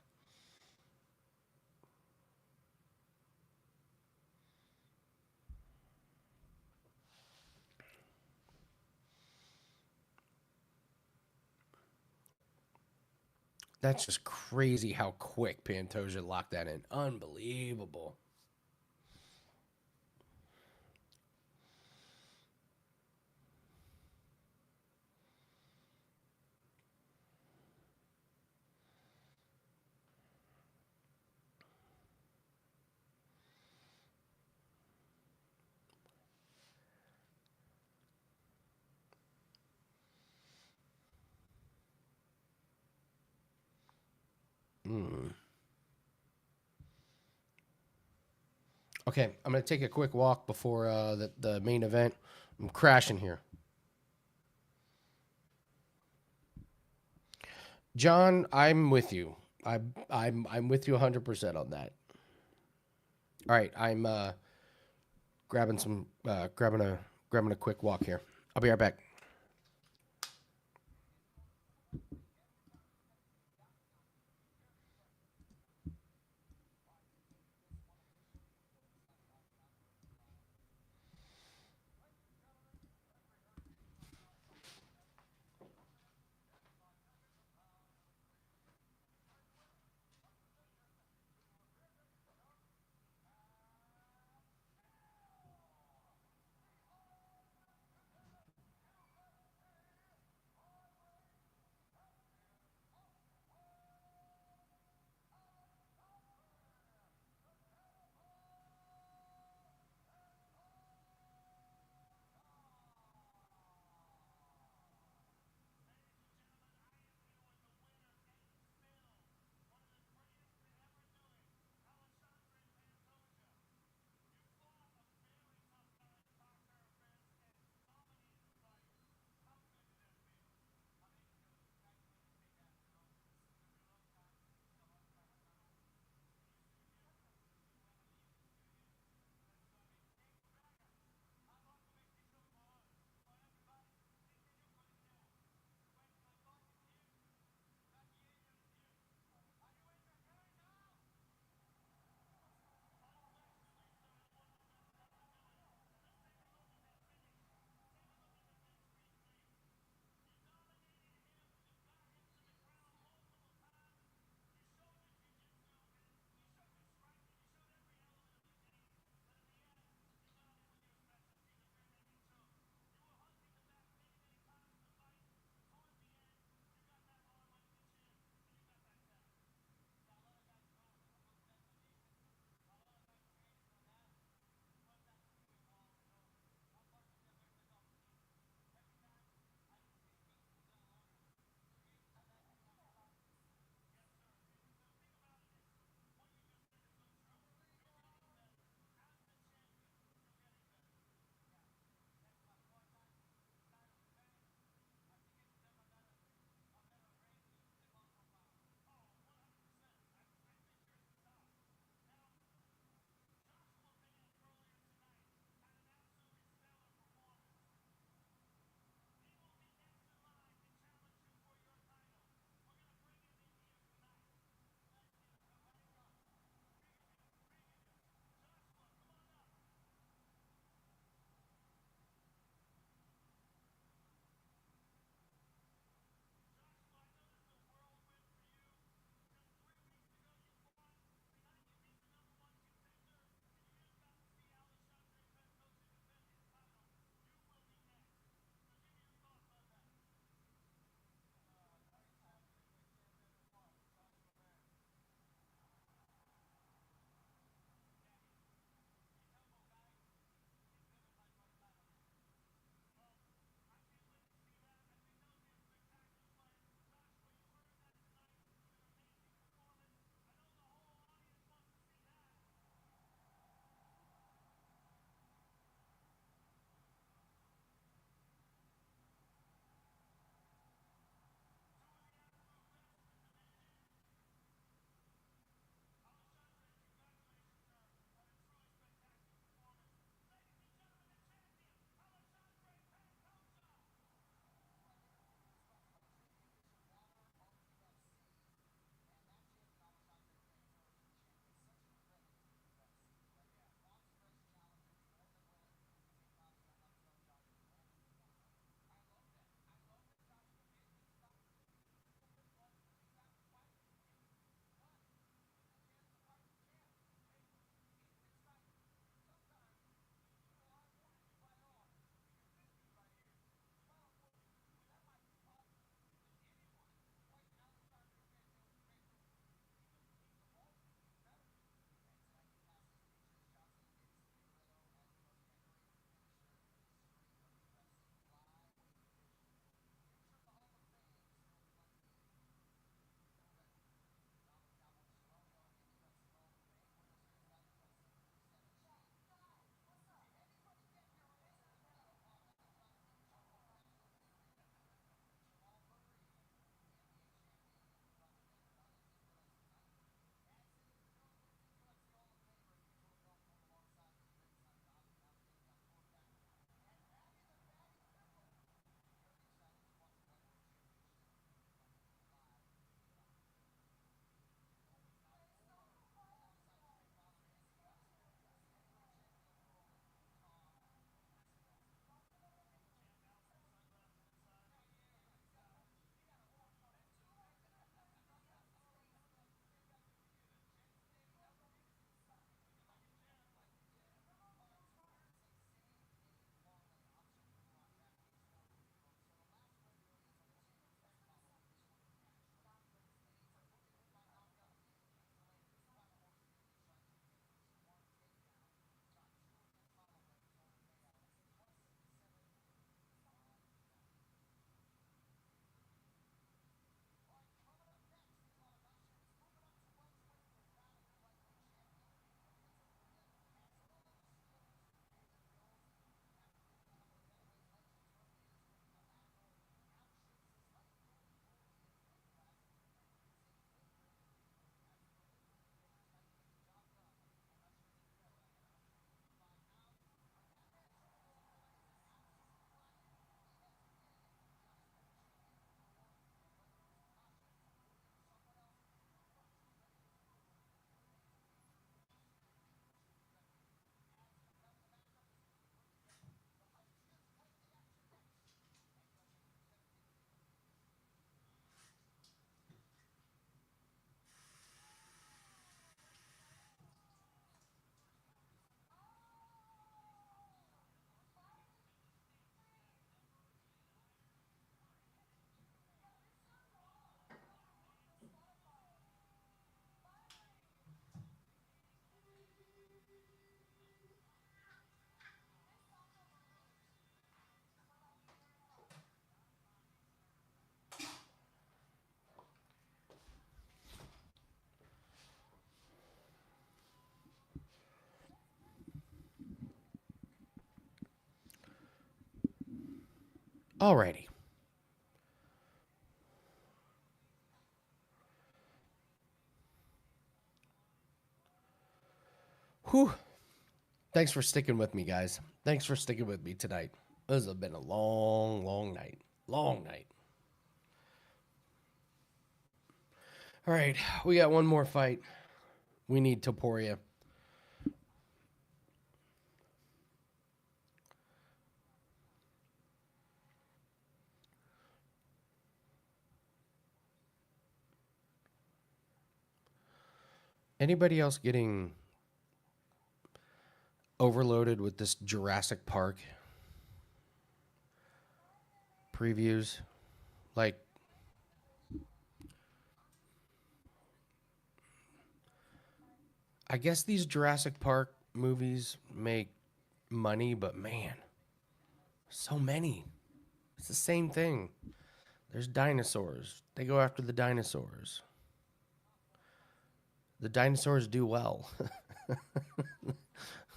That's just crazy how quick Pantoja locked that in. Unbelievable. Mm. Okay, I'm going to take a quick walk before the main event. I'm crashing here. John, I'm with you. I'm with you 100% on that. All right, I'm grabbing some grabbing a quick walk here. I'll be right back. Alrighty. Whew. Thanks for sticking with me, guys. Thanks for sticking with me tonight. This has been a long, long night. Long night. All right, we got one more fight. We need Topuria. Anybody else getting overloaded with this Jurassic Park previews? Like, I guess these Jurassic Park movies make money, but man, so many. It's the same thing. There's dinosaurs. They go after the dinosaurs. The dinosaurs do well.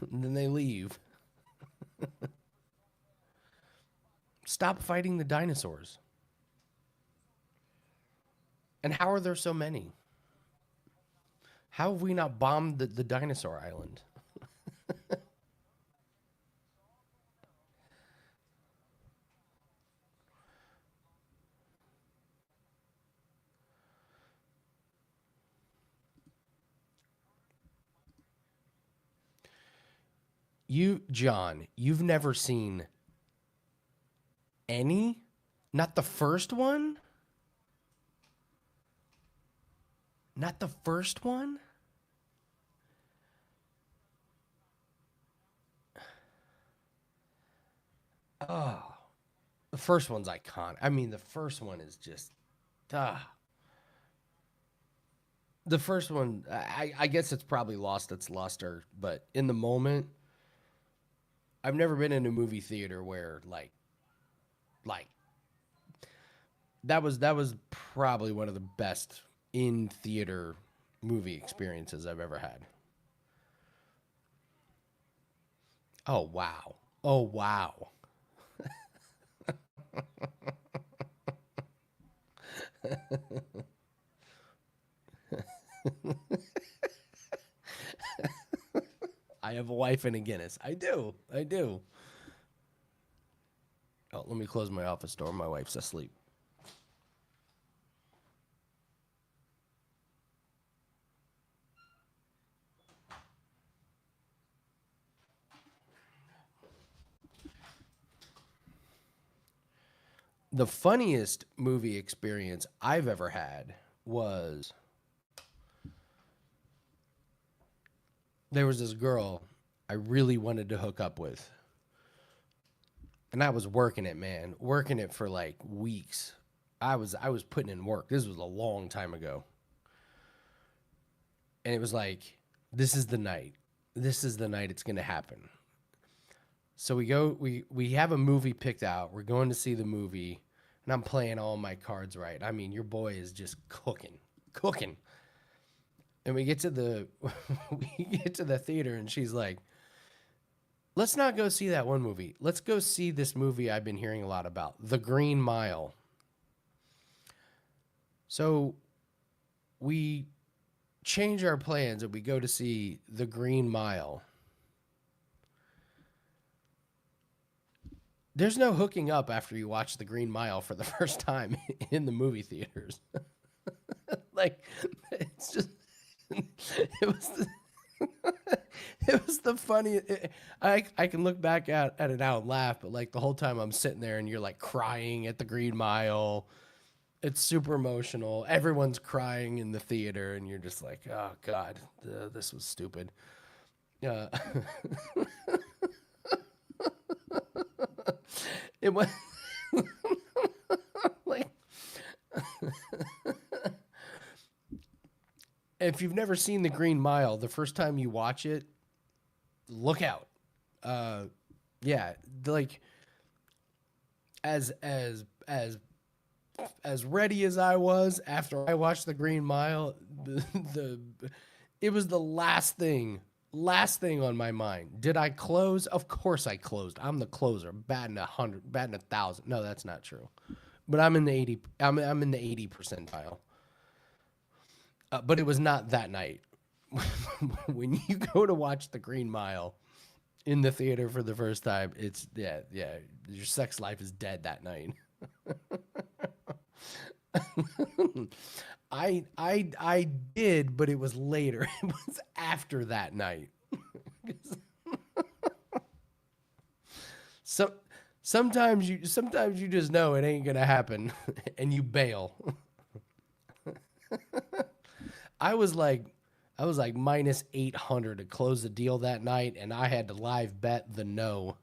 And then they leave. Stop fighting the dinosaurs. And how are there so many? How have we not bombed the dinosaur island? John, you've never seen any? Not the first one? Not the first one? Oh, the first one's iconic. I mean, the first one is just, ah. The first one, I guess it's probably lost its luster, but in the moment, I've never been in a movie theater where like that was probably one of the best in theater movie experiences I've ever had. Oh wow. Oh wow. I have a wife and a Guinness. I do. I do. Oh, let me close my office door. My wife's asleep. The funniest movie experience I've ever had was there was this girl I really wanted to hook up with. And I was working it, man. Working it for like weeks. I was putting in work. This was a long time ago. And it was like, this is the night. This is the night it's gonna happen. So we have a movie picked out. We're going to see the movie, and I'm playing all my cards right. I mean, your boy is just cooking. Cooking. And we get to the we get to the theater and she's like, let's not go see that one movie. Let's go see this movie I've been hearing a lot about, The Green Mile. So we change our plans and we go to see The Green Mile. There's no hooking up after you watch The Green Mile for the first time in the movie theaters. Like, it's just, it was the, it was the funniest. I can look back at it now and laugh, but like the whole time I'm sitting there and you're like crying at The Green Mile. It's super emotional. Everyone's crying in the theater, and you're just like, oh God, this was stupid. Uh, it was like, if you've never seen The Green Mile, the first time you watch it, look out. Uh, yeah, like as as ready as I was after I watched The Green Mile, the it was the last thing Last thing on my mind. Did I close? Of course I closed. I'm the closer. Batting 100, batting 1,000. No, that's not true. But I'm in the 80. I'm in the 80 percentile. But it was not that night. When you go to watch The Green Mile in the theater for the first time, it's yeah. Your sex life is dead that night. I did, but it was later. It was after that night. So sometimes you just know it ain't gonna happen, and you bail. I was like minus 800 to close the deal that night, and I had to live bet the no.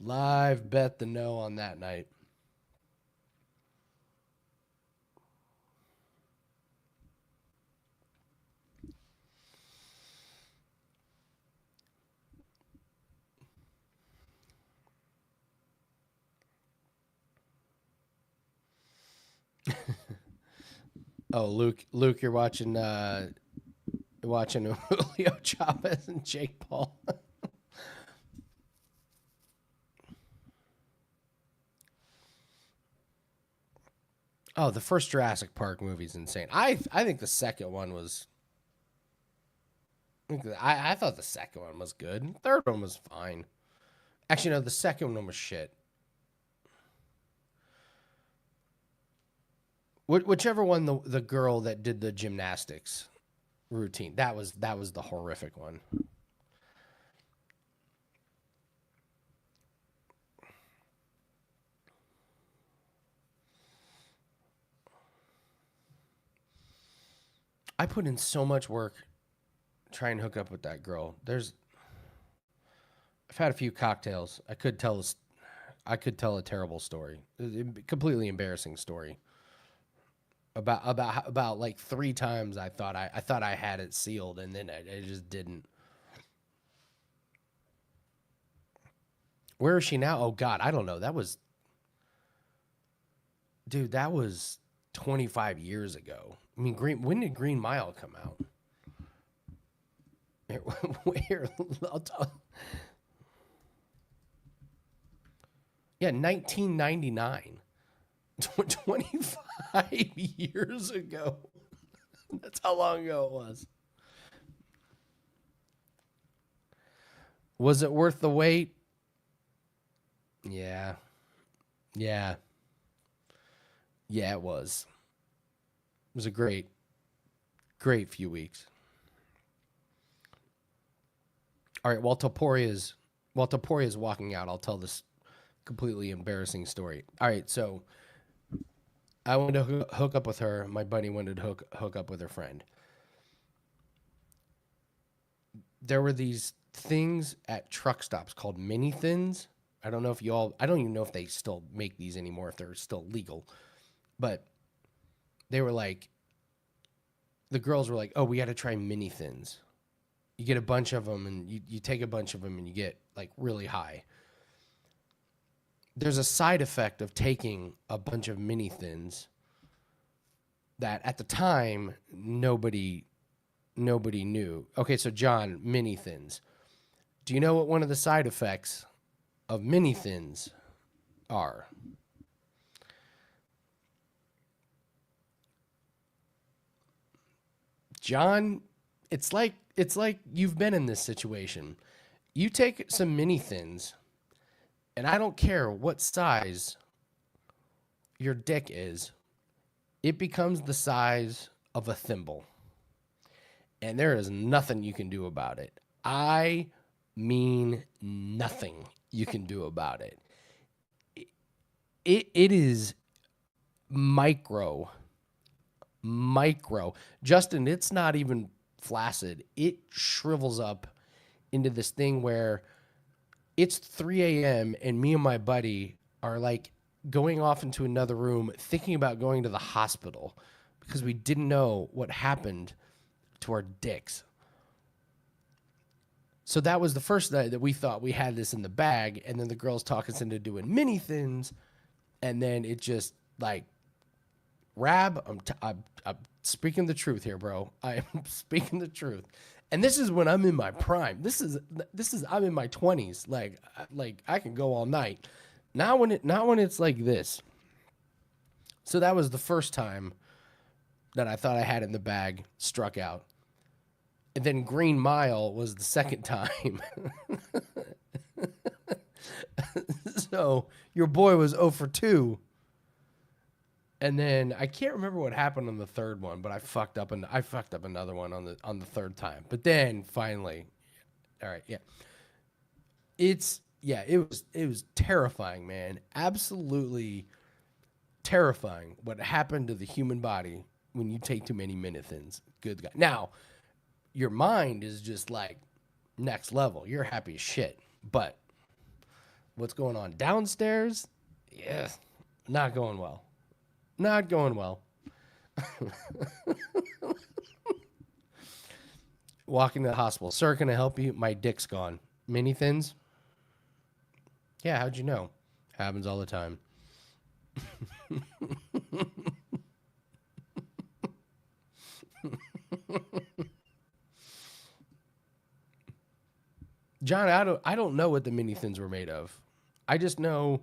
Live bet the no on that night. Oh, Luke, you're watching Julio Chavez and Jake Paul. Oh, the first Jurassic Park movie is insane. I think the second one was. I thought the second one was good. The third one was fine. Actually, no, the second one was shit. Whichever one, the girl that did the gymnastics routine, that was the horrific one. I put in so much work trying to hook up with that girl. I've had a few cocktails. I could tell a terrible story, a completely embarrassing story. About like 3 times I thought I had it sealed, and then I just didn't. Where is she now? Oh God, I don't know. That was 25 years ago. I mean, when did Green Mile come out? Where? Yeah, 1999. 25 years ago. That's how long ago it was. Was it worth the wait? Yeah. Yeah. Yeah, it was. It was a great few weeks. All right, while Topuria's walking out, I'll tell this completely embarrassing story. All right, so I wanted to hook up with her. My buddy wanted to hook up with her friend. There were these things at truck stops called mini thins. I don't even know if they still make these anymore, if they're still legal. But they were like, the girls were like, oh, we got to try mini thins. You get a bunch of them, and you take a bunch of them, and you get like really high. There's a side effect of taking a bunch of mini thins that at the time nobody knew. Okay, so John, mini thins. Do you know what one of the side effects of mini thins are? John, it's like you've been in this situation. You take some mini thins, and I don't care what size your dick is, it becomes the size of a thimble. And there is nothing you can do about it. I mean nothing you can do about it. It is micro. Justin, it's not even flaccid. It shrivels up into this thing where it's 3 a.m. and me and my buddy are like going off into another room thinking about going to the hospital because we didn't know what happened to our dicks. So that was the first night that we thought we had this in the bag, and then the girls talk us into doing mini thins, and then it just like, Rab, I'm speaking the truth here, bro. I am speaking the truth. And this is when I'm in my prime. This is I'm in my 20s. Like I can go all night. Not when it's like this. So that was the first time that I thought I had in the bag, struck out. And then Green Mile was the second time. So your boy was 0 for 2. And then I can't remember what happened on the third one, but I fucked up another one on the third time. But then finally, all right, yeah. It was terrifying, man. Absolutely terrifying what happened to the human body when you take too many minithins. Good guy. Now, your mind is just like next level. You're happy as shit. But what's going on downstairs? Yeah, not going well. Not going well. Walking to the hospital. Sir, can I help you? My dick's gone. Mini thins? Yeah, how'd you know? Happens all the time. John, I don't know what the mini thins were made of. I just know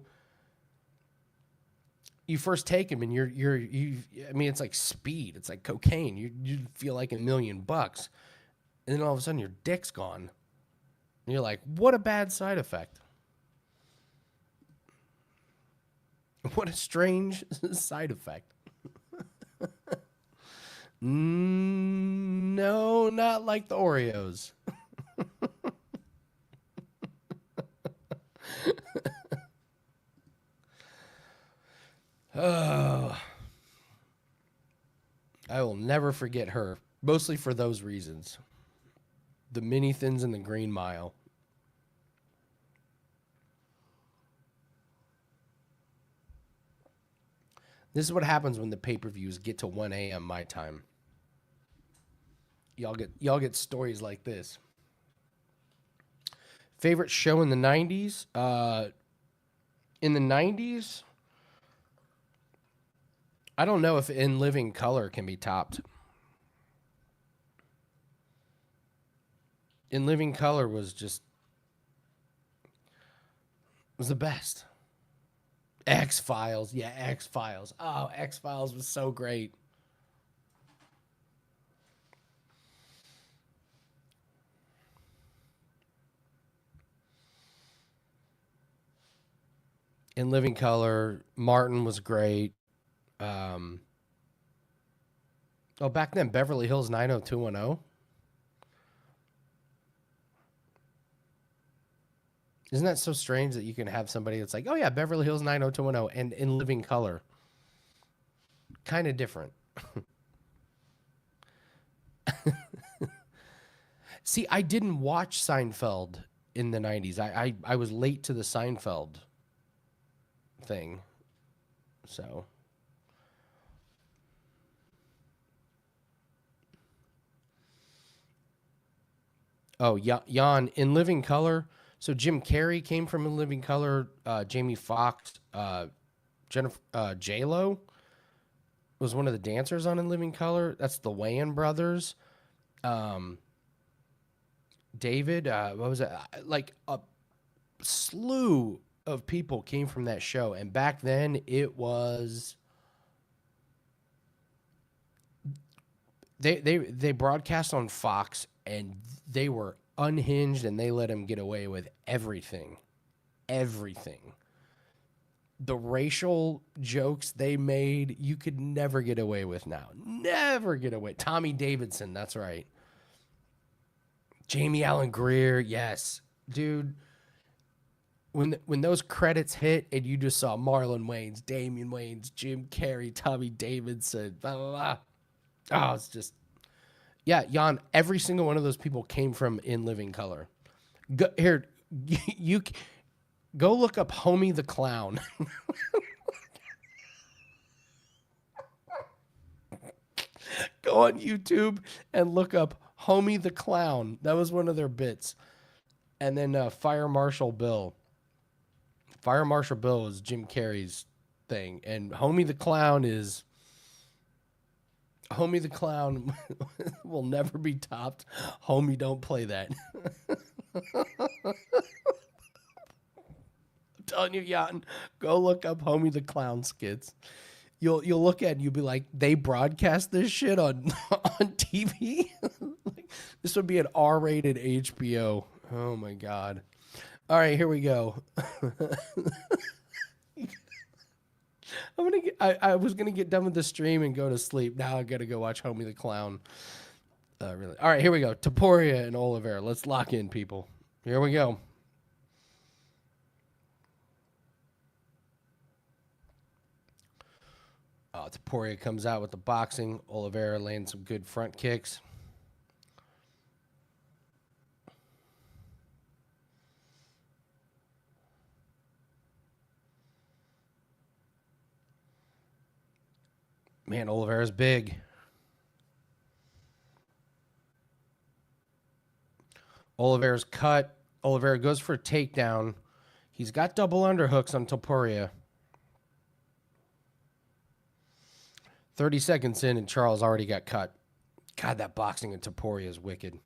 you first take them and I mean, it's like speed. It's like cocaine. You feel like $1,000,000. And then all of a sudden your dick's gone. And you're like, what a bad side effect. What a strange side effect. No, not like the Oreos. Oh, I will never forget her, mostly for those reasons. The mini thins and the Green Mile. This is what happens when the pay-per-views get to 1 a.m. my time. Y'all get stories like this. Favorite show in the 90s? In the 90s, I don't know if In Living Color can be topped. In Living Color was the best. X-Files. Yeah, X-Files. Oh, X-Files was so great. In Living Color, Martin was great. Um, oh, back then, Beverly Hills 90210. Isn't that so strange that you can have somebody that's like, oh yeah, Beverly Hills 90210 and In Living Color? Kind of different. See, I didn't watch Seinfeld in the 90s. I was late to the Seinfeld thing. So. Oh, Jan, In Living Color. So Jim Carrey came from In Living Color. Jamie Foxx, Jennifer, J-Lo was one of the dancers on In Living Color. That's the Wayans brothers. David, what was it? Like a slew of people came from that show. And back then it was, they broadcast on Fox and they were unhinged and they let him get away with everything. Everything. The racial jokes they made, you could never get away with now. Never get away. Tommy Davidson, that's right. Jamie Allen Greer, yes. Dude, when those credits hit and you just saw Marlon Wayans, Damian Wayans, Jim Carrey, Tommy Davidson, blah, blah, blah. Oh, it's just, yeah, Jan, every single one of those people came from In Living Color. Go, here, you go look up Homie the Clown. Go on YouTube and look up Homie the Clown. That was one of their bits. And then Fire Marshal Bill. Fire Marshal Bill is Jim Carrey's thing. And Homie the Clown is, Homie the Clown will never be topped. Homie, don't play that. I'm telling you, Yatin, go look up Homie the Clown skits. You'll look at it and you'll be like, they broadcast this shit on on TV? Like, this would be an R-rated HBO. Oh my god. All right, here we go. I was gonna get done with the stream and go to sleep. Now I gotta go watch Homie the Clown. Really. All right, here we go. Topuria and Oliveira. Let's lock in, people. Here we go. Topuria comes out with the boxing. Oliveira laying some good front kicks. Man, Oliveira's big. Oliveira's cut. Oliveira goes for a takedown. He's got double underhooks on Topuria. 30 seconds in, and Charles already got cut. God, that boxing in Topuria is wicked.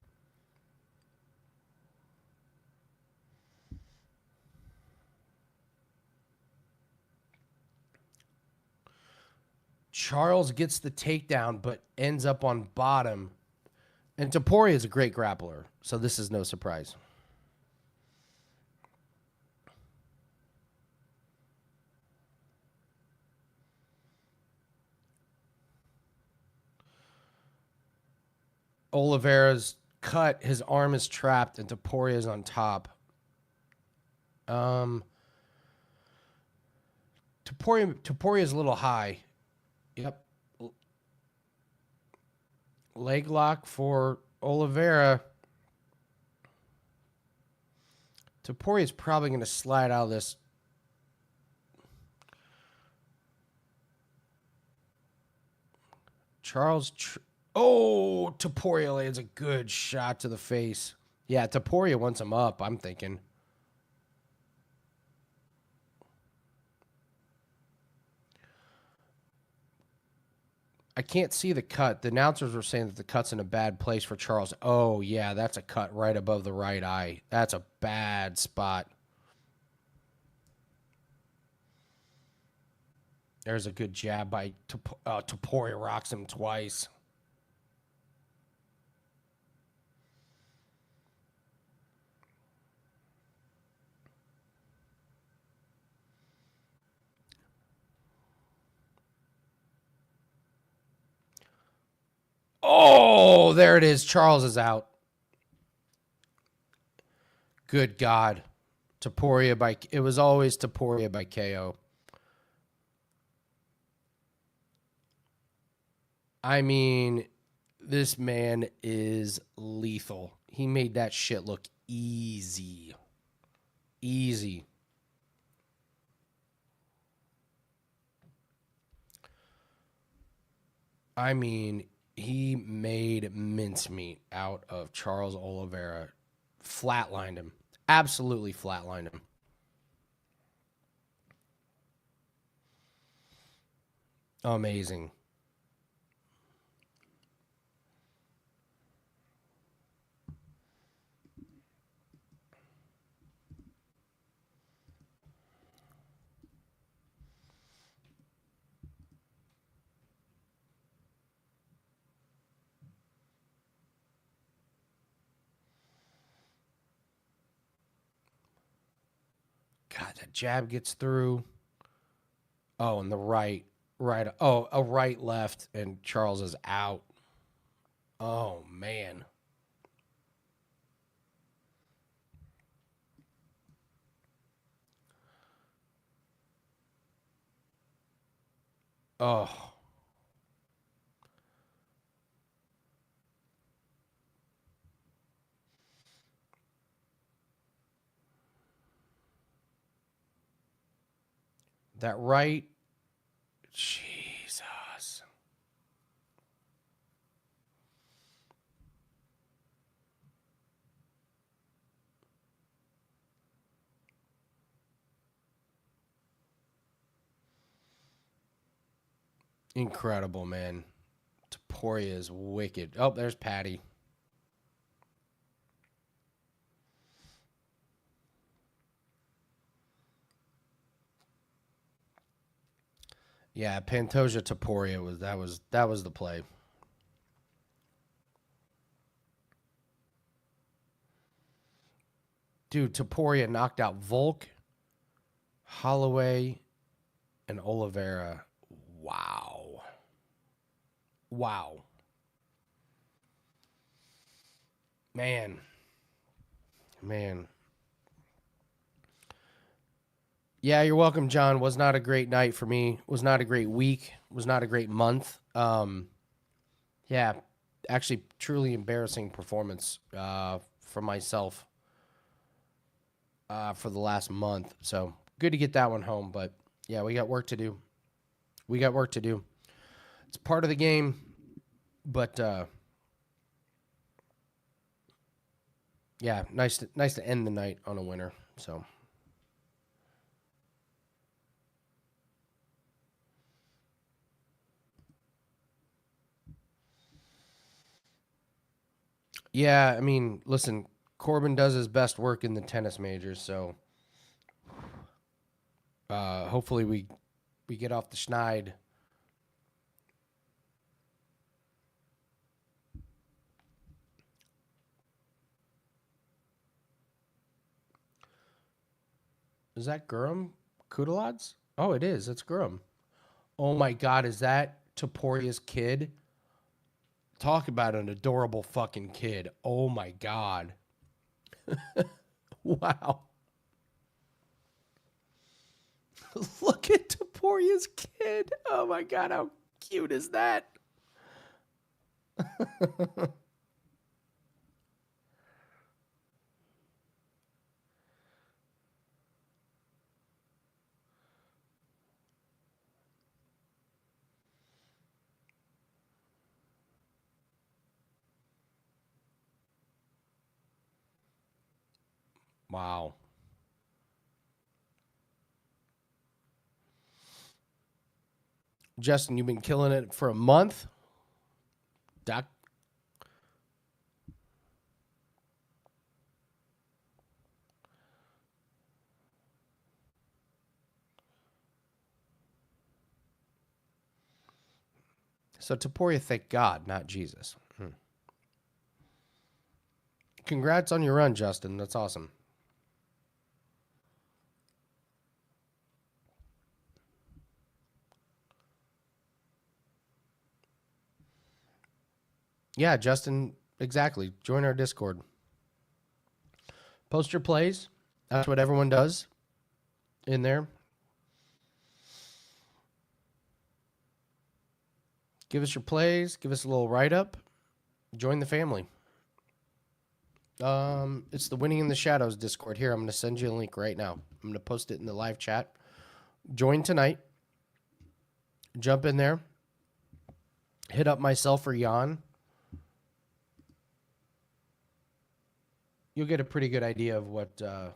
Charles gets the takedown, but ends up on bottom. And Topuria is a great grappler, so this is no surprise. Oliveira's cut, his arm is trapped, and Topuria is on top. Topuria is a little high. Yep. Leg lock for Oliveira. Topuria is probably going to slide out of this. Topuria lands a good shot to the face. Yeah, Topuria wants him up, I'm thinking. I can't see the cut. The announcers were saying that the cut's in a bad place for Charles. Oh, yeah, that's a cut right above the right eye. That's a bad spot. There's a good jab by Topuria. Rocks him twice. Oh, there it is. Charles is out. Good God. Topuria by... It was always Topuria by KO. I mean, this man is lethal. He made that shit look easy. Easy. I mean, he made mincemeat out of Charles Oliveira. Flatlined him. Absolutely flatlined him. Amazing. God, that jab gets through. Oh, and the right. Oh, a right left, and Charles is out. Oh, man. Oh. That right. Jesus. Incredible, man. Topuria is wicked. Oh, there's Patty. Yeah, Pantoja Topuria was the play. Dude, Topuria knocked out Volk, Holloway, and Oliveira. Wow. Wow. Man. Yeah, you're welcome, John. Was not a great night for me. Was not a great week. Was not a great month. Yeah, actually, truly embarrassing performance for myself for the last month. So good to get that one home. But yeah, we got work to do. It's part of the game, but yeah, nice to end the night on a winner. So. Yeah, I mean, listen, Corbin does his best work in the tennis majors, so hopefully we get off the schneid. Is that Gurum Kudalods? Oh, it is. It's Gurum. Oh my God, is that Topuria's kid? Talk about an adorable fucking kid. Oh my God. Wow. Look at Topuria's kid. Oh my God, how cute is that? Wow. Justin, you've been killing it for a month. Doc. So Topuria, thank God, not Jesus. Congrats on your run, Justin. That's awesome. Yeah, Justin, exactly. Join our Discord. Post your plays. That's what everyone does in there. Give us your plays. Give us a little write up. Join the family. It's the Winning in the Shadows Discord. Here, I'm going to send you a link right now. I'm going to post it in the live chat. Join tonight. Jump in there. Hit up myself or Jan. You'll get a pretty good idea of what. There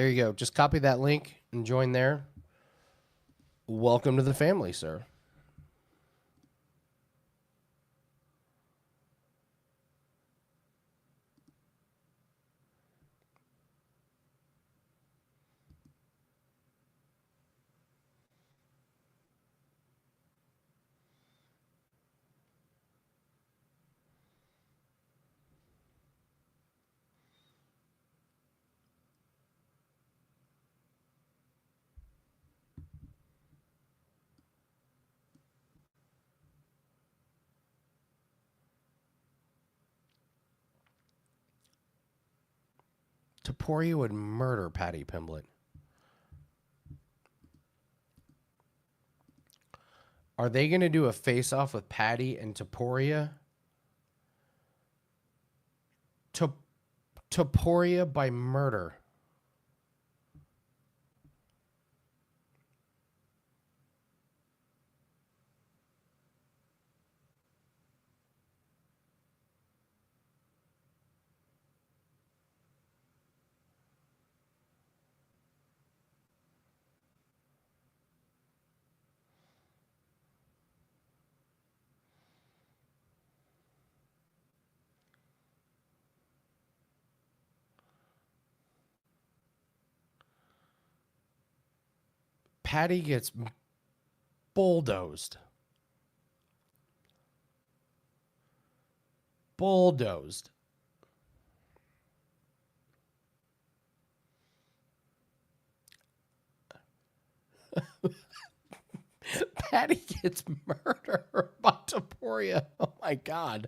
you go. Just copy that link and join there. Welcome to the family, sir. Topuria would murder Patty Pimblett. Are they going to do a face-off with Patty and Topuria? Topuria by murder. Patty gets bulldozed. Bulldozed. Patty gets murdered by Topuria. Oh my God.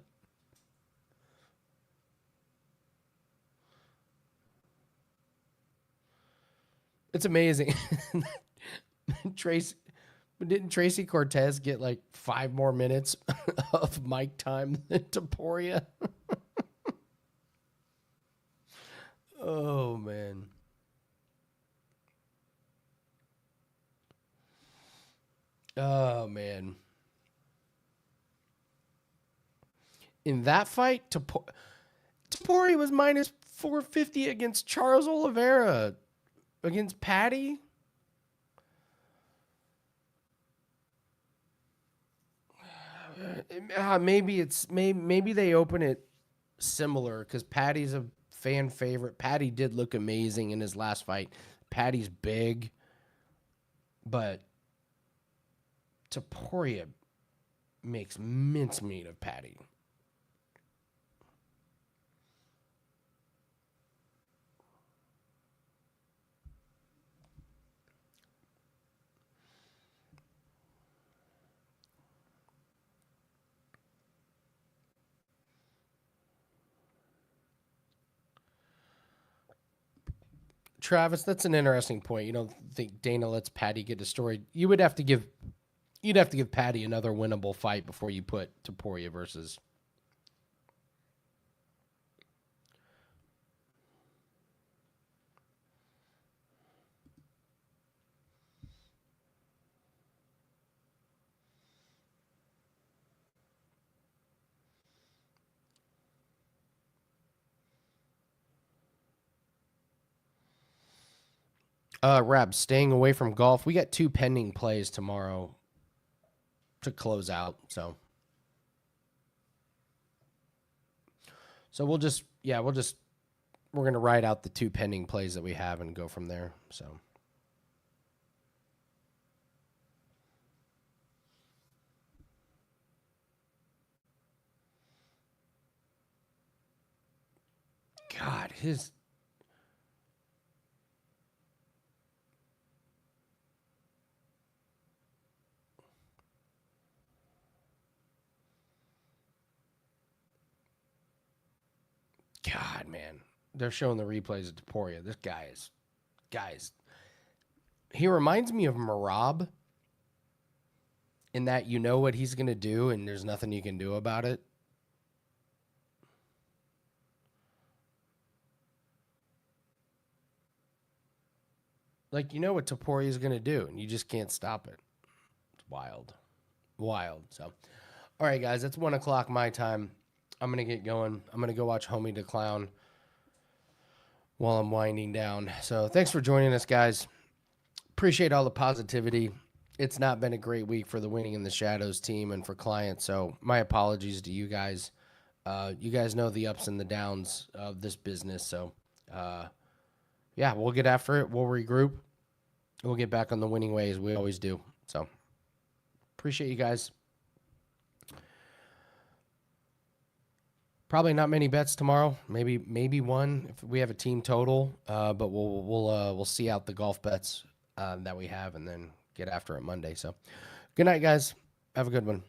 It's amazing. Didn't Tracy Cortez get like 5 more minutes of mic time than Topuria? Oh man. Oh man. In that fight, Topuria was minus 450 against Charles Oliveira. Against Patty? Maybe they open it similar because Patty's a fan favorite. Patty did look amazing in his last fight. Patty's big, but Topuria makes mincemeat of Patty. Travis, that's an interesting point. You don't think Dana lets Patty get destroyed? You'd have to give Patty another winnable fight before you put Topuria versus. Rab, staying away from golf. We got 2 pending plays tomorrow to close out. So we're going to write out the 2 pending plays that we have and go from there. So. God, God, man. They're showing the replays of Topuria. This guys. He reminds me of Marab in that you know what he's going to do and there's nothing you can do about it. Like, you know what Topuria is going to do and you just can't stop it. It's wild. So, all right, guys, it's 1:00 my time. I'm going to get going. I'm going to go watch Homie the Clown while I'm winding down. So thanks for joining us, guys. Appreciate all the positivity. It's not been a great week for the Winning in the Shadows team and for clients. So my apologies to you guys. You guys know the ups and the downs of this business. So, yeah, we'll get after it. We'll regroup. We'll get back on the winning ways. We always do. So appreciate you guys. Probably not many bets tomorrow. Maybe one if we have a team total. But we'll see out the golf bets that we have and then get after it Monday. So good night, guys. Have a good one.